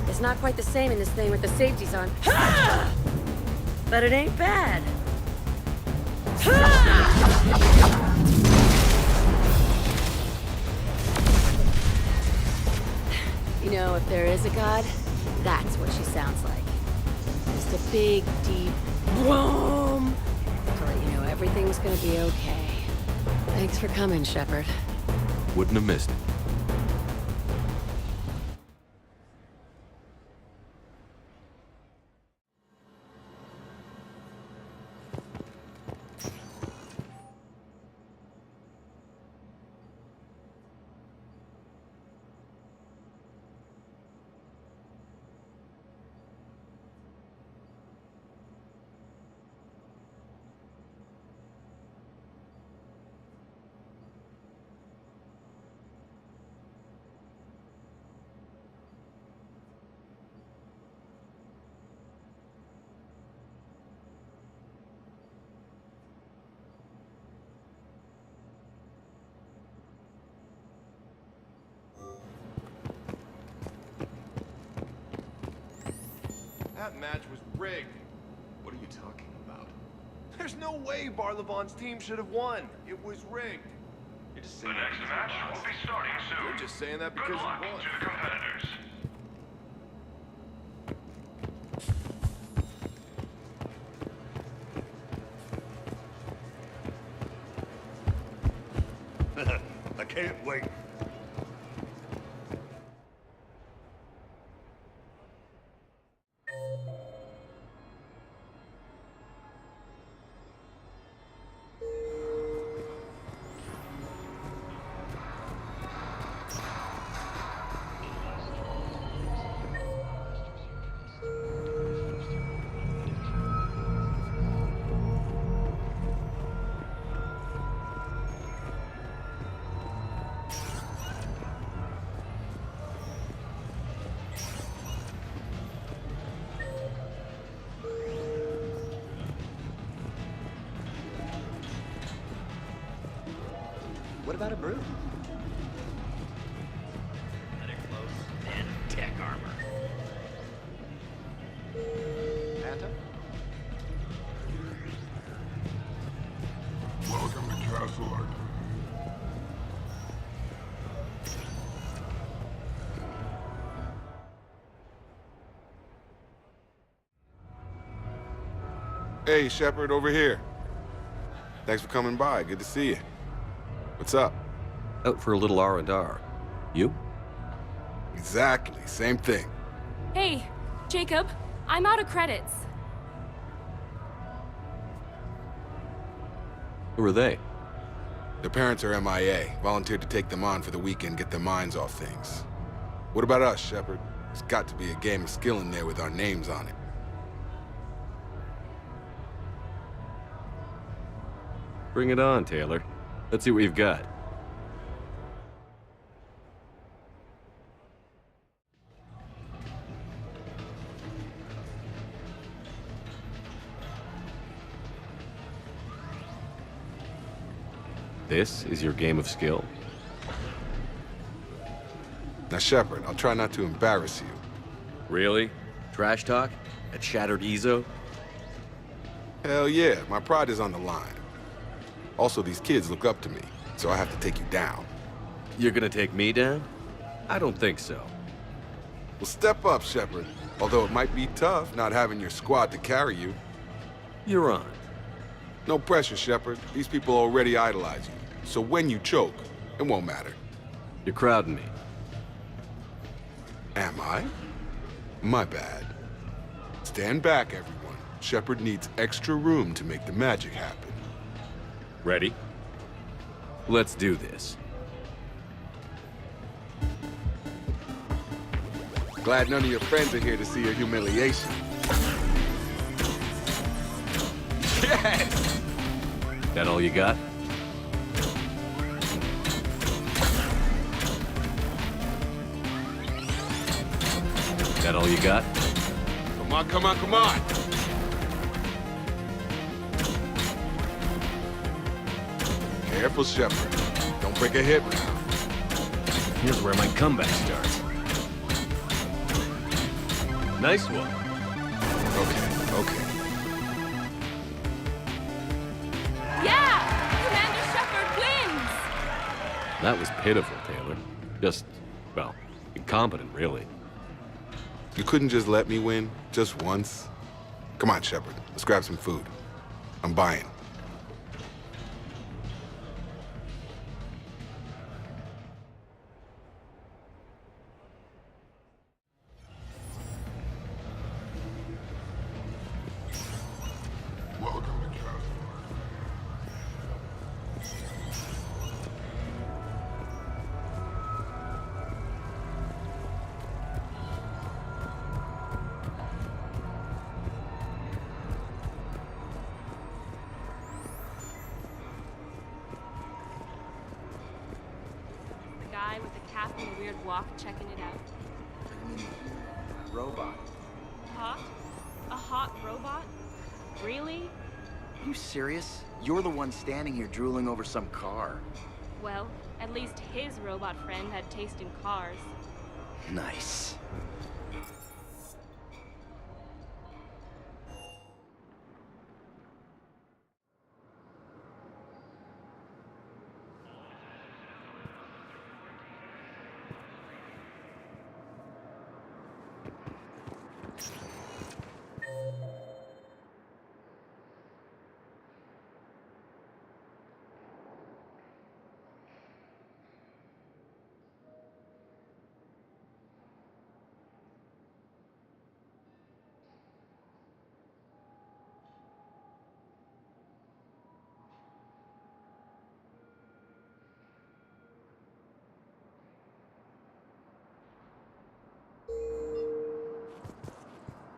it's not quite the same in this thing with the safeties on. Ah! But it ain't bad. You know, if there is a god, that's what she sounds like. Just a big, deep boom to let you know everything's gonna be okay. Thanks for coming, Shepard. Wouldn't have missed it. That match was rigged. What are you talking about? There's no way Barlavon's team should have won. It was rigged. You're just saying that because match will be starting soon. You're just saying that because Good luck you won. to the competitors. I can't wait. What about a brew? Leather clothes and tech armor. Phantom? Welcome to Castle Arkham. Hey, Shepard, over here. Thanks for coming by. Good to see you. What's up? Out for a little R&R. You? Exactly. Same thing. Hey, Jacob, I'm out of credits. Who are they? Their parents are MIA. Volunteered to take them on for the weekend, get their minds off things. What about us, Shepard? There's got to be a game of skill in there with our names on it. Bring it on, Taylor. Let's see what you've got. This is your game of skill? Now, Shepard, I'll try not to embarrass you. Really? Trash talk? At Shattered Ezo? Hell yeah, my pride is on the line. Also, these kids look up to me, so I have to take you down. You're gonna take me down? I don't think so. Well, step up, Shepard. Although it might be tough not having your squad to carry you. You're on. No pressure, Shepard. These people already idolize you. So when you choke, it won't matter. You're crowding me. Am I? My bad. Stand back, everyone. Shepard needs extra room to make the magic happen. Ready? Let's do this. Glad none of your friends are here to see your humiliation. Yes! That all you got? That all you got? Come on, come on, come on! Careful, Shepard. Don't break a hip now. Here's where my comeback starts. Nice one. Okay, okay. Yeah! Commander Shepard wins! That was pitiful, Taylor. Just, well, incompetent, really. You couldn't just let me win, just once? Come on, Shepard. Let's grab some food. I'm buying. Welcome to Castle. The guy with the cap and the weird walk checking it out. Robot. Hot? A hot robot? Really? You serious? You're the one standing here drooling over some car. Well, at least his robot friend had taste in cars. Nice.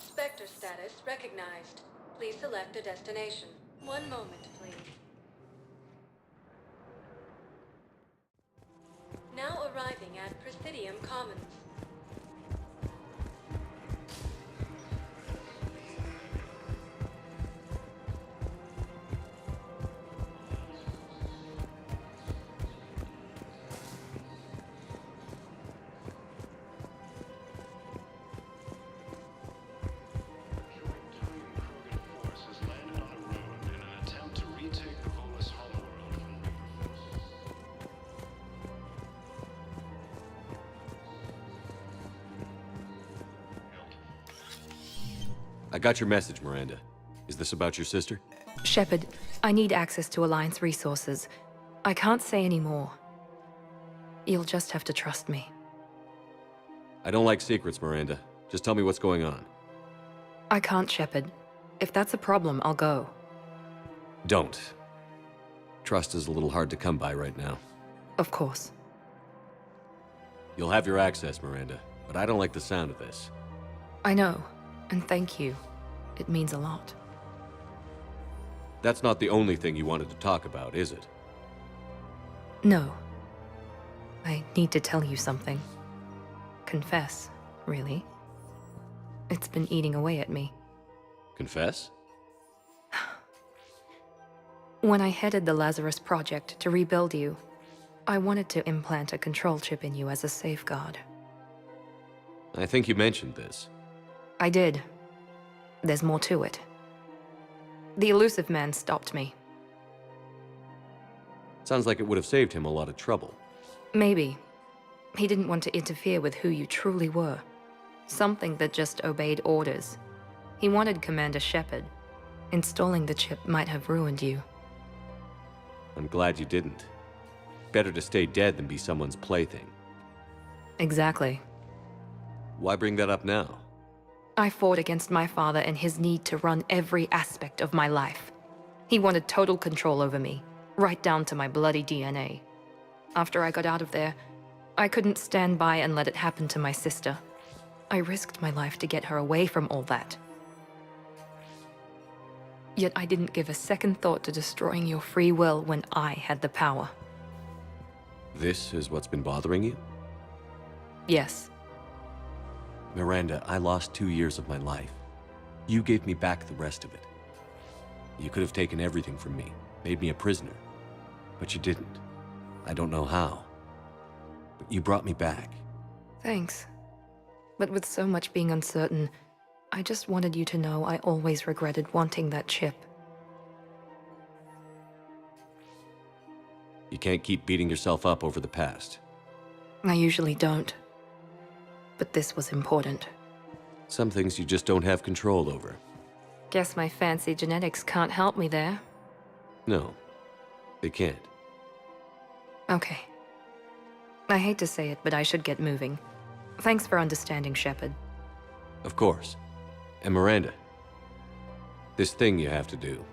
Spectre status recognized. Please select a destination. One moment, please. Now arriving at Presidium Commons. I got your message, Miranda. Is this about your sister? Shepard, I need access to Alliance resources. I can't say any more. You'll just have to trust me. I don't like secrets, Miranda. Just tell me what's going on. I can't, Shepard. If that's a problem, I'll go. Don't. Trust is a little hard to come by right now. Of course. You'll have your access, Miranda, but I don't like the sound of this. I know, and thank you. It means a lot. That's not the only thing you wanted to talk about, is it? No. I need to tell you something. Confess, really. It's been eating away at me. Confess? When I headed the Lazarus Project to rebuild you, I wanted to implant a control chip in you as a safeguard. I think you mentioned this. I did. There's more to it. The Elusive Man stopped me. Sounds like it would have saved him a lot of trouble. Maybe. He didn't want to interfere with who you truly were. Something that just obeyed orders. He wanted Commander Shepard. Installing the chip might have ruined you. I'm glad you didn't. Better to stay dead than be someone's plaything. Exactly. Why bring that up now? I fought against my father and his need to run every aspect of my life. He wanted total control over me, right down to my bloody DNA. After I got out of there, I couldn't stand by and let it happen to my sister. I risked my life to get her away from all that. Yet I didn't give a second thought to destroying your free will when I had the power. This is what's been bothering you? Yes. Miranda, I lost 2 years of my life. You gave me back the rest of it. You could have taken everything from me, made me a prisoner. But you didn't. I don't know how. But you brought me back. Thanks. But with so much being uncertain, I just wanted you to know I always regretted wanting that chip. You can't keep beating yourself up over the past. I usually don't. But this was important. Some things you just don't have control over. Guess my fancy genetics can't help me there. No, they can't. Okay. I hate to say it, but I should get moving. Thanks for understanding, Shepard. Of course. And Miranda, this thing you have to do.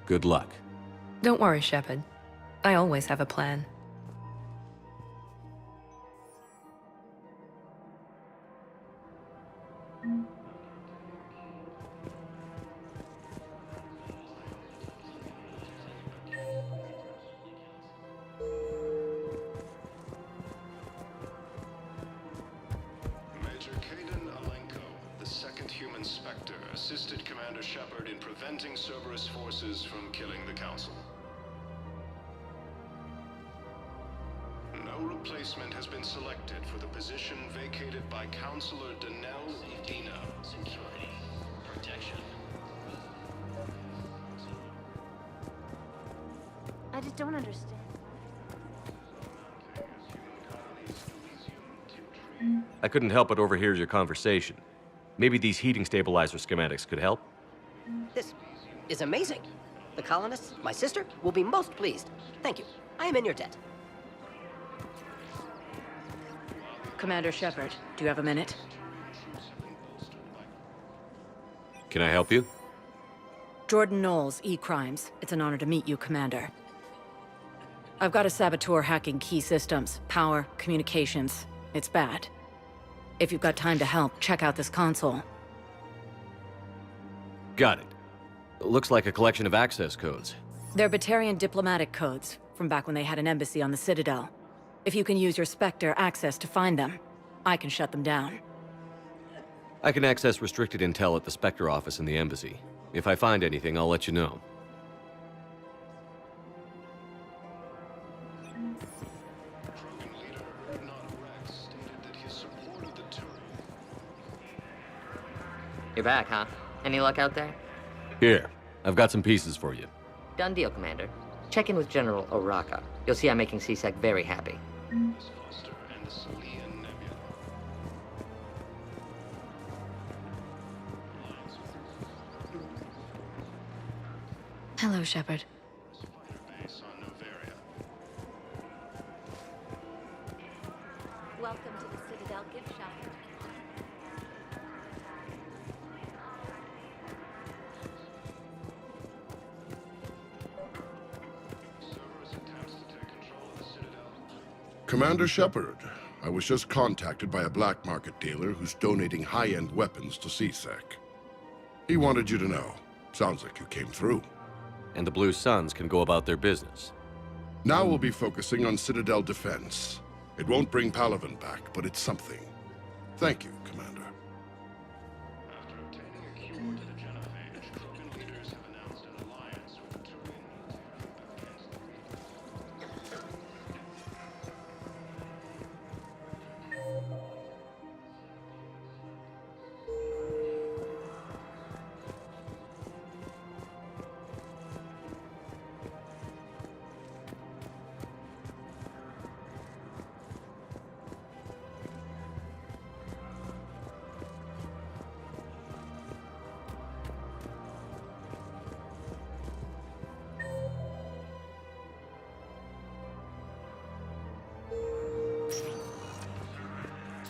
Good luck. Don't worry, Shepard. I always have a plan. Major Kaidan Alenko, the second human Spectre, assisted Commander Shepard in preventing Cerberus forces from killing the Council. No replacement has been selected for the position vacated by Counselor Danelle Udina. Security. Protection. I just don't understand. I couldn't help but overhear your conversation. Maybe these heating stabilizer schematics could help? This is amazing. The colonists, my sister, will be most pleased. Thank you. I am in your debt. Commander Shepard, do you have a minute? Can I help you? Jordan Knowles, E-Crimes. It's an honor to meet you, Commander. I've got a saboteur hacking key systems, power, communications. It's bad. If you've got time to help, check out this console. Got it. Looks like a collection of access codes. They're Batarian diplomatic codes, from back when they had an embassy on the Citadel. If you can use your Spectre access to find them, I can shut them down. I can access restricted intel at the Spectre office in the embassy. If I find anything, I'll let you know. You're back, huh? Any luck out there? Here, I've got some pieces for you. Done deal, Commander. Check in with General Oraka. You'll see I'm making C-Sec very happy. Hello, Shepard. Welcome to the Citadel gift shop. Commander Shepard, I was just contacted by a black market dealer who's donating high-end weapons to C-Sec. He wanted you to know. Sounds like you came through. And the Blue Suns can go about their business. Now we'll be focusing on Citadel defense. It won't bring Palaven back, but it's something. Thank you, Commander.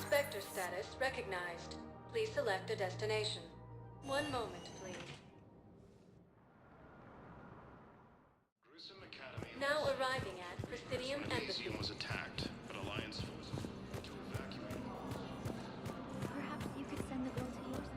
Spectre status recognized. Please select a destination. One moment, please. Now arriving at Presidium Embassy. Was attacked, but Alliance forces to evacuate. Perhaps you could send the girl to yours.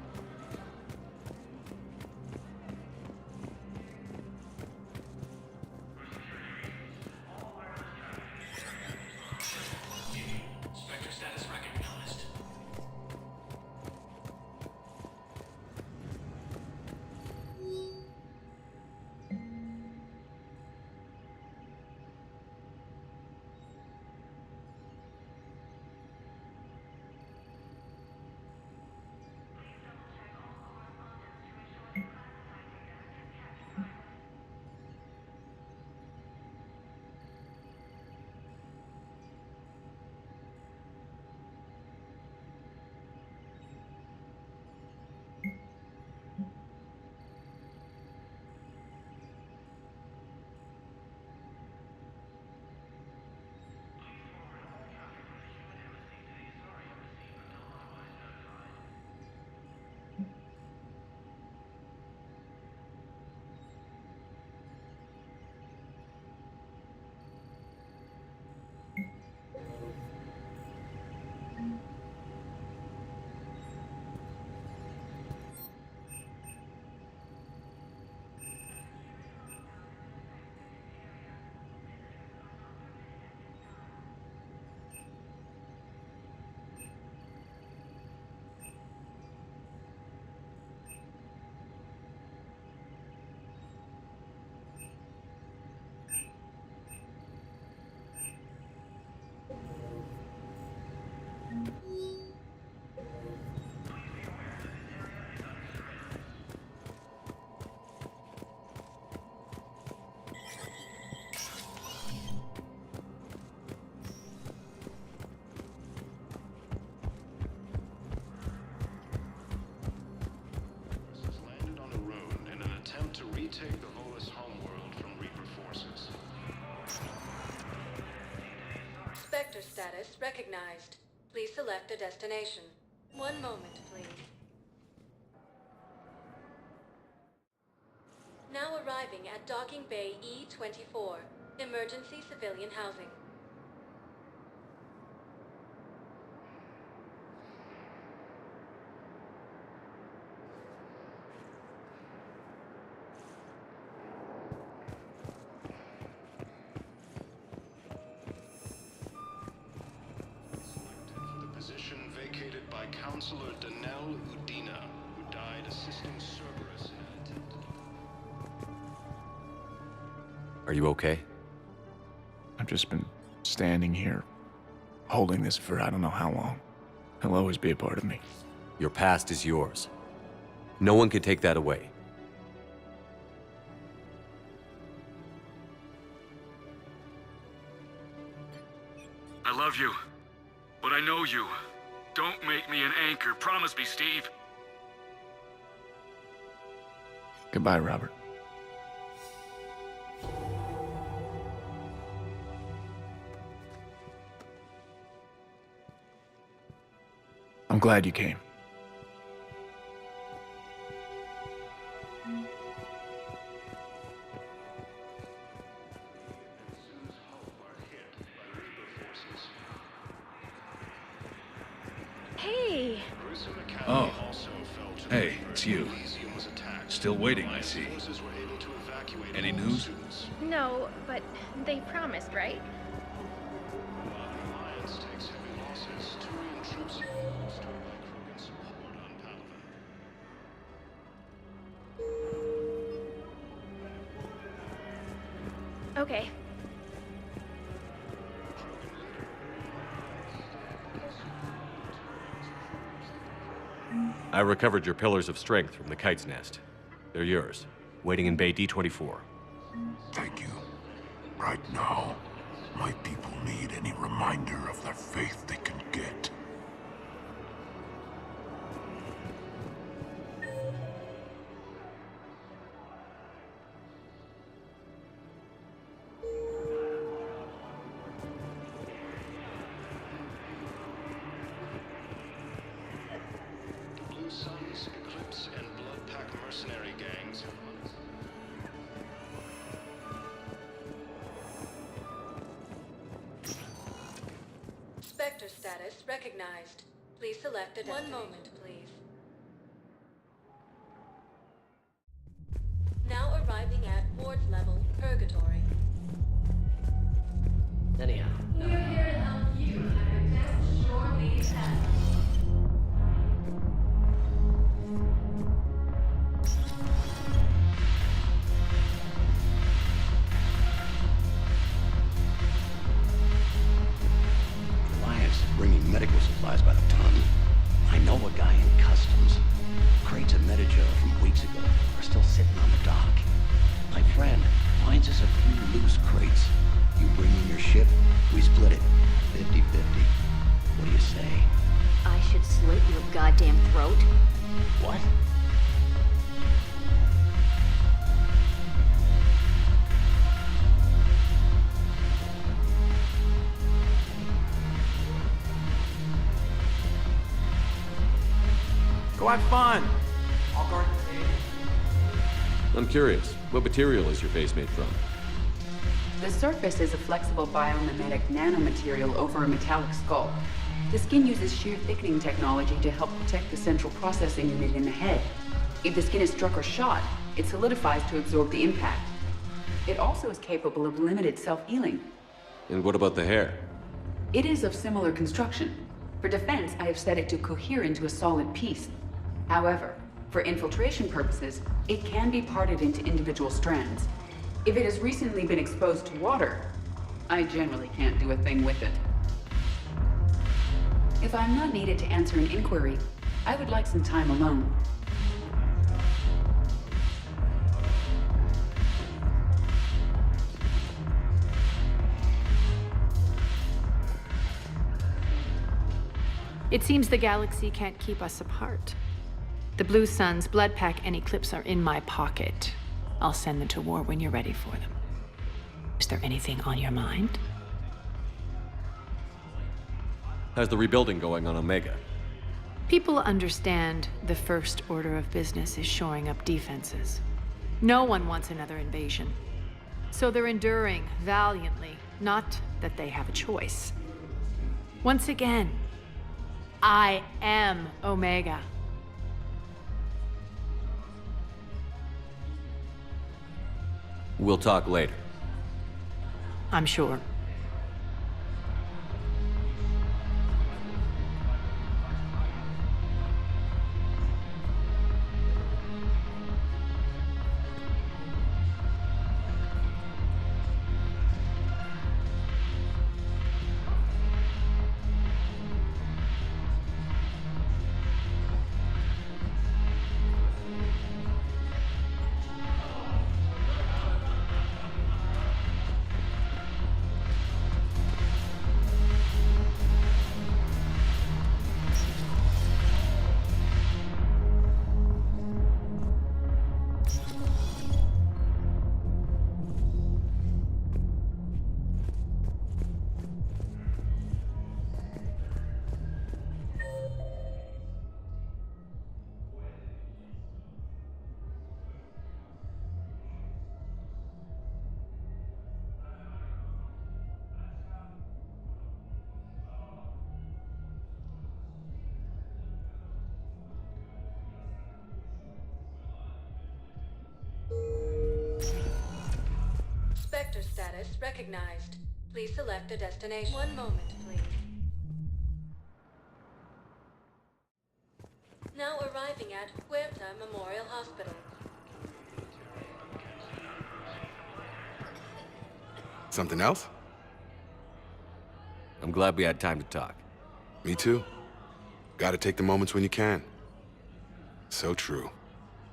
status recognized. Please select a destination. One moment, please. Now arriving at Docking Bay E-24, emergency civilian housing. Position vacated by Counselor Danelle Udina, who died assisting Cerberus in an attempt. Are you okay? I've just been standing here, holding this for I don't know how long. He'll always be a part of me. Your past is yours. No one can take that away. I love you, but I know you. Don't make me an anchor. Promise me, Steve. Goodbye, Robert. I'm glad you came. Hey! Oh. Hey, it's you. Still waiting, I see. Any news? No, but they promised, right? Okay. I recovered your pillars of strength from the Kite's Nest. They're yours, waiting in Bay D-24. Thank you. Right now, my people need any reminder of their faith they can get. Blue Suns, Eclipse, and Blood Pack mercenary gangs. Spectre status recognized. Please select a destination. 1 moment, please. Now arriving at Ward's level, Purgatory. Anyhow. We're here to help you have your best shore lead ever. Elias bringing medical supplies by the ton. I know a guy in customs. Crates of Metagel from weeks ago are still sitting on the dock. My friend finds us a few loose crates. You bring in your ship, we split it. 50-50. What do you say? I should slit your goddamn throat? What? Go have fun! I'll guard the stage. I'm curious, what material is your face made from? The surface is a flexible biomimetic nanomaterial over a metallic skull. The skin uses shear thickening technology to help protect the central processing unit in the head. If the skin is struck or shot, it solidifies to absorb the impact. It also is capable of limited self-healing. And what about the hair? It is of similar construction. For defense, I have set it to cohere into a solid piece. However, for infiltration purposes, it can be parted into individual strands. If it has recently been exposed to water, I generally can't do a thing with it. If I'm not needed to answer an inquiry, I would like some time alone. It seems the galaxy can't keep us apart. The Blue Suns, Blood Pack, and Eclipse are in my pocket. I'll send them to war when you're ready for them. Is there anything on your mind? How's the rebuilding going on Omega? People understand the first order of business is shoring up defenses. No one wants another invasion. So they're enduring valiantly, not that they have a choice. Once again, I am Omega. We'll talk later. I'm sure. Spectre status recognized. Please select a destination. One moment, please. Now arriving at Huerta Memorial Hospital. Something else? I'm glad we had time to talk. Me too. Gotta take the moments when you can. So true.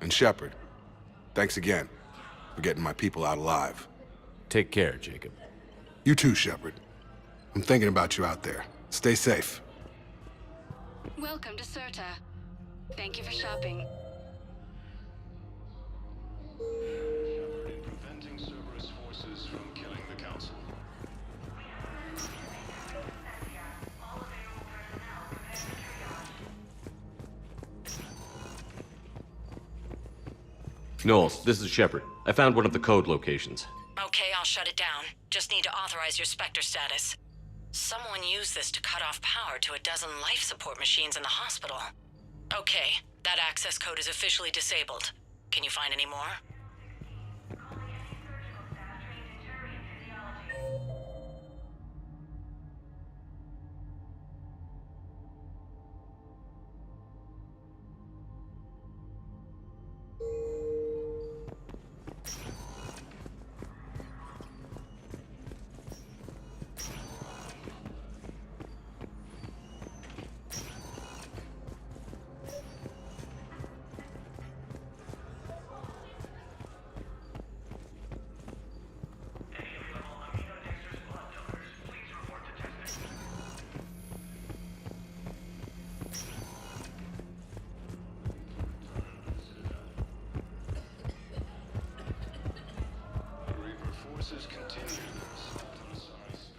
And Shepard, thanks again for getting my people out alive. Take care, Jacob. You too, Shepard. I'm thinking about you out there. Stay safe. Welcome to Serta. Thank you for shopping. Preventing Cerberus forces from killing the Council. Knowles, this is Shepard. I found one of the code locations. Okay, I'll shut it down. Just need to authorize your Spectre status. Someone used this to cut off power to a dozen life support machines in the hospital. Okay, that access code is officially disabled. Can you find any more?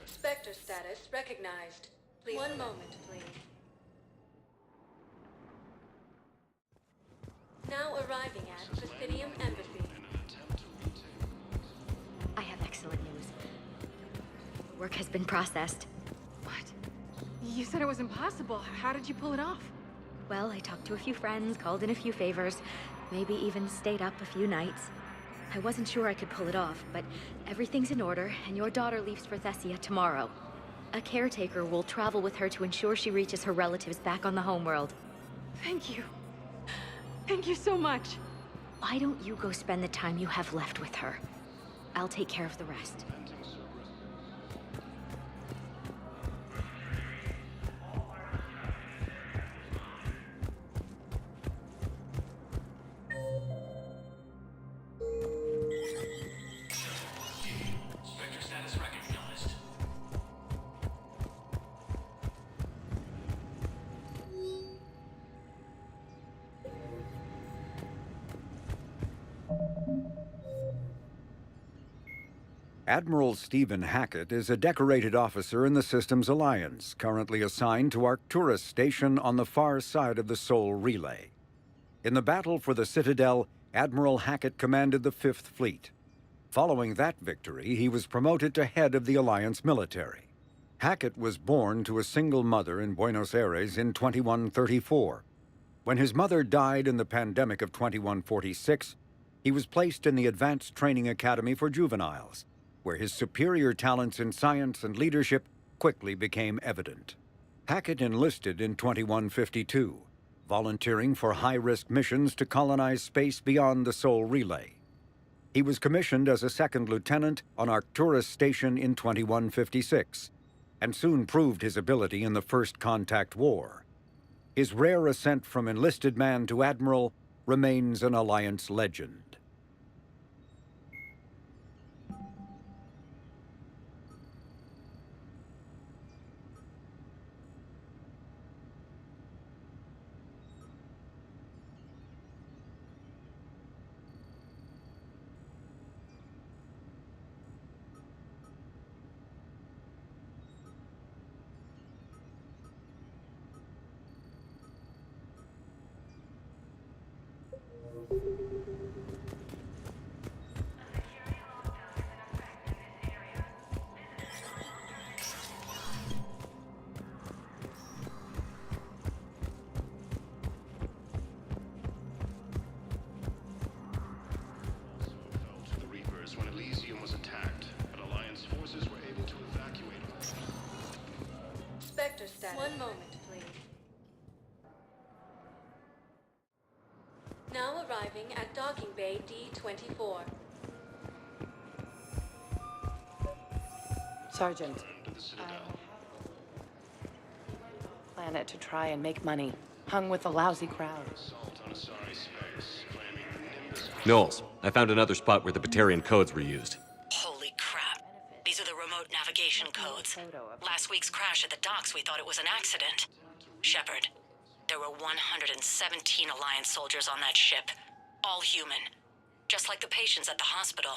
Spectre status recognized. Please. One moment, please. Now arriving at Presidium Embassy. I have excellent news. Work has been processed. What? You said it was impossible. How did you pull it off? Well, I talked to a few friends, called in a few favors, maybe even stayed up a few nights. I wasn't sure I could pull it off, but everything's in order, and your daughter leaves for Thessia tomorrow. A caretaker will travel with her to ensure she reaches her relatives back on the homeworld. Thank you. Thank you so much. Why don't you go spend the time you have left with her? I'll take care of the rest. Admiral Stephen Hackett is a decorated officer in the Systems Alliance, currently assigned to Arcturus Station on the far side of the Sol Relay. In the battle for the Citadel, Admiral Hackett commanded the Fifth Fleet. Following that victory, he was promoted to head of the Alliance military. Hackett was born to a single mother in Buenos Aires in 2134. When his mother died in the pandemic of 2146, he was placed in the Advanced Training Academy for Juveniles, where his superior talents in science and leadership quickly became evident. Hackett enlisted in 2152, volunteering for high-risk missions to colonize space beyond the Sol Relay. He was commissioned as a second lieutenant on Arcturus Station in 2156, and soon proved his ability in the First Contact War. His rare ascent from enlisted man to admiral remains an Alliance legend. The Reapers when Elysium was attacked, but Alliance forces were able to evacuate. Spectre status. 1 moment, please. Now arriving at Docking Bay D-24. Sergeant, planet to try and make money, hung with a lousy crowd. Knowles, I found another spot where the Batarian codes were used. Holy crap. These are the remote navigation codes. Last week's crash at the docks, we thought it was an accident. Shepard, there were 117 Alliance soldiers on that ship. All human. Just like the patients at the hospital.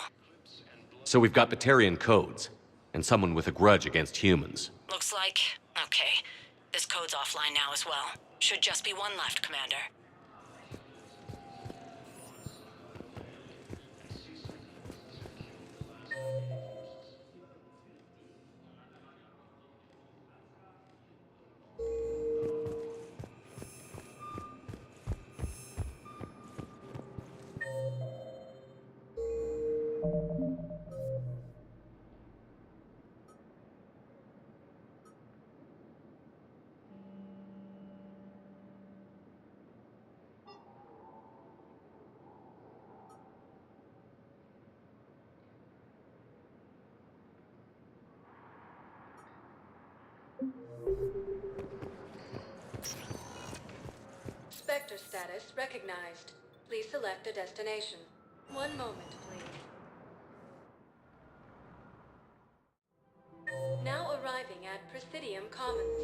So we've got Batarian codes, and someone with a grudge against humans. Looks like... okay. This code's offline now as well. Should just be one left, Commander. Spectre status recognized. Please select a destination. 1 moment, please. Now arriving at Presidium Commons.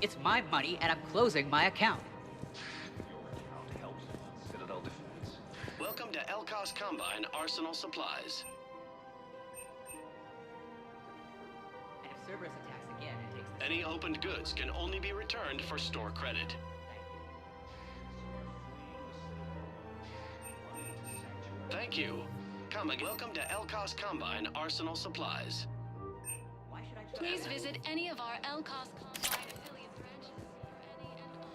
It's my money, and I'm closing my account. Welcome to Elkos Combine Arsenal Supplies. And if Cerberus attacks again, it takes... Any opened goods can only be returned for store credit. Thank you. Welcome to Elkos Combine Arsenal Supplies. Please visit any of our Elkos Combine affiliate branches.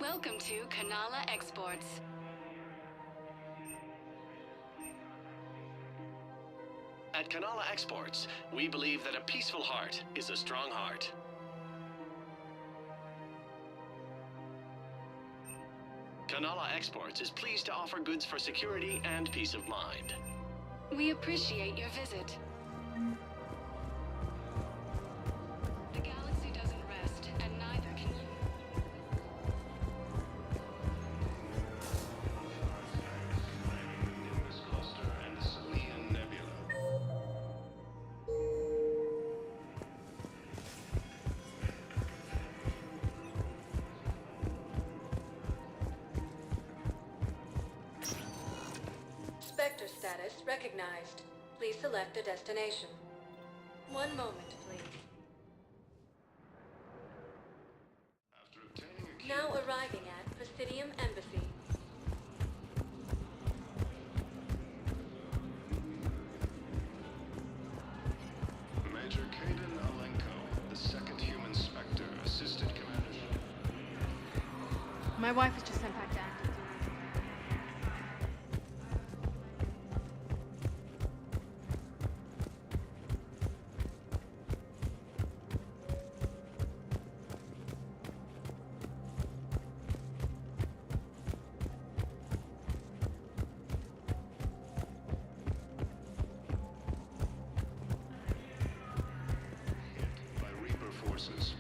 Welcome to Kanala Exports. At Kanala Exports, we believe that a peaceful heart is a strong heart. Kanala Exports is pleased to offer goods for security and peace of mind. We appreciate your visit. The galaxy doesn't rest, and neither can you. Nimbus Cluster and Salian Nebula. status recognized. Please select a destination. One moment, please. Now arriving at Presidium Embassy. Major Kaden Alenko, the second human Spectre, assisted Commander. My wife was just sent back down. By Reaper forces.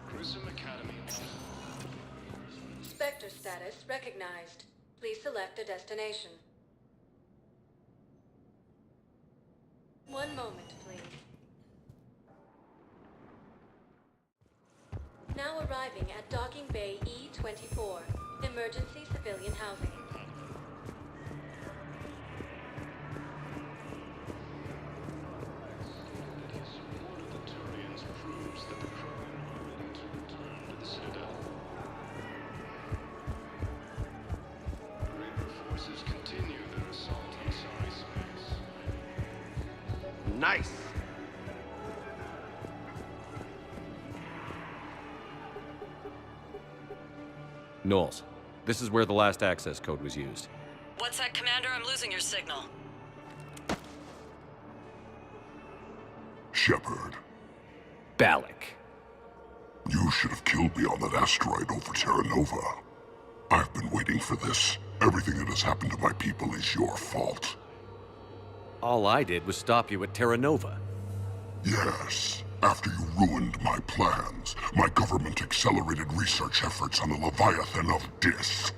Grissom Academy. Spectre status recognized. Please select a destination. One moment, please. Now arriving at Docking Bay E-24, emergency civilian housing. Support of the Turians proves that the Krogan are ready to return to the Citadel. Reaper forces continue their assault on Sari space. Nice! Knowles, this is where the last access code was used. What's that, Commander? I'm losing your signal. Shepard, Balak. you should have killed me on that asteroid over Terra Nova. I've been waiting for this. Everything that has happened to my people is your fault. All I did was stop you at Terra Nova. Yes. After you ruined my plans, my government accelerated research efforts on the Leviathan of Dis.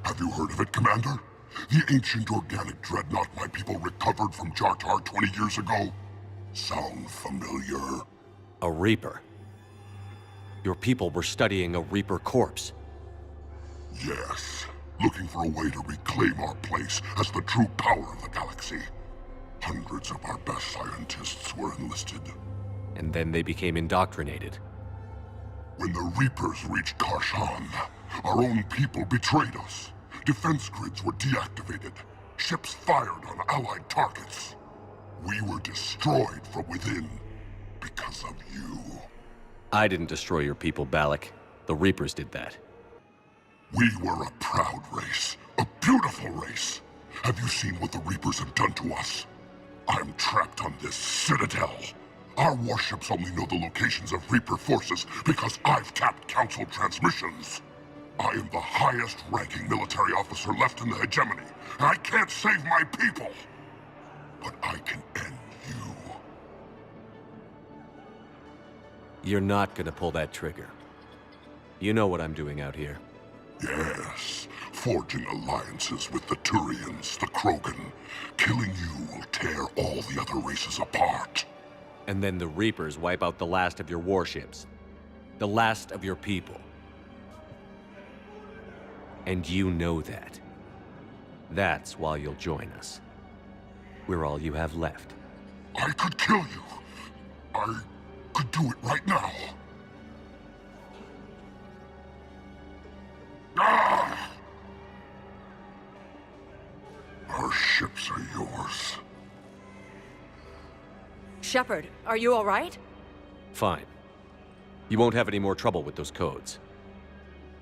Have you heard of it, Commander? The ancient organic dreadnought my people recovered from Jartar 20 years ago? Sound familiar? A Reaper. Your people were studying a Reaper corpse. Yes. Looking for a way to reclaim our place as the true power of the galaxy. Hundreds of our best scientists were enlisted. And then they became indoctrinated. When the Reapers reached Karshan, our own people betrayed us. Defense grids were deactivated. Ships fired on Allied targets. We were destroyed from within because of you. I didn't destroy your people, Balak. The Reapers did that. We were a proud race. A beautiful race. Have you seen what the Reapers have done to us? I'm trapped on this Citadel. Our warships only know the locations of Reaper forces because I've tapped Council transmissions. I am the highest-ranking military officer left in the hegemony, and I can't save my people. But I can end you. You're not gonna pull that trigger. You know what I'm doing out here. Yes, forging alliances with the Turians, the Krogan. Killing you will tear all the other races apart. And then the Reapers wipe out the last of your warships. The last of your people. And you know that. That's why you'll join us. We're all you have left. I could kill you. I could do it right now. Ah! Our ships are yours. Shepard, are you all right? Fine. You won't have any more trouble with those codes.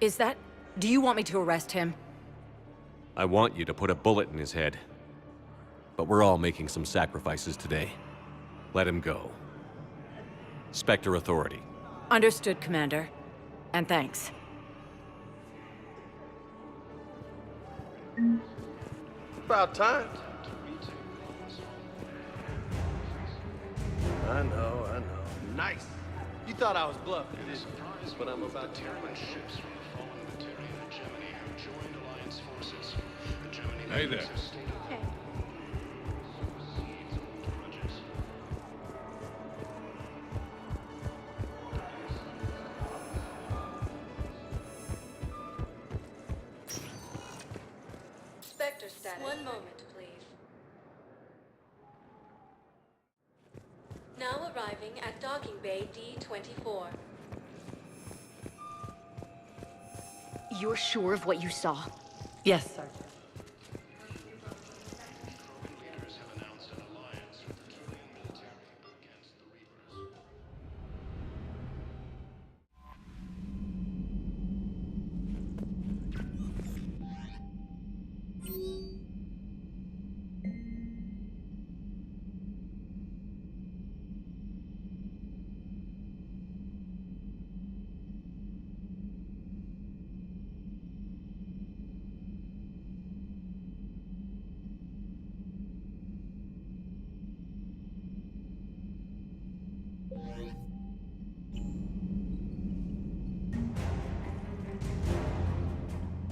Is that... Do you want me to arrest him? I want you to put a bullet in his head. But we're all making some sacrifices today. Let him go. Spectre Authority. Understood, Commander. And thanks. About time. I know. Nice. You thought I was bluffing, didn't you? But I'm about to. Ships from the fallen Batarian hegemony have joined Alliance forces. The Gemini Hey there. Spectre status. 1 moment, please. Now arriving at docking bay D-24. You're sure of what you saw? Yes, Sergeant. Leaders have announced an alliance with the Trillian military against the Reapers.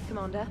Commander?